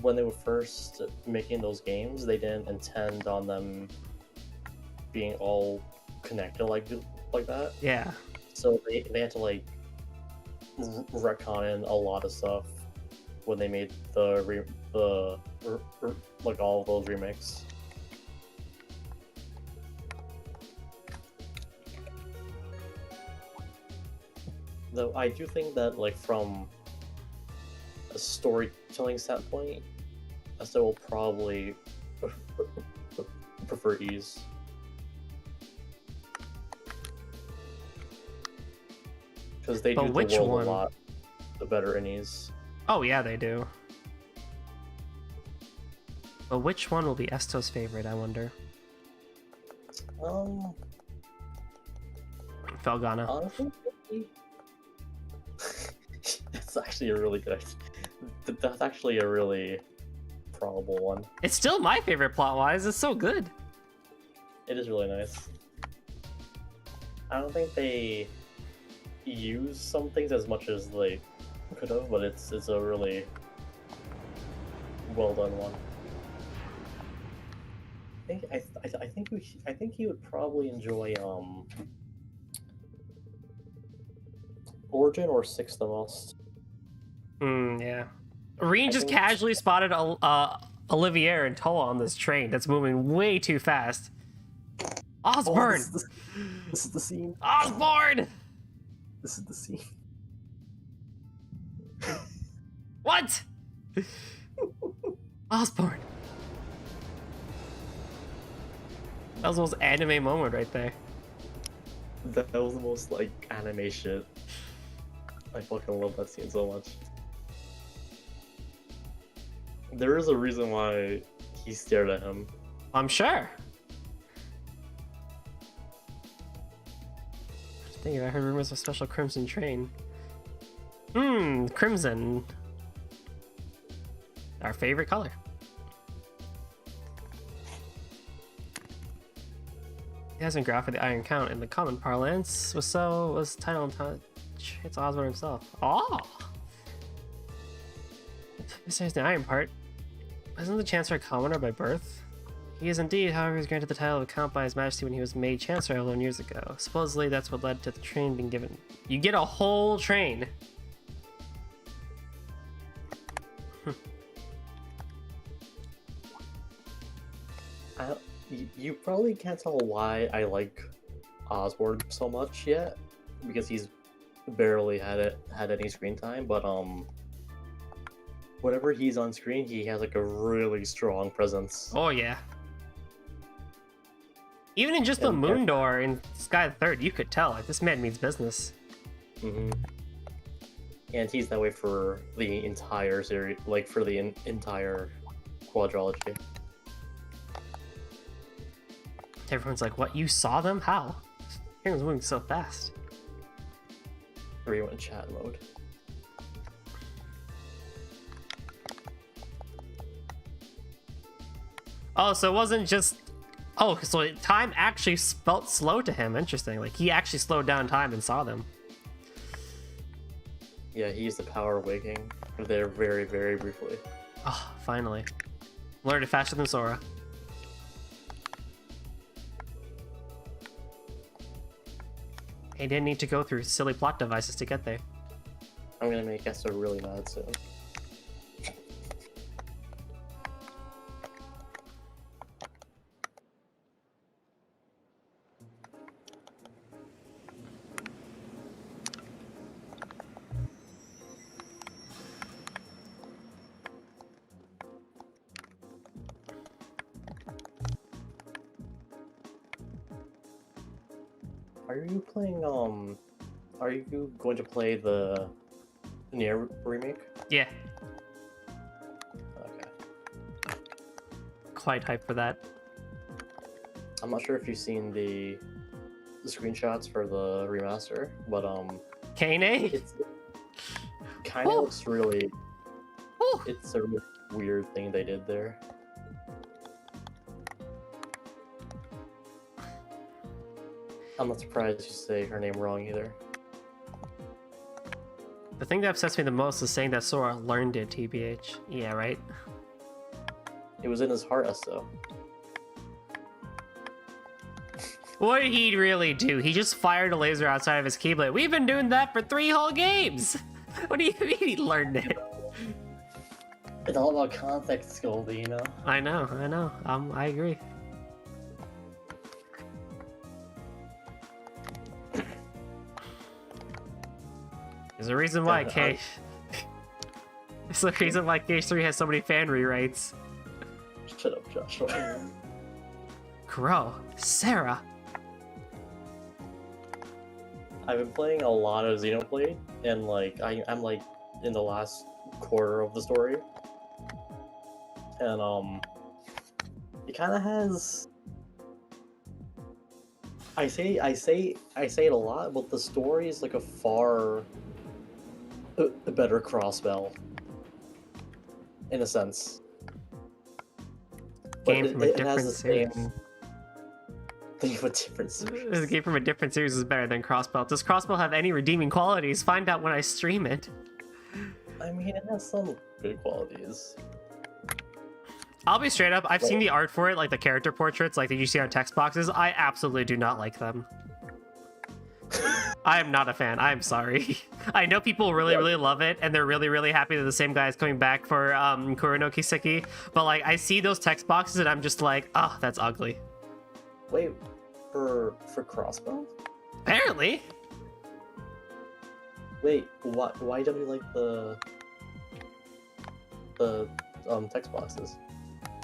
when they were first making those games, they didn't intend on them being all connected like that. Yeah. So they had to like retcon in a lot of stuff when they made like all of those remakes. Though I do think that, like, from a storytelling standpoint, I still will probably prefer Ease. Because they But do which the world one? a lot better in Ease. Oh, yeah, they do. But which one will be Esto's favorite, I wonder? Felgana. Honestly, that's actually a really good. That's actually a really probable one. It's still my favorite plot-wise. It's so good. It is really nice. I don't think they use some things as much as they could have, but it's a really well done one. I think he would probably enjoy Origin or 6 the most. Yeah. Reen just think- casually spotted Olivier and Toa on this train that's moving way too fast. Osborne! This is the scene. Osborne! This is the scene. What? Osborne. That was the most anime moment right there. That was the most like anime shit. I fucking love that scene so much. There is a reason why he stared at him. I'm sure. I think I heard rumors of a special Crimson train. Crimson. Our favorite color. He hasn't graphed for the Iron Count in the common parlance. Was title and touch. It's Osborne himself. Oh! Besides the Iron part, isn't the Chancellor a commoner by birth? He is indeed, however, he was granted the title of Count by His Majesty when he was made Chancellor 11 years ago. Supposedly, that's what led to the train being given. You get a whole train! You probably can't tell why I like Osborne so much yet, because he's barely had any screen time. But whenever he's on screen, he has like a really strong presence. Oh yeah. Even in just the Moon Door in Sky the Third, you could tell like this man means business. And he's that way for the entire series, like for the entire quadrilogy. Everyone's like, what, you saw them? How? Everyone's moving so fast. Or you went chat mode. Oh, so it wasn't just... Oh, so time actually felt slow to him. Interesting. Like, he actually slowed down time and saw them. Yeah, he used the power of waking there very, very briefly. Oh, finally. Learned it faster than Sora. He didn't need to go through silly plot devices to get there. I'm gonna make Esther really mad soon. Are you going to play the Nier remake? Yeah. Okay. Quite hyped for that. I'm not sure if you've seen the screenshots for the remaster, but Kane? It kind of looks really... Ooh. It's a really weird thing they did there. I'm not surprised you say her name wrong either. The thing that upsets me the most is saying that Sora learned it, TBH. Yeah, right? It was in his heart, though. What did he really do? He just fired a laser outside of his Keyblade. We've been doing that for 3 whole games! What do you mean he learned it? It's all about context, Goldie, you know? I know. I agree. There's a reason why There's a reason why KH3 has so many fan rewrites. Shut up, Joshua. Crow, Sarah. I've been playing a lot of Xenoblade, and like I'm like in the last quarter of the story, and it kind of has. I say it a lot, but the story is like a far a better crossbell, in a sense. But Game from a different series. Think of a different series. This game from a different series is better than Crossbell. Does Crossbell have any redeeming qualities? Find out when I stream it. I mean, it has some good qualities. I'll be straight up. I've seen the art for it, like the character portraits, like that you see on text boxes. I absolutely do not like them. I am not a fan. I'm sorry. I know people really, really love it, and they're really, really happy that the same guy is coming back for Kuro no Kiseki. But like, I see those text boxes, and I'm just like, oh, that's ugly. Wait, for Crossbow? Apparently. Wait, why don't you like the text boxes?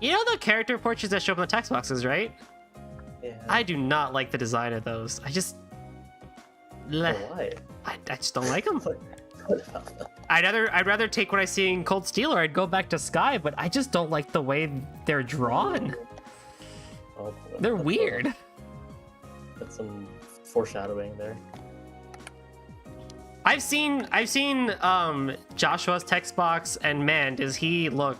You know the character portraits that show up in the text boxes, right? Yeah. I do not like the design of those. I just... Why? I just don't like them. What about them? I'd rather take what I see in Cold Steel, or I'd go back to Sky, but I just don't like the way they're drawn. Oh, They're weird. That's some foreshadowing there. I've seen Joshua's text box, and man, does he look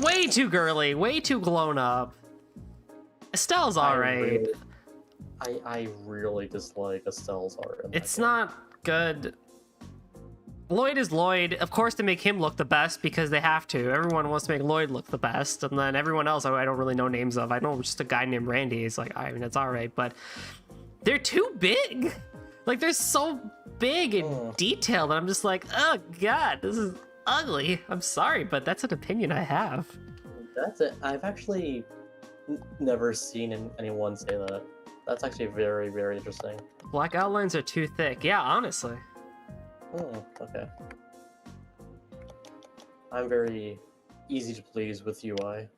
way too girly, way too grown up. Estelle's alright. I really dislike Estelle's art. It's not good. Lloyd is Lloyd. Of course, they make him look the best because they have to. Everyone wants to make Lloyd look the best, and then everyone else I don't really know names of. I know just a guy named Randy. It's like, I mean, it's alright, but they're too big. Like, they're so big and detailed, and I'm just like, oh god, this is ugly. I'm sorry, but that's an opinion I have. That's it. I've actually never seen anyone say that. That's actually very, very interesting. Black outlines are too thick. Yeah, honestly. Okay. I'm very easy to please with UI,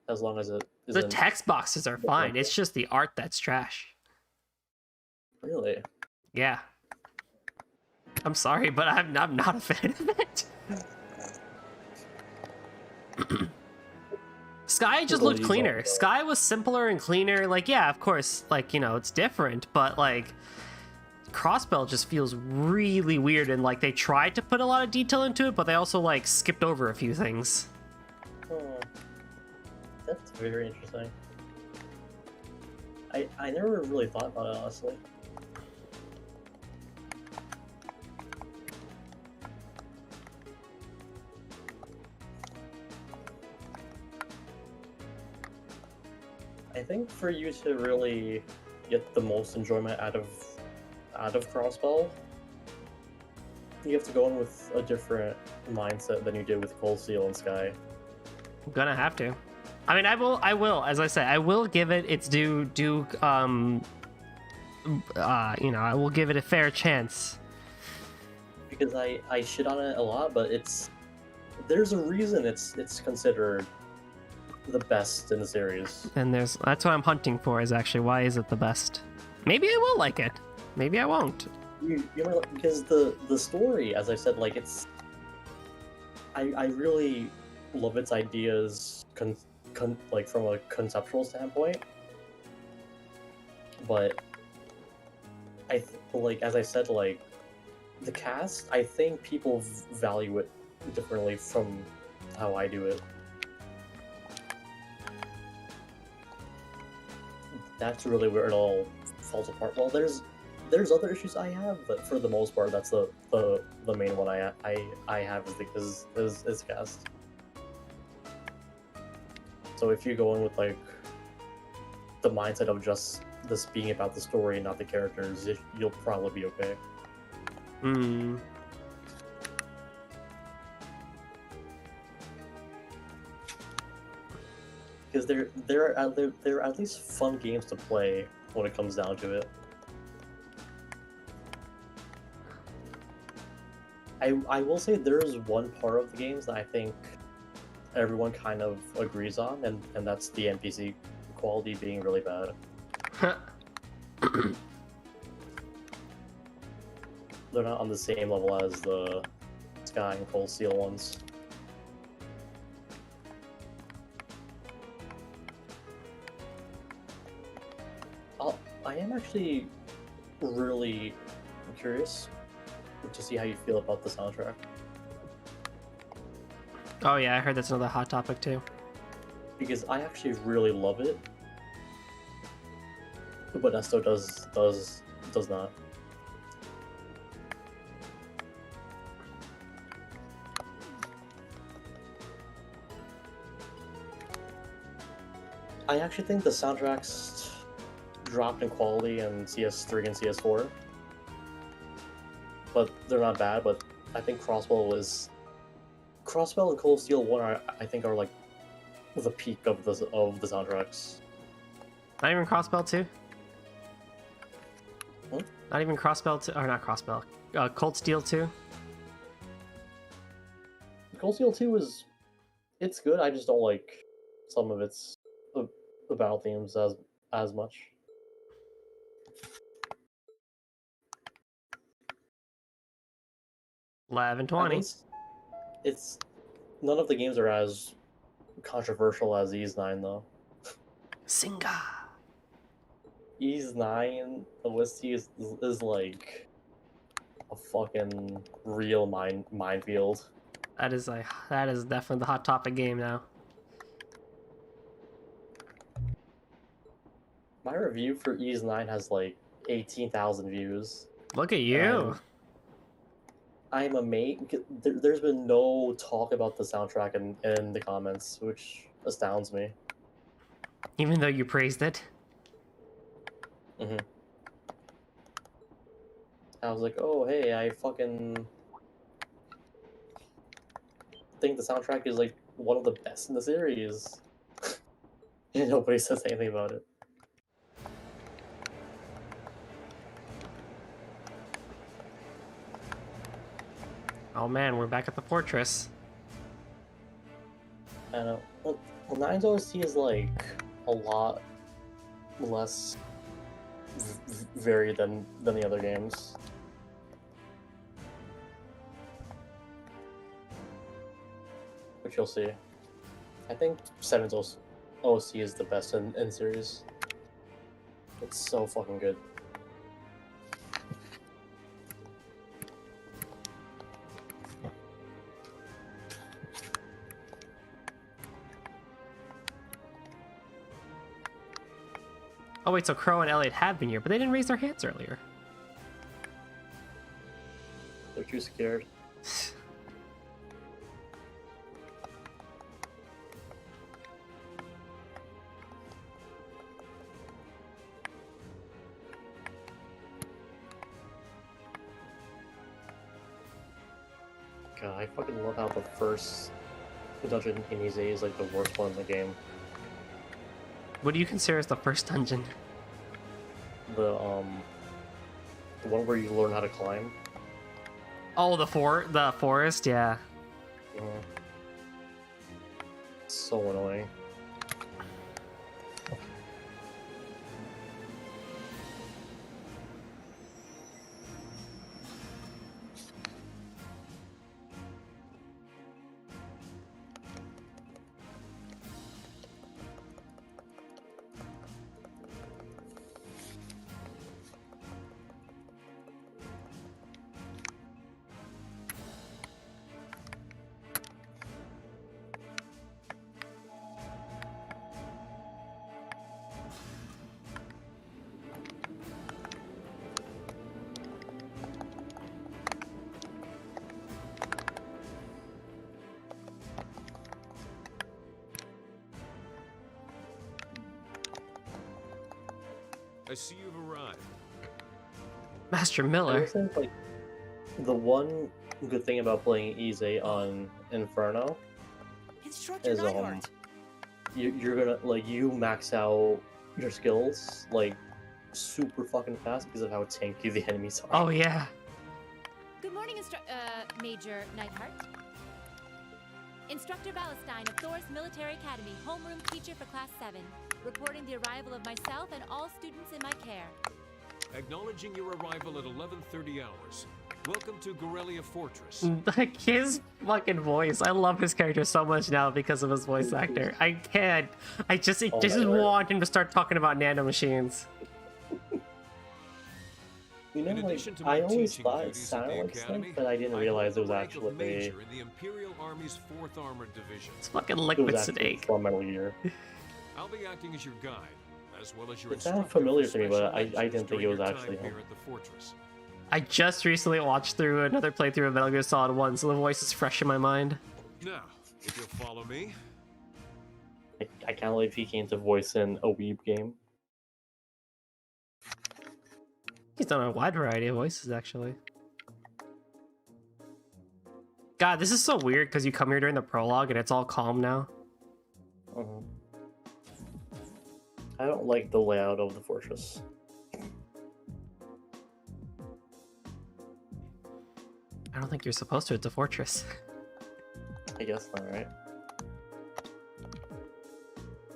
as long as it isn't... The text boxes are fine. It's just the art that's trash. Really? Yeah. I'm sorry, but I'm not a fan of it. Sky just looked cleaner. Sky was simpler and cleaner. Like, yeah, of course, like, you know, it's different, but like Crossbell just feels really weird, and like they tried to put a lot of detail into it, but they also like skipped over a few things. That's very interesting. I never really thought about it, honestly. I think for you to really get the most enjoyment out of Crossbell, you have to go in with a different mindset than you did with Cold Steel and Sky. I'm gonna have to. I mean, I will, as I say, I will give it its due, you know, I will give it a fair chance. Because I shit on it a lot, but there's a reason it's considered the best in the series. And that's what I'm hunting for, is actually, why is it the best? Maybe I will like it. Maybe I won't. You know, because the story, as I said, like I really love its ideas, like from a conceptual standpoint. But like as I said, like the cast, I think people value it differently from how I do it. That's really where it all falls apart. Well, there's other issues I have, but for the most part, that's the main one I have is cast. So if you go in with like the mindset of just this being about the story and not the characters, you'll probably be okay. Because there are at least fun games to play when it comes down to it. I will say there's one part of the games that I think everyone kind of agrees on, and that's the NPC quality being really bad. They're not on the same level as the Sky and Cold Steel ones. I am actually really curious to see how you feel about the soundtrack. Oh yeah, I heard that's another hot topic too. Because I actually really love it, but Esto does not. I actually think the soundtracks dropped in quality in CS3 and CS4, but they're not bad. But I think Crossbell and Cold Steel 1 I think are like the peak of the soundtracks. Not even Crossbell 2? Hmm? Not even Crossbell 2? Or not Crossbell. Cold Steel 2? Cold Steel 2 it's good. I just don't like some of its the battle themes as much. Eleven At 20. least it's none of the games are as controversial as Ys 9 though. Singa. Ys 9 OST is like a fucking real minefield. That is definitely the hot topic game now. My review for Ys 9 has like 18,000 views. Look at you. I'm amazed. There's been no talk about the soundtrack in the comments, which astounds me. Even though you praised it. Mm-hmm. I was like, oh hey, I fucking think the soundtrack is like one of the best in the series. And nobody says anything about it. Oh man, we're back at the fortress. I know. Well, 9's OST is like a lot less varied than the other games. Which you'll see. I think 7's OST is the best in series. It's so fucking good. Oh wait, so Crow and Elliot have been here, but they didn't raise their hands earlier. They're too scared. God, I fucking love how the first dungeon in Ys is like the worst one in the game. What do you consider as the first dungeon? The one where you learn how to climb. Oh, the forest, yeah. So annoying. I see you've arrived. Master I Miller. think like the one good thing about playing Ys on Inferno Instructor is Neidhart. you're gonna like you max out your skills like super fucking fast because of how tanky the enemies are. Oh yeah. Good morning, Major Neidhart. Instructor Valestine of Thor's Military Academy, homeroom teacher for Class 7, reporting the arrival of myself and all students in my care. Acknowledging your arrival at 11:30 hours. Welcome to Gorelia Fortress. Like his fucking voice. I love his character so much now because of his voice actor. I can't. I just want him to start talking about nanomachines. You know, In like, addition to my I always teaching thought it duties at the sounded like academy, Snake, but I didn't I realize it hold was the rank actually of Major in the Imperial Army's 4th Armored Division. It's fucking it Liquid was actually Snake. from Metal Gear. I'll be acting as your guide, as well as your It sounded instructor familiar for to me, but special I lectures didn't think during it was your actually time him. here at the fortress. I just recently watched through another playthrough of Metal Gear Solid 1, so the voice is fresh in my mind. Now, if you'll follow me. I can't believe he came to voice in a Weeb game. He's done a wide variety of voices, actually. God, this is so weird because you come here during the prologue and it's all calm now. I don't like the layout of the fortress. I don't think you're supposed to. It's a fortress. I guess not, right?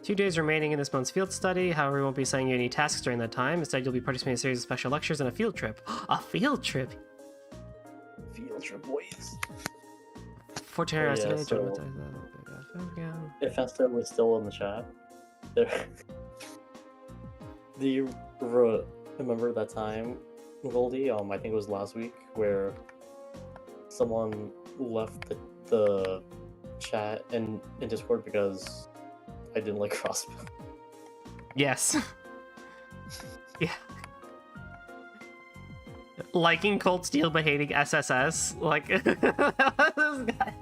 2 days remaining in this month's field study. However, we won't be assigning you any tasks during that time. Instead, you'll be participating in a series of special lectures and a field trip. A field trip? Field trip, boys. 14 hours today. So if Esther was still in the chat, there... do you remember that time, Goldie? I think it was last week, where someone left the chat in Discord because I didn't like Crossbow. Yes. Yeah. Liking Cold Steel but hating SSS. Like, this guy.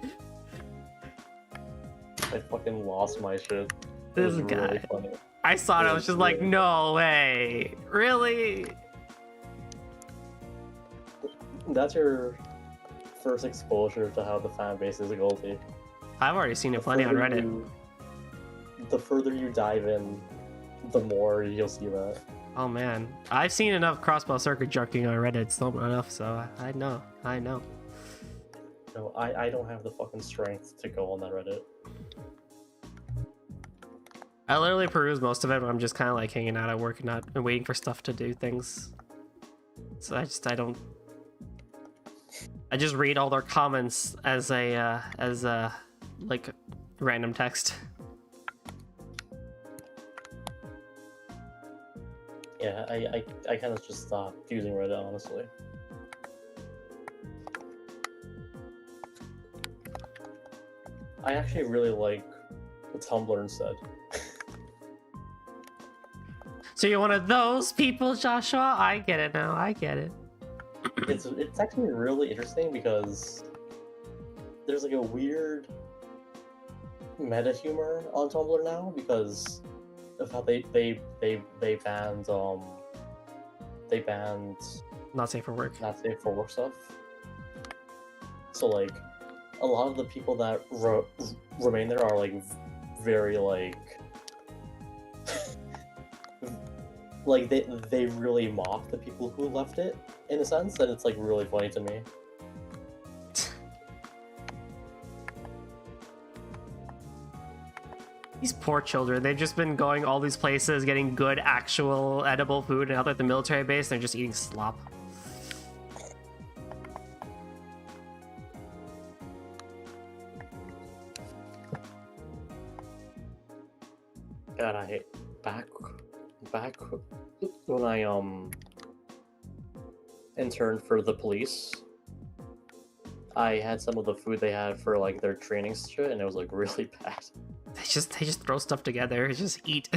I fucking lost my shit. This was guy. Really funny. I saw it, I was just like, no way. Really? That's your first exposure to how the fan base is Goldie. I've already seen it plenty on Reddit. The further you dive in, the more you'll see that. Oh man, I've seen enough Crossbow Circuit jerking on Reddit, still not enough, so I know. No, I don't have the fucking strength to go on that Reddit. I literally peruse most of it, but I'm just kind of like hanging out at work and waiting for stuff to do things. So I just read all their comments as like random text. Yeah, I kind of just stopped using Reddit, honestly. I actually really like Tumblr instead. So you're one of those people, Joshua? I get it now. I get it. It's actually really interesting because there's like a weird meta humor on Tumblr now because of how they banned Not safe for work stuff. So like a lot of the people that remain there are like very like like they really mock the people who left it in a sense, and it's like really funny to me. These poor children, they've just been going all these places, getting good, actual, edible food, and out at the military base, they're just eating slop. God, I hate back when I interned for the police. I had some of the food they had for like their training shit, and it was like really bad. They just throw stuff together, just eat.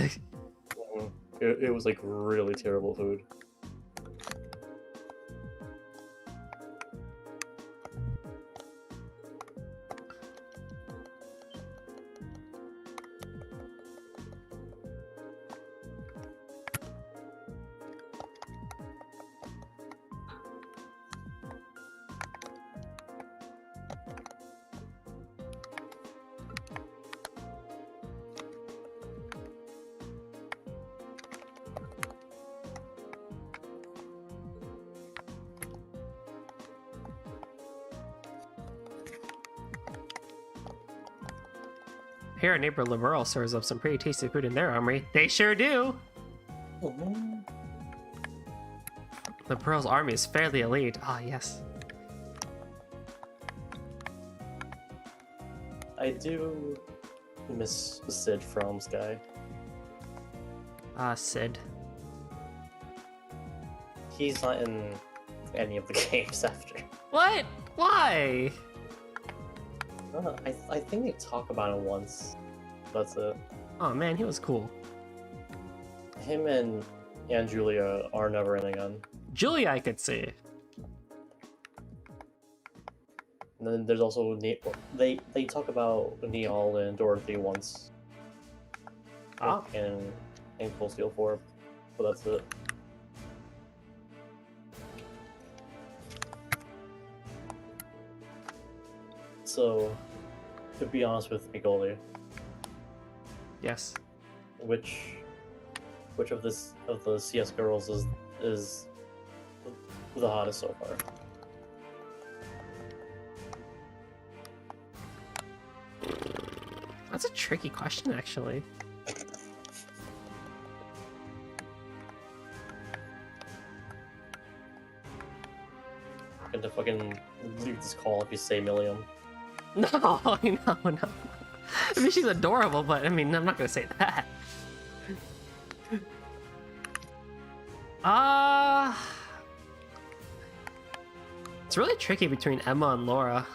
It was like really terrible food. Here, our neighbor Liberal serves up some pretty tasty food in their armory. They sure do! Liberal's army is fairly elite. Ah, yes. I do miss Sid from Sky. Ah, Sid. He's not in any of the games after. What? Why? I think they talk about it once. That's it. Oh man, he was cool. Him and Julia are never in again. Julia, I could see. And then there's also they talk about Neal and Dorothy once. Oh. And full steel 4, but that's it. So, to be honest with me, Goldie, Yes. which of the CS girls is the hottest so far? That's a tricky question, actually. I'm going to fucking leave this call if you say Million. No, no. I mean, she's adorable, but I mean, I'm not gonna say that. It's really tricky between Emma and Laura.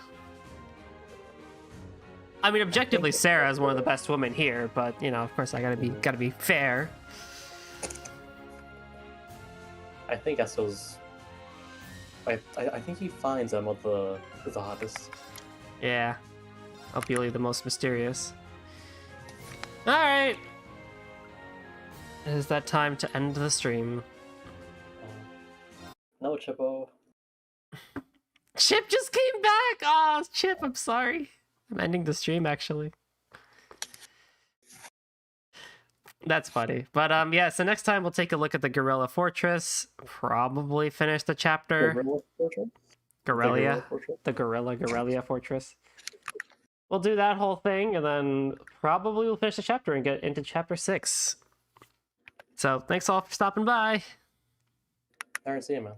I mean, objectively, Sarah is one of the best women here, but you know, of course, I gotta be fair. I think Esso's. I think he finds Emma the hottest. Yeah, Ophelia the most mysterious. All right, it is that time to end the stream. No, Chippo. Chip just came back. Oh, Chip, I'm sorry. I'm ending the stream actually. That's funny. But yeah, so next time we'll take a look at the Gorilla Fortress. Probably finish the chapter. Gorilla Fortress? Gorilla. The Gorilla Fortress. We'll do that whole thing, and then probably we'll finish the chapter and get into chapter 6. So thanks all for stopping by. Alright, see you, man.